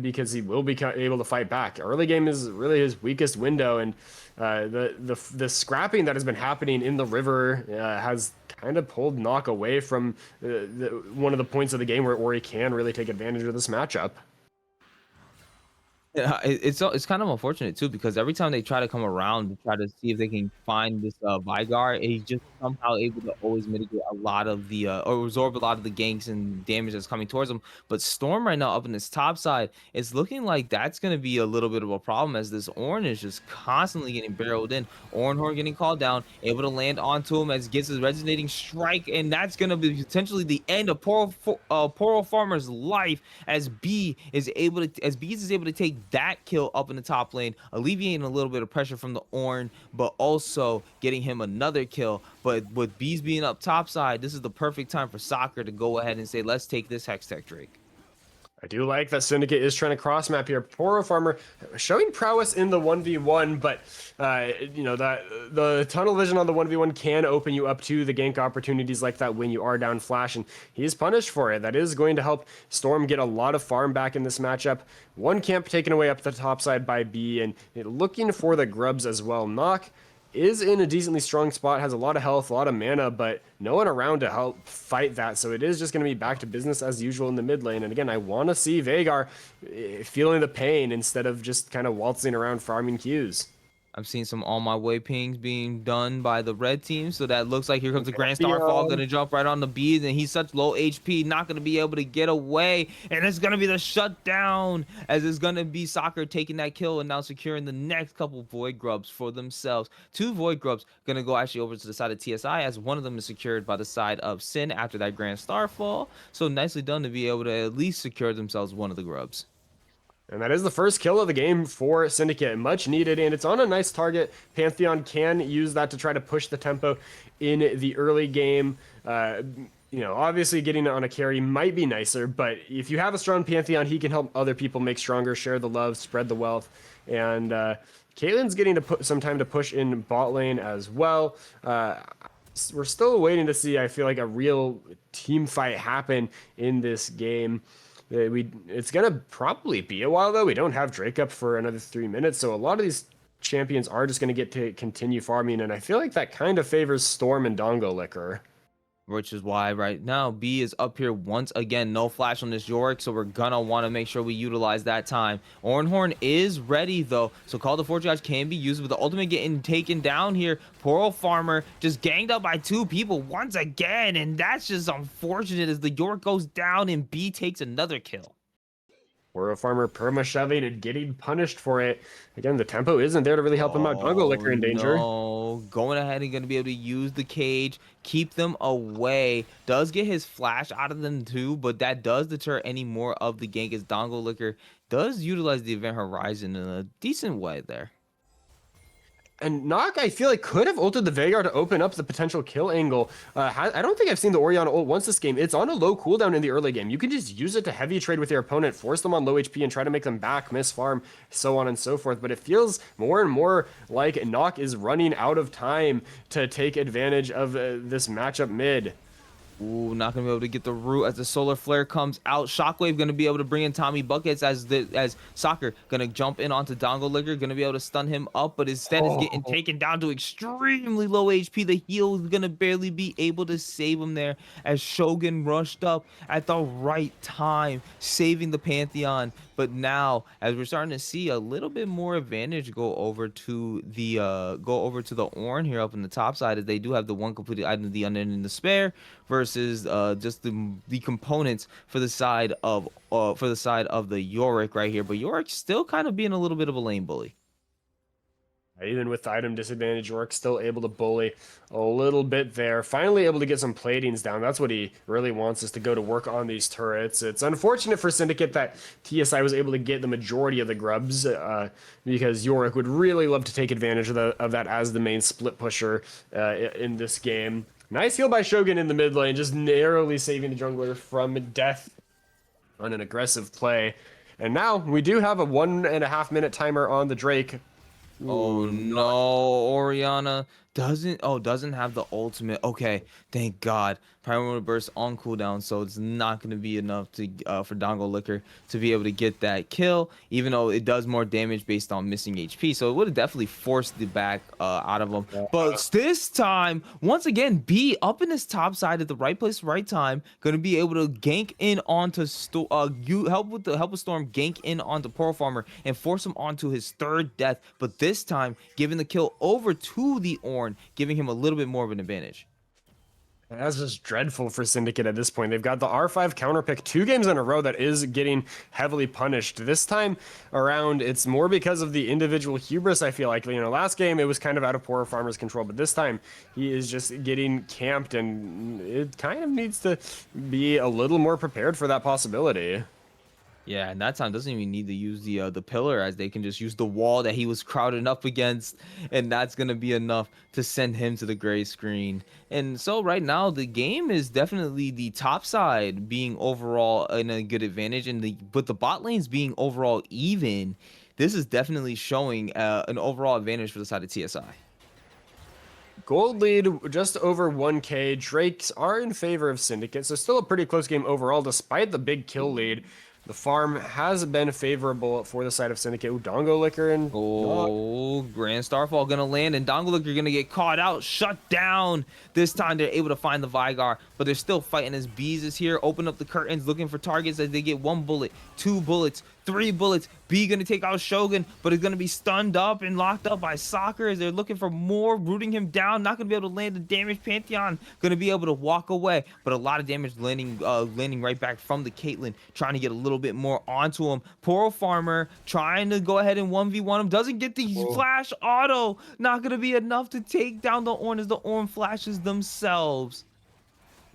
because he will be able to fight back. Early game is really his weakest window, and the scrapping that has been happening in the river has kind of pulled Knock away from one of the points of the game where he can really take advantage of this matchup. Yeah, it's kind of unfortunate too, because every time they try to come around to try to see if they can find this Veigar, he's just somehow able to always mitigate a lot of the or absorb a lot of the ganks and damage that's coming towards him. But Storm right now up in this top side, it's looking like that's going to be a little bit of a problem, as this Ornn is just constantly getting barreled in. Ornhorn getting called down, able to land onto him as gets his resonating strike, and that's going to be potentially the end of Poro Farmer's life, as B is able to take that kill up in the top lane, alleviating a little bit of pressure from the Ornn, but also getting him another kill. But with Bees being up top side, this is the perfect time for Soccer to go ahead and say, let's take this Hextech Drake. I do like that Syndicate is trying to cross map here. Poro Farmer showing prowess in the 1v1, but you know, that the tunnel vision on the 1v1 can open you up to the gank opportunities like that when you are down flash, and he's punished for it. That is going to help Storm get a lot of farm back in this matchup. One camp taken away up the top side by B, and looking for the grubs as well. Knock is in a decently strong spot, has a lot of health, a lot of mana, but no one around to help fight that. So it is just going to be back to business as usual in the mid lane. And again, I want to see Veigar feeling the pain instead of just kind of waltzing around farming Qs. I'm seeing some on my way pings being done by the red team, so that looks like here comes the Grand Starfall, gonna jump right on the bees, and he's such low HP, not gonna be able to get away, and it's gonna be the shutdown, as it's gonna be Soccer taking that kill and now securing the next couple Void Grubs for themselves. 2 Void Grubs gonna go actually over to the side of TSI, as one of them is secured by the side of Sin after that Grand Starfall. So nicely done to be able to at least secure themselves one of the grubs. And that is the first kill of the game for Syndicate. Much needed, and it's on a nice target. Pantheon can use that to try to push the tempo in the early game. You know, obviously getting it on a carry might be nicer, but if you have a strong Pantheon, he can help other people make stronger, share the love, spread the wealth. And Caitlyn's getting to put some time to push in bot lane as well. We're still waiting to see, I feel like, a real team fight happen in this game. It's going to probably be a while, though. We don't have Drake up for another 3 minutes, so a lot of these champions are just going to get to continue farming, and I feel like that kind of favors Storm and Dongo Liquor. Which is why right now B is up here once again. No flash on this Yorick, so we're gonna want to make sure we utilize that time. Ornhorn is ready though, so Call to Forge can be used, with the ultimate getting taken down here. Poro Farmer just ganged up by 2 people once again, and that's just unfortunate as the Yorick goes down and B takes another kill. Poro Farmer perma-shoving and getting punished for it. Again, the tempo isn't there to really help him out. Dongo Liquor in danger. No, going ahead and going to be able to use the cage, keep them away. Does get his flash out of them too, but that does deter any more of the gank, as Dongo Liquor does utilize the Event Horizon in a decent way there. And Knock, I feel like, could have ulted the Veigar to open up the potential kill angle. I don't think I've seen the Orianna ult once this game. It's on a low cooldown in the early game. You can just use it to heavy trade with your opponent, force them on low HP, and try to make them back, miss farm, so on and so forth. But it feels more and more like Knock is running out of time to take advantage of this matchup mid. Ooh, not gonna be able to get the root as the solar flare comes out. Shockwave gonna be able to bring in Tommy Buckets as Soccer gonna jump in onto Dongo Liquor, gonna be able to stun him up, but instead is getting taken down to extremely low HP. The heal is gonna barely be able to save him there, as Shogun rushed up at the right time, saving the Pantheon. But now, as we're starting to see a little bit more advantage go over to the Ornn here up in the top side, as they do have the one completed item of the Unending and the Spare, versus just the components for the side of the Yorick right here. But Yorick still kind of being a little bit of a lane bully. Even with the item disadvantage, York still able to bully a little bit there. Finally able to get some platings down. That's what he really wants, is to go to work on these turrets. It's unfortunate for Syndicate that TSI was able to get the majority of the grubs, because Yorick would really love to take advantage of that as the main split pusher in this game. Nice heal by Shogun in the mid lane, just narrowly saving the jungler from death on an aggressive play. And now we do have a 1.5 minute timer on the Drake. Oh no, Oriana doesn't have the ultimate. Okay, thank God. Primordial Burst on cooldown, so it's not going to be enough to for Dongo Liquor to be able to get that kill, even though it does more damage based on missing HP. So it would have definitely forced the back out of him. But this time, once again, B up in his top side at the right place, right time, going to be able to gank in onto help with Storm, gank in onto Pearl Farmer and force him onto his third death. But this time, giving the kill over to the Ornn, giving him a little bit more of an advantage. That's just dreadful for Syndicate at this point. They've got the R5 counter pick 2 games in a row that is getting heavily punished. This time around, it's more because of the individual hubris, I feel like. You know, last game, it was kind of out of Poor Farmer's control, but this time, he is just getting camped, and it kind of needs to be a little more prepared for that possibility. Yeah, and that time doesn't even need to use the pillar, as they can just use the wall that he was crowded up against, and that's gonna be enough to send him to the gray screen. And so right now the game is definitely the top side being overall in a good advantage, and but the bot lanes being overall even. This is definitely showing an overall advantage for the side of TSI. Gold lead just over 1k. Drakes are in favor of Syndicate, so still a pretty close game overall despite the big kill lead. The farm has been favorable for the side of Syndicate. Ooh, Dongo Liquor and Grand Starfall gonna land, and Dongo Liquor gonna get caught out, shut down. This time they're able to find the Vigar, but they're still fighting as Bees is here. Open up the curtains, looking for targets as they get 1 bullet, 2 bullets, 3 bullets. B gonna take out Shogun, but it's gonna be stunned up and locked up by Soccer as they're looking for more, rooting him down. Not gonna be able to land the damage. Pantheon gonna be able to walk away, but a lot of damage landing right back from the Caitlyn, trying to get a little bit more onto him. Poor Farmer trying to go ahead and 1v1 him, doesn't get the flash auto. Not gonna be enough to take down the Ornn as the Ornn flashes themselves.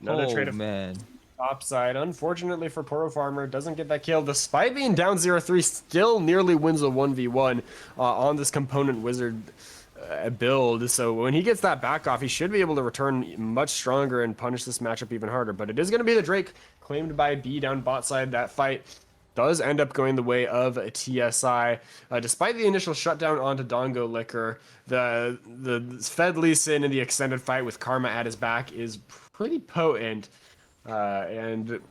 Another trade of man. Top side, unfortunately for Poro Farmer, doesn't get that kill despite being down 0-3. Still nearly wins a 1v1 on this component wizard build. So when he gets that back off, he should be able to return much stronger and punish this matchup even harder. But it is going to be the Drake claimed by B down bot side. That fight does end up going the way of TSI. Despite the initial shutdown onto Dongo Liquor, the Fed Lee Sin in the extended fight with Karma at his back is pretty potent. And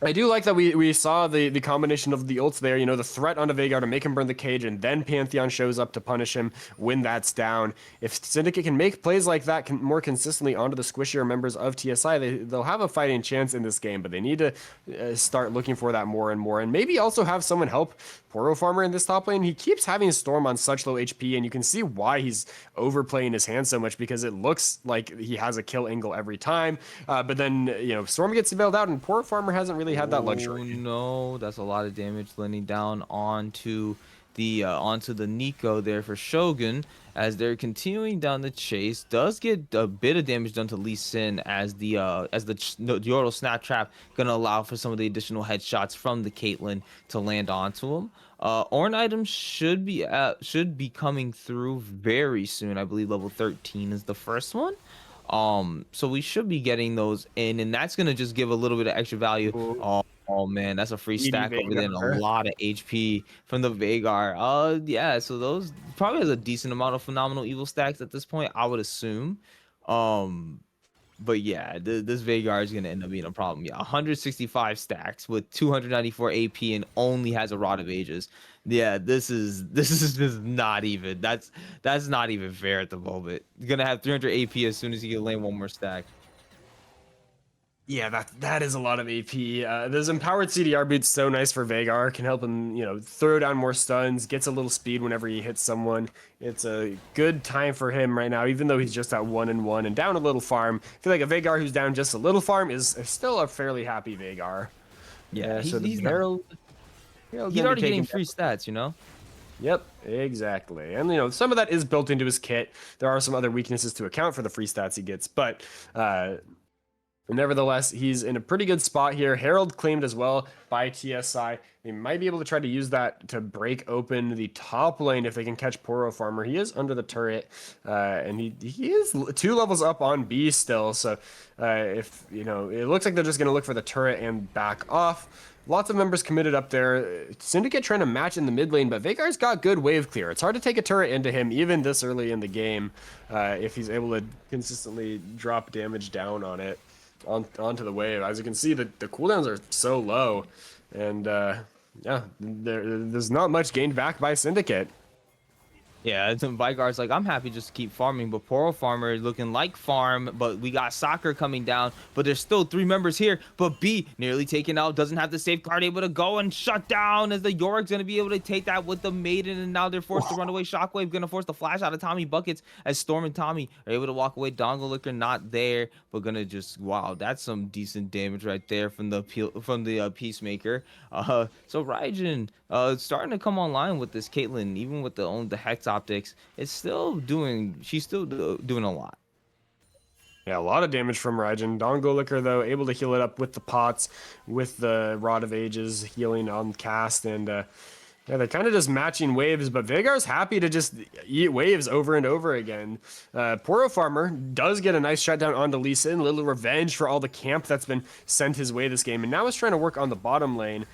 I do like that we saw the combination of the ults there, you know, the threat onto Veigar to make him burn the cage, and then Pantheon shows up to punish him when that's down. If Syndicate can make plays like that more consistently onto the squishier members of TSI, they'll have a fighting chance in this game, but they need to start looking for that more and more, and maybe also have someone help Poro Farmer in this top lane. He keeps having Storm on such low HP, and you can see why he's overplaying his hand so much, because it looks like he has a kill angle every time, but then, you know, Storm gets bailed out, and Poro Farmer hasn't really had that luxury. Oh no, that's a lot of damage landing down onto the Nico there for Shogun as they're continuing down the chase. Does get a bit of damage done to Lee Sin as the Yordle Snap Trap gonna allow for some of the additional headshots from the Caitlyn to land onto him. Ornn items should be coming through very soon. I believe level 13 is the first one. So we should be getting those in, and that's gonna just give a little bit of extra value. Oh man, that's a free stack over there and a lot of HP from the Veigar. Yeah, so those probably has a decent amount of phenomenal evil stacks at this point, I would assume. But yeah, this Veigar is gonna end up being a problem. Yeah, 165 stacks with 294 AP and only has a Rod of Ages. Yeah, this is just not even. That's not even fair at the moment. You're gonna have 300 AP as soon as you can land one more stack. Yeah, that is a lot of AP. Those empowered CDR boots so nice for Veigar. Can help him, you know, throw down more stuns, gets a little speed whenever he hits someone. It's a good time for him right now, even though he's just at 1-1 and down a little farm. I feel like a Veigar who's down just a little farm is still a fairly happy Veigar. Yeah, so he's already getting free stats, you know. Yep, exactly. And, some of that is built into his kit. There are some other weaknesses to account for the free stats he gets, but nevertheless, he's in a pretty good spot here. Herald claimed as well by TSI. They might be able to try to use that to break open the top lane if they can catch Poro Farmer. He is under the turret, and he is 2 levels up on B still. So if, it looks like they're just going to look for the turret and back off. Lots of members committed up there. Syndicate trying to match in the mid lane, but Veigar's got good wave clear. It's hard to take a turret into him even this early in the game if he's able to consistently drop damage down on it, onto the wave. As you can see, the cooldowns are so low, and yeah, there's not much gained back by Syndicate. Yeah, Veigar's like, I'm happy just to keep farming, but Poro Farmer looking like farm, but we got Soccer coming down, but there's still 3 members here, but B nearly taken out, doesn't have the safeguard, able to go and shut down as the Yorick's going to be able to take that with the Maiden, and now they're forced to run away. Shockwave going to force the flash out of Tommy Buckets as Storm and Tommy are able to walk away. Dongle Licker not there, but going to just, wow, that's some decent damage right there from the Peacemaker. So Raijin starting to come online with this Caitlyn, even with the Hex optics. She's still doing a lot. Yeah, a lot of damage from Raijin. Dongo Licker, though, able to heal it up with the pots, with the Rod of Ages healing on cast, and yeah, they're kind of just matching waves, but Veigar's happy to just eat waves over and over again. Poro Farmer does get a nice shutdown onto Lee Sin, a little revenge for all the camp that's been sent his way this game, and now he's trying to work on the bottom lane.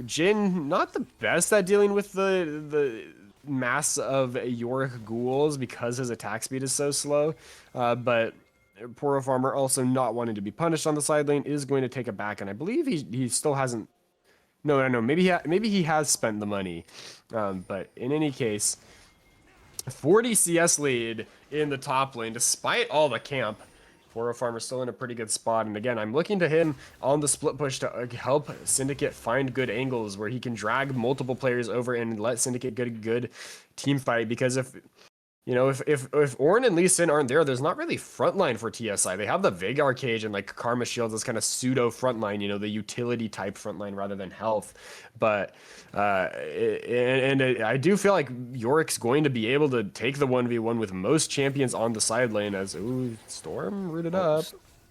Jin, not the best at dealing with the mass of Yorick ghouls because his attack speed is so slow, but Poro Farmer also not wanting to be punished on the side lane is going to take it back, and I believe he still hasn't. No. Maybe he has spent the money, but in any case, 40 CS lead in the top lane despite all the camp. Poro Farmer still in a pretty good spot, and again, I'm looking to him on the split push to help Syndicate find good angles where he can drag multiple players over and let Syndicate get a good team fight. Because if Ornn and Lee Sin aren't there, there's not really frontline for TSI. They have the Veigar cage and like Karma Shields as kind of pseudo frontline, the utility type frontline rather than health. But I do feel like Yorick's going to be able to take the 1v1 with most champions on the side lane as Storm rooted up.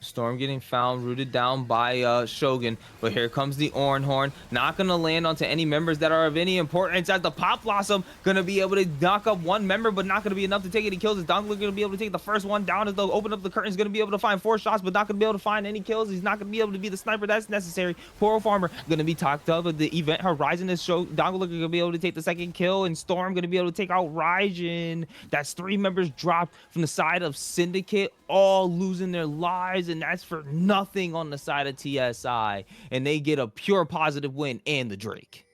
Storm getting found, rooted down by Shogun, but here comes the Ornn Horn, not gonna land onto any members that are of any importance, as the Pop Blossom gonna be able to knock up 1 member, but not gonna be enough to take any kills. As Dongle gonna be able to take the first one down, as they'll open up the curtains, gonna be able to find 4 shots, but not gonna be able to find any kills. He's not gonna be able to be the sniper that's necessary. Poro Farmer gonna be talked up, but the event horizon is show. Dongle gonna be able to take the 2nd kill, and Storm gonna be able to take out Raijin. That's 3 members dropped from the side of Syndicate, all losing their lives, and that's for nothing on the side of TSI, and they get a pure positive win and the Drake.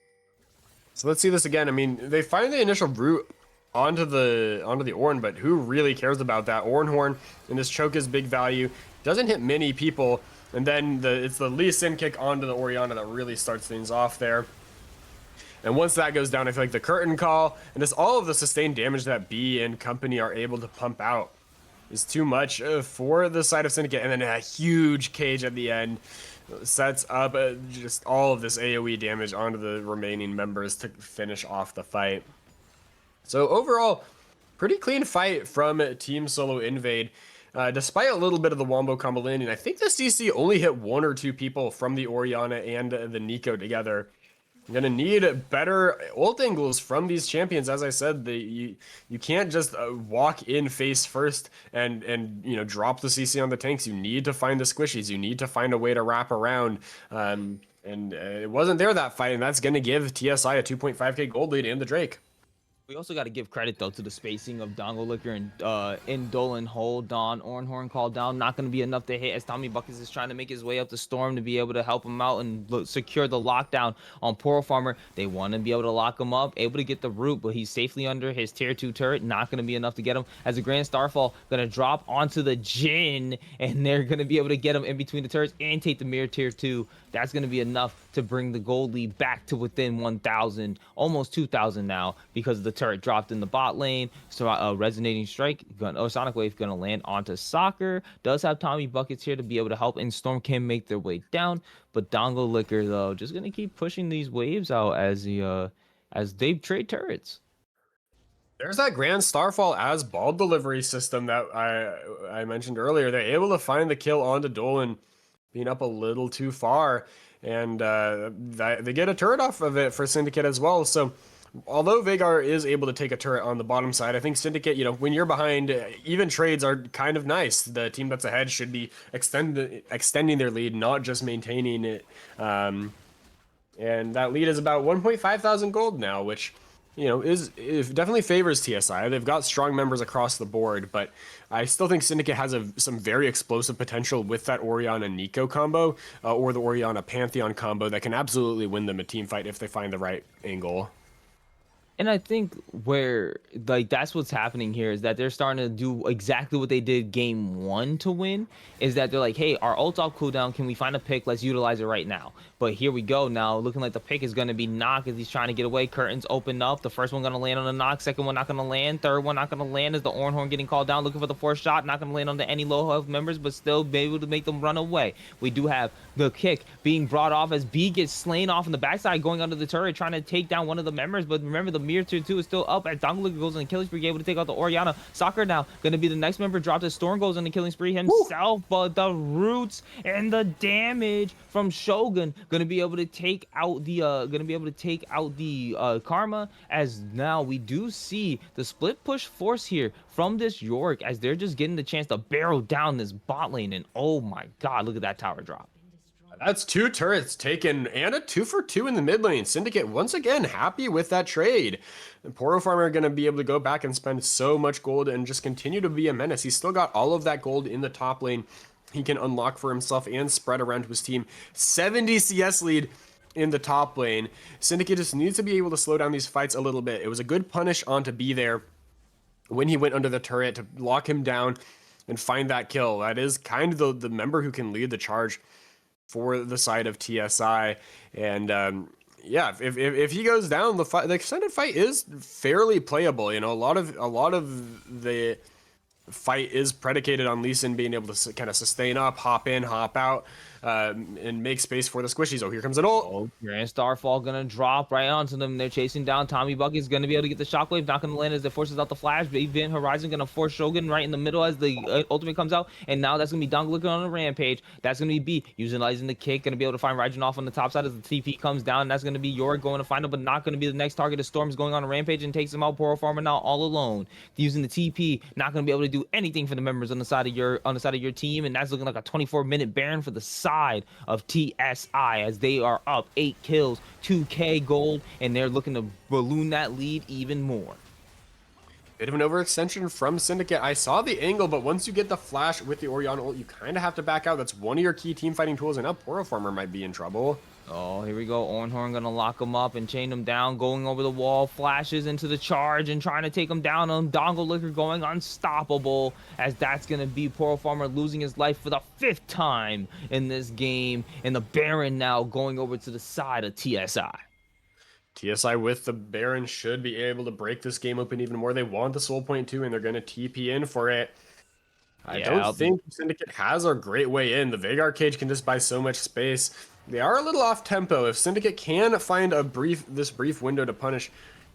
So let's see this again. I mean, they find the initial route onto the Ornn, but who really cares about that? Ornn Horn and this choke is big value. Doesn't hit many people, and then it's the Lee Sin kick onto the Orianna that really starts things off there. And once that goes down, I feel like the curtain call and just all of the sustained damage that B and company are able to pump out is too much for the side of Syndicate, and then a huge cage at the end sets up just all of this AoE damage onto the remaining members to finish off the fight. So overall, pretty clean fight from Team Solo Invade, despite a little bit of the wombo combo landing. I think the CC only hit 1 or 2 people from the Orianna and the Nico together. You're gonna need better ult angles from these champions. As I said, you can't just walk in face first and drop the CC on the tanks. You need to find the squishies. You need to find a way to wrap around. And it wasn't there that fight, and that's gonna give TSI a 2.5k gold lead in the Drake. We also got to give credit, though, to the spacing of Dongle Licker and Indolin Hold Don. Ornn Horn called down, not going to be enough to hit as Tommy Buckets is trying to make his way up the Storm to be able to help him out and secure the lockdown on Poro Farmer. They want to be able to lock him up, able to get the root, but he's safely under his tier 2 turret. Not going to be enough to get him as a Grand Starfall going to drop onto the Jhin, and they're going to be able to get him in between the turrets and take the mirror tier 2. That's going to be enough to bring the gold lead back to within 1,000, almost 2,000 now, because the turret dropped in the bot lane. So resonating strike, Sonic Wave gonna land onto Soccer. Does have Tommy Buckets here to be able to help, and Storm can make their way down. But Dongle Licker, though, just gonna keep pushing these waves out as they trade turrets. There's that Grand Starfall as ball delivery system that I mentioned earlier. They're able to find the kill onto Dolan, being up a little too far, and they get a turret off of it for Syndicate as well. So although Veigar is able to take a turret on the bottom side, I think Syndicate, when you're behind, even trades are kind of nice. The team that's ahead should be extending their lead, not just maintaining it. And that lead is about 1.5 thousand gold now, which it definitely favors TSI. They've got strong members across the board, but I still think Syndicate has some very explosive potential with that Orianna Nico combo, or the Orianna Pantheon combo that can absolutely win them a team fight if they find the right angle. And I think where that's what's happening here is that they're starting to do exactly what they did game 1 to win, is that they're like, hey, our ult's off cooldown, can we find a pick? Let's utilize it right now. But here we go now, looking like the pick is going to be Knock as he's trying to get away. Curtains open up. The first one going to land on the Knock, second one not going to land, third one not going to land as the Ornhorn getting called down, looking for the fourth shot, not going to land on any low health members, but still be able to make them run away. We do have the kick being brought off as B gets slain off on the backside, going under the turret, trying to take down one of the members, but remember the Mirror Tier 2 is still up as Dongle goes on the killing spree, able to take out the Orianna. Soccer now going to be the next member dropped as Storm goes on the killing spree himself. Woo! But the roots and the damage from Shogun going to be able to take out the Karma, as now we do see the split push force here from this York as they're just getting the chance to barrel down this bot lane, and oh my god, look at that tower drop. That's 2 turrets taken and a 2 for 2 in the mid lane. Syndicate once again happy with that trade. And Poro Farmer are going to be able to go back and spend so much gold and just continue to be a menace. He's still got all of that gold in the top lane he can unlock for himself and spread around to his team. 70 CS lead in the top lane. Syndicate just needs to be able to slow down these fights a little bit. It was a good punish on to be there when he went under the turret to lock him down and find that kill. That is kind of the member who can lead the charge for the side of TSI. And yeah, if he goes down, the extended fight is fairly playable. A lot of the fight is predicated on Lee Sin being able to kind of sustain up, hop in, hop out, and make space for the squishies. Oh, here comes an ult. Oh, Grand Starfall gonna drop right onto them. They're chasing down. Tommy Bucket's gonna be able to get the shockwave, not gonna land as it forces out the flash. But Event Horizon gonna force Shogun right in the middle as the ultimate comes out, and now that's gonna be Dunk looking on the rampage. That's gonna be B utilizing the kick, gonna be able to find Raijin off on the top side as the TP comes down. And that's gonna be York going to find him, but not gonna be the next target. As Storm's going on a rampage and takes him out. Poro Farmer now all alone using the TP, not gonna be able to do anything for the members on the side of your team, and that's looking like a 24-minute Baron for the side of TSI as they are up 8 kills, 2k gold, and they're looking to balloon that lead even more. Bit of an overextension from Syndicate. I saw the angle, but once you get the flash with the Orianna ult, you kind of have to back out. That's one of your key team fighting tools, and now Poro Farmer might be in trouble. Oh, here we go. Ornhorn gonna lock him up and chain him down, going over the wall, flashes into the charge and trying to take him down. On Dongle Liquor going unstoppable, as that's gonna be Poro Farmer losing his life for the 5th time in this game, and the Baron now going over to the side of TSI. TSI with the Baron should be able to break this game open even more. They want the Soul Point too, and they're going to TP in for it. I don't think Syndicate has a great way in. The Veigar cage can just buy so much space. They are a little off tempo. If Syndicate can find this brief window to punish,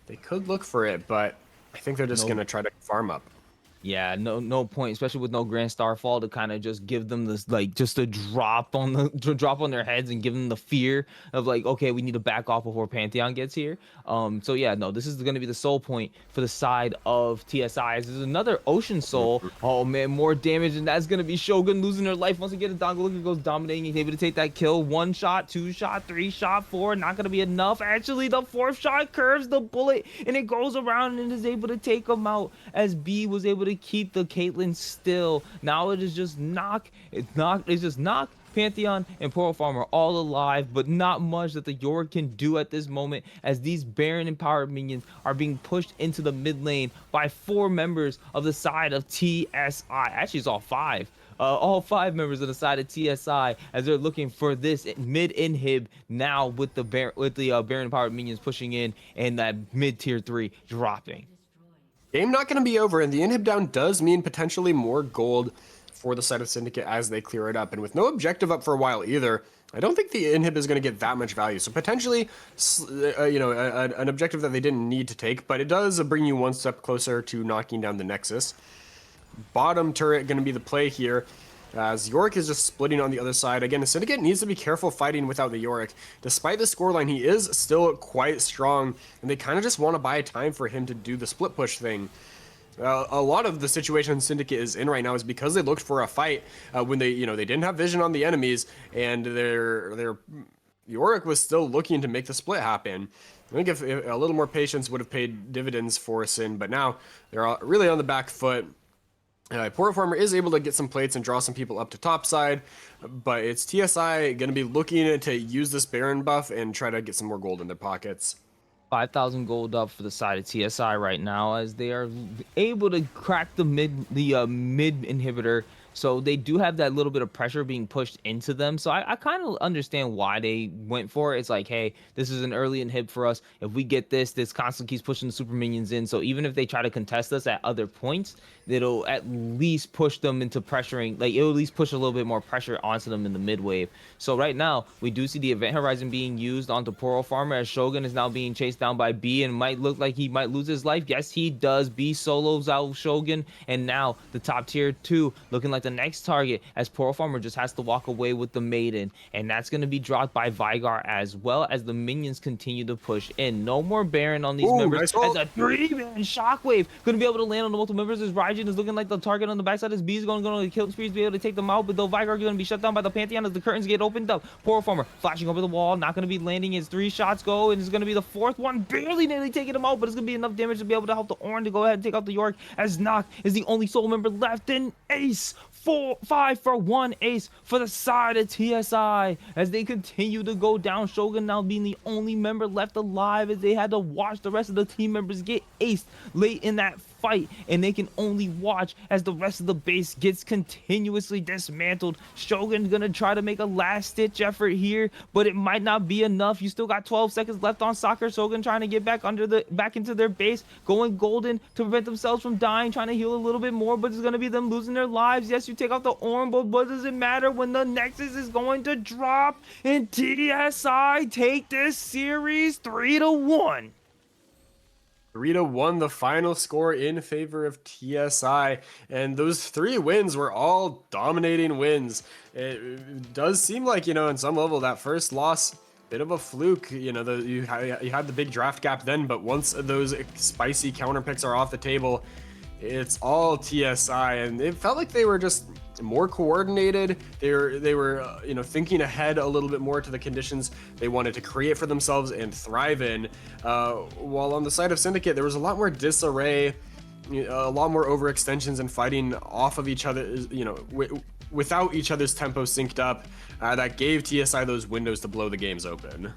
they could look for it, but I think they're just going to try to farm up. Yeah, no point, especially with no Grand Starfall to kind of just give them this, just a drop on their heads and give them the fear of okay, we need to back off before Pantheon gets here. So yeah, no, this is going to be the soul point for the side of TSI. There's another Ocean Soul. Oh man, more damage, and that's going to be Shogun losing their life once again. Dongle goes dominating. He's able to take that kill. 1 shot, 2 shot, 3 shot, 4. Not going to be enough. Actually, the 4th shot curves the bullet, and it goes around and is able to take him out as B was able to keep the Caitlyn still. Now it is just Knock, Pantheon, and Poro Farmer all alive, but not much that the York can do at this moment, as these Baron empowered minions are being pushed into the mid lane by 4 members of the side of TSI. Actually, it's all 5. All 5 members of the side of TSI, as they're looking for this mid inhib now with the Baron empowered minions pushing in and that mid tier 3 dropping. Game not going to be over, and the inhib down does mean potentially more gold for the side of Syndicate as they clear it up. And with no objective up for a while either, I don't think the inhib is going to get that much value. So potentially, an objective that they didn't need to take, but it does bring you one step closer to knocking down the Nexus. Bottom turret going to be the play here, as Yorick is just splitting on the other side. Again, the Syndicate needs to be careful fighting without the Yorick. Despite the scoreline, he is still quite strong, and they kind of just want to buy time for him to do the split push thing. A lot of the situation Syndicate is in right now is because they looked for a fight when they didn't have vision on the enemies, and their Yorick was still looking to make the split happen. I think if a little more patience would have paid dividends for Sin, but now they're really on the back foot. Portal Farmer is able to get some plates and draw some people up to top side, but it's TSI going to be looking to use this Baron buff and try to get some more gold in their pockets. 5,000 gold up for the side of TSI right now, as they are able to crack the mid inhibitor. So they do have that little bit of pressure being pushed into them. So I kind of understand why they went for it. It's like, hey, this is an early inhib for us. If we get this constantly keeps pushing the super minions in. So even if they try to contest us at other points, it'll at least push them into pressuring. Like, it'll at least push a little bit more pressure onto them in the mid wave. So right now, we do see the Event Horizon being used onto Portal Farmer, as Shogun is now being chased down by B and might look like he might lose his life. Yes, he does. B solos out Shogun. And now the top tier 2 looking like the next target, as Portal Farmer just has to walk away with the Maiden, and that's going to be dropped by Vigar, as well as the minions continue to push in. No more Baron on these members, as a 3-man shockwave going to be able to land on the multiple members, as Raijin is looking like the target on the backside, as B is going to go to kill spree to be able to take them out, but though Vigar is going to be shut down by the Pantheon as the curtains get opened up. Portal Farmer flashing over the wall, not going to be landing as 3 shots go, and it's going to be the 4th one, barely nearly taking him out, but it's going to be enough damage to be able to help the Ornn to go ahead and take out the Yorick, as Nock is the only solo member left, and Ace 5 for 1 ace for the side of TSI as they continue to go down. Shogun now being the only member left alive, as they had to watch the rest of the team members get aced late in that fight, and they can only watch as the rest of the base gets continuously dismantled. Shogun's gonna try to make a last-ditch effort here, but it might not be enough. You still got 12 seconds left on soccer. Shogun trying to get back into their base, going golden to prevent themselves from dying, trying to heal a little bit more, but it's gonna be them losing their lives. Yes, you take out the Ornn, but what does it matter when the Nexus is going to drop, and TSI take this series 3-1. 3-1, the final score in favor of TSI, and those 3 wins were all dominating wins. It does seem like, in some level, that first loss, bit of a fluke. You had the big draft gap then, but once those spicy counter picks are off the table, it's all TSI, and it felt like they were just more coordinated. They were thinking ahead a little bit more to the conditions they wanted to create for themselves and thrive in. While on the side of Syndicate, there was a lot more disarray, a lot more overextensions and fighting off of each other, without each other's tempo synced up. That gave TSI those windows to blow the games open.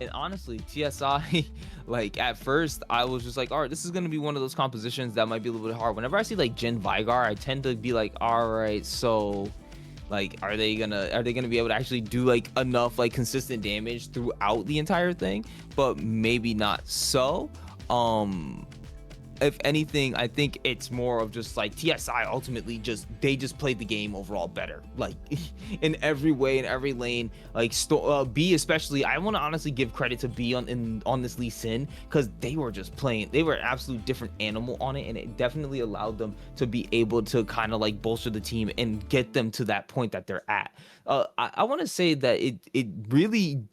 And honestly, TSI, like, at first, I was just like, all right, this is going to be one of those compositions that might be a little bit hard. Whenever I see, like, Jhin Vigar, I tend to be like, all right, so, like, are they gonna be able to actually do, like, enough, like, consistent damage throughout the entire thing? But maybe not so. If anything, I think it's more of just like TSI ultimately they just played the game overall better, like in every way, in every lane. Like B especially, I want to honestly give credit to B on this Lee Sin, because they were just playing, they were an absolute different animal on it, and it definitely allowed them to be able to kind of like bolster the team and get them to that point that they're at. I want to say that it really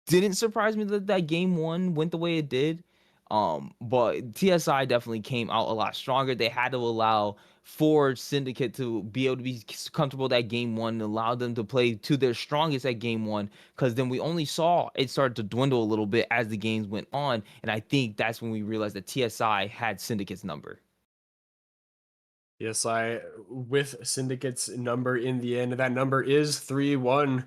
didn't surprise me that game 1 went the way it did. But TSI definitely came out a lot stronger. They had to allow for Syndicate to be able to be comfortable that game 1 and allow them to play to their strongest at game 1, because then we only saw it start to dwindle a little bit as the games went on, and I think that's when we realized that TSI had Syndicate's number. TSI with Syndicate's number in the end. That number is 3-1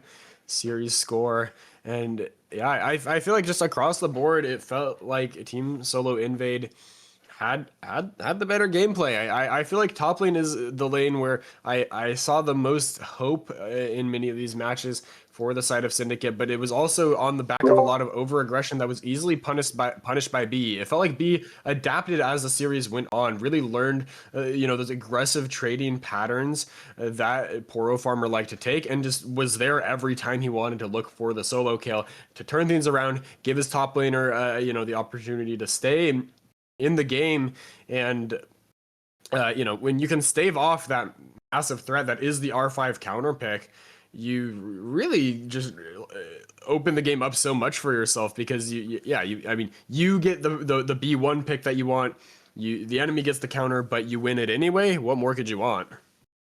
series score. And yeah, I feel like just across the board, it felt like Team Solo Invade had the better gameplay. I feel like top lane is the lane where I saw the most hope in many of these matches for the side of Syndicate, but it was also on the back of a lot of over aggression that was easily punished by B. It felt like B adapted as the series went on, really learned those aggressive trading patterns that Poro Farmer liked to take, and just was there every time he wanted to look for the solo kill to turn things around, give his top laner the opportunity to stay in the game. And when you can stave off that massive threat that is the R5 counter pick, you really just open the game up so much for yourself, because you get the B1 pick that you want, the enemy gets the counter, but you win it anyway. What more could you want?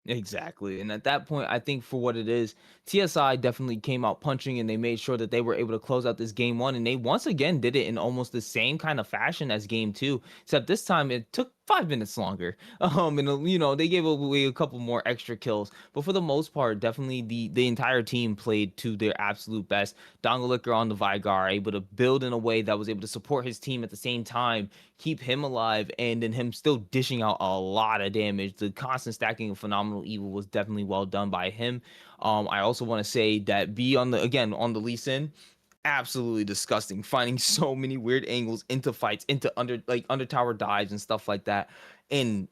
Exactly. And at that point, I think for what it is, TSI definitely came out punching, and they made sure that they were able to close out this game one. And they once again did it in almost the same kind of fashion as game two, except this time it took 5 minutes longer. And they gave away a couple more extra kills. But for the most part, definitely the entire team played to their absolute best. Dongalicker on the Vigar, able to build in a way that was able to support his team at the same time, keep him alive, and then him still dishing out a lot of damage. The constant stacking of Phenomenal Evil was definitely well done by him. I also want to say that B on the Lee Sin, absolutely disgusting, finding so many weird angles into fights, into under tower dives and stuff like that. And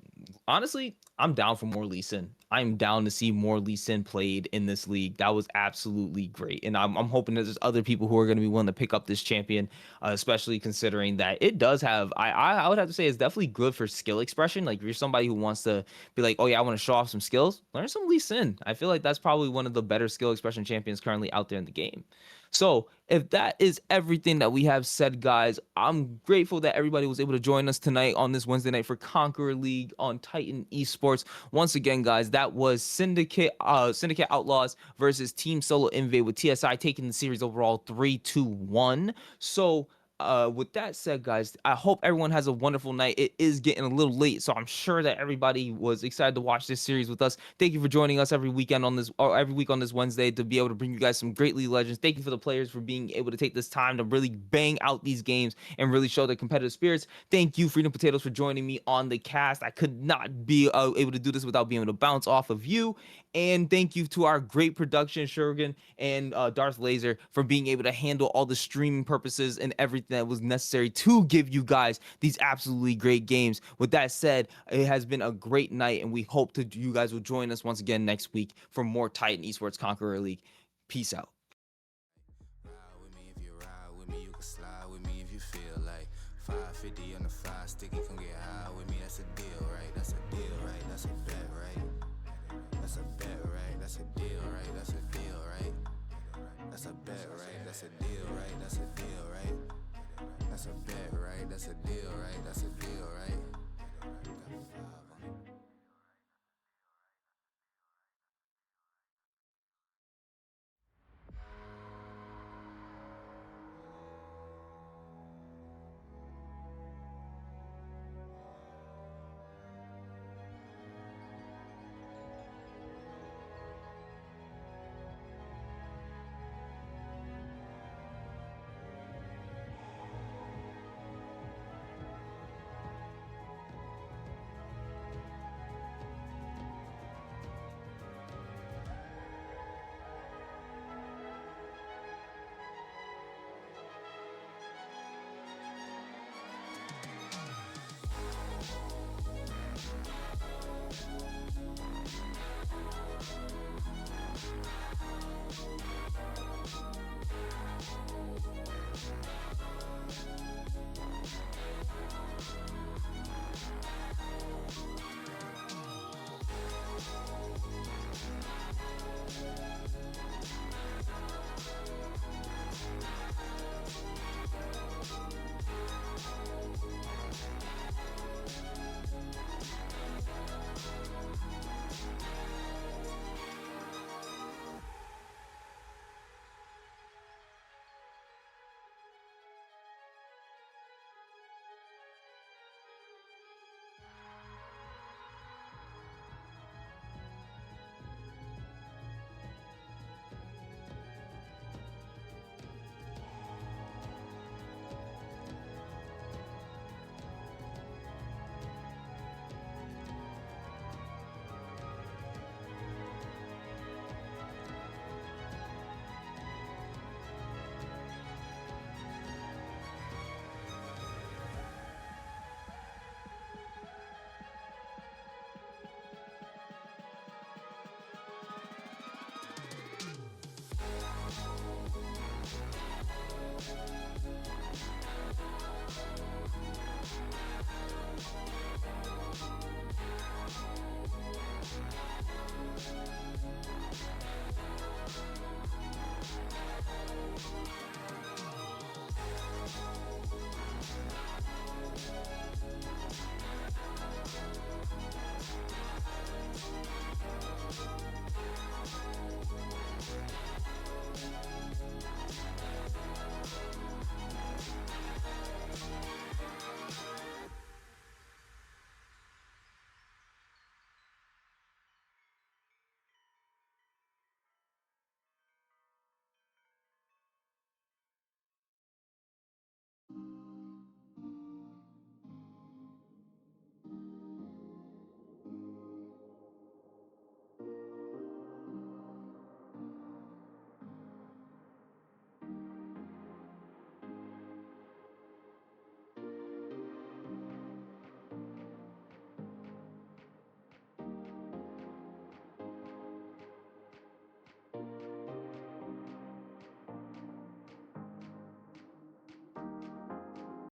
honestly, I'm down for more Lee Sin. I'm down to see more Lee Sin played in this league. That was absolutely great. And I'm hoping that there's other people who are going to be willing to pick up this champion, especially considering that it does have, I would have to say it's definitely good for skill expression. Like if you're somebody who wants to be like, oh yeah, I want to show off some skills, learn some Lee Sin. I feel like that's probably one of the better skill expression champions currently out there in the game. So if that is everything that we have said, guys, I'm grateful that everybody was able to join us tonight on this Wednesday night for Conqueror League on Titan Esports. Once again, guys, that was Syndicate Outlaws versus Team Solo Invade, with TSI taking the series overall 3-1. So with that said, guys, I hope everyone has a wonderful night. It is getting a little late, so I'm sure that everybody was excited to watch this series with us. Thank you for joining us every week on this Wednesday to be able to bring you guys some great League Legends. Thank you for the players for being able to take this time to really bang out these games and really show their competitive spirits. Thank you, Freedom Potatoes, for joining me on the cast. I could not be able to do this without being able to bounce off of you. And thank you to our great production, Shuriken and Darth Laser, for being able to handle all the streaming purposes and everything that was necessary to give you guys these absolutely great games. With that said, it has been a great night, and we hope that you guys will join us once again next week for more Titan Esports Conqueror League. Peace out. Ride with me if you ride with me, you can slide with me if you feel like 550 on the 5 sticky, come get high with me, that's a deal, right? That's a deal, right? That's a bet, right? That's a bet, right? That's a deal, right? That's a deal, right? That's a bet, right? That's a deal, right? That's a deal, right? That's a bet, right? That's a deal, right? That's a deal, right?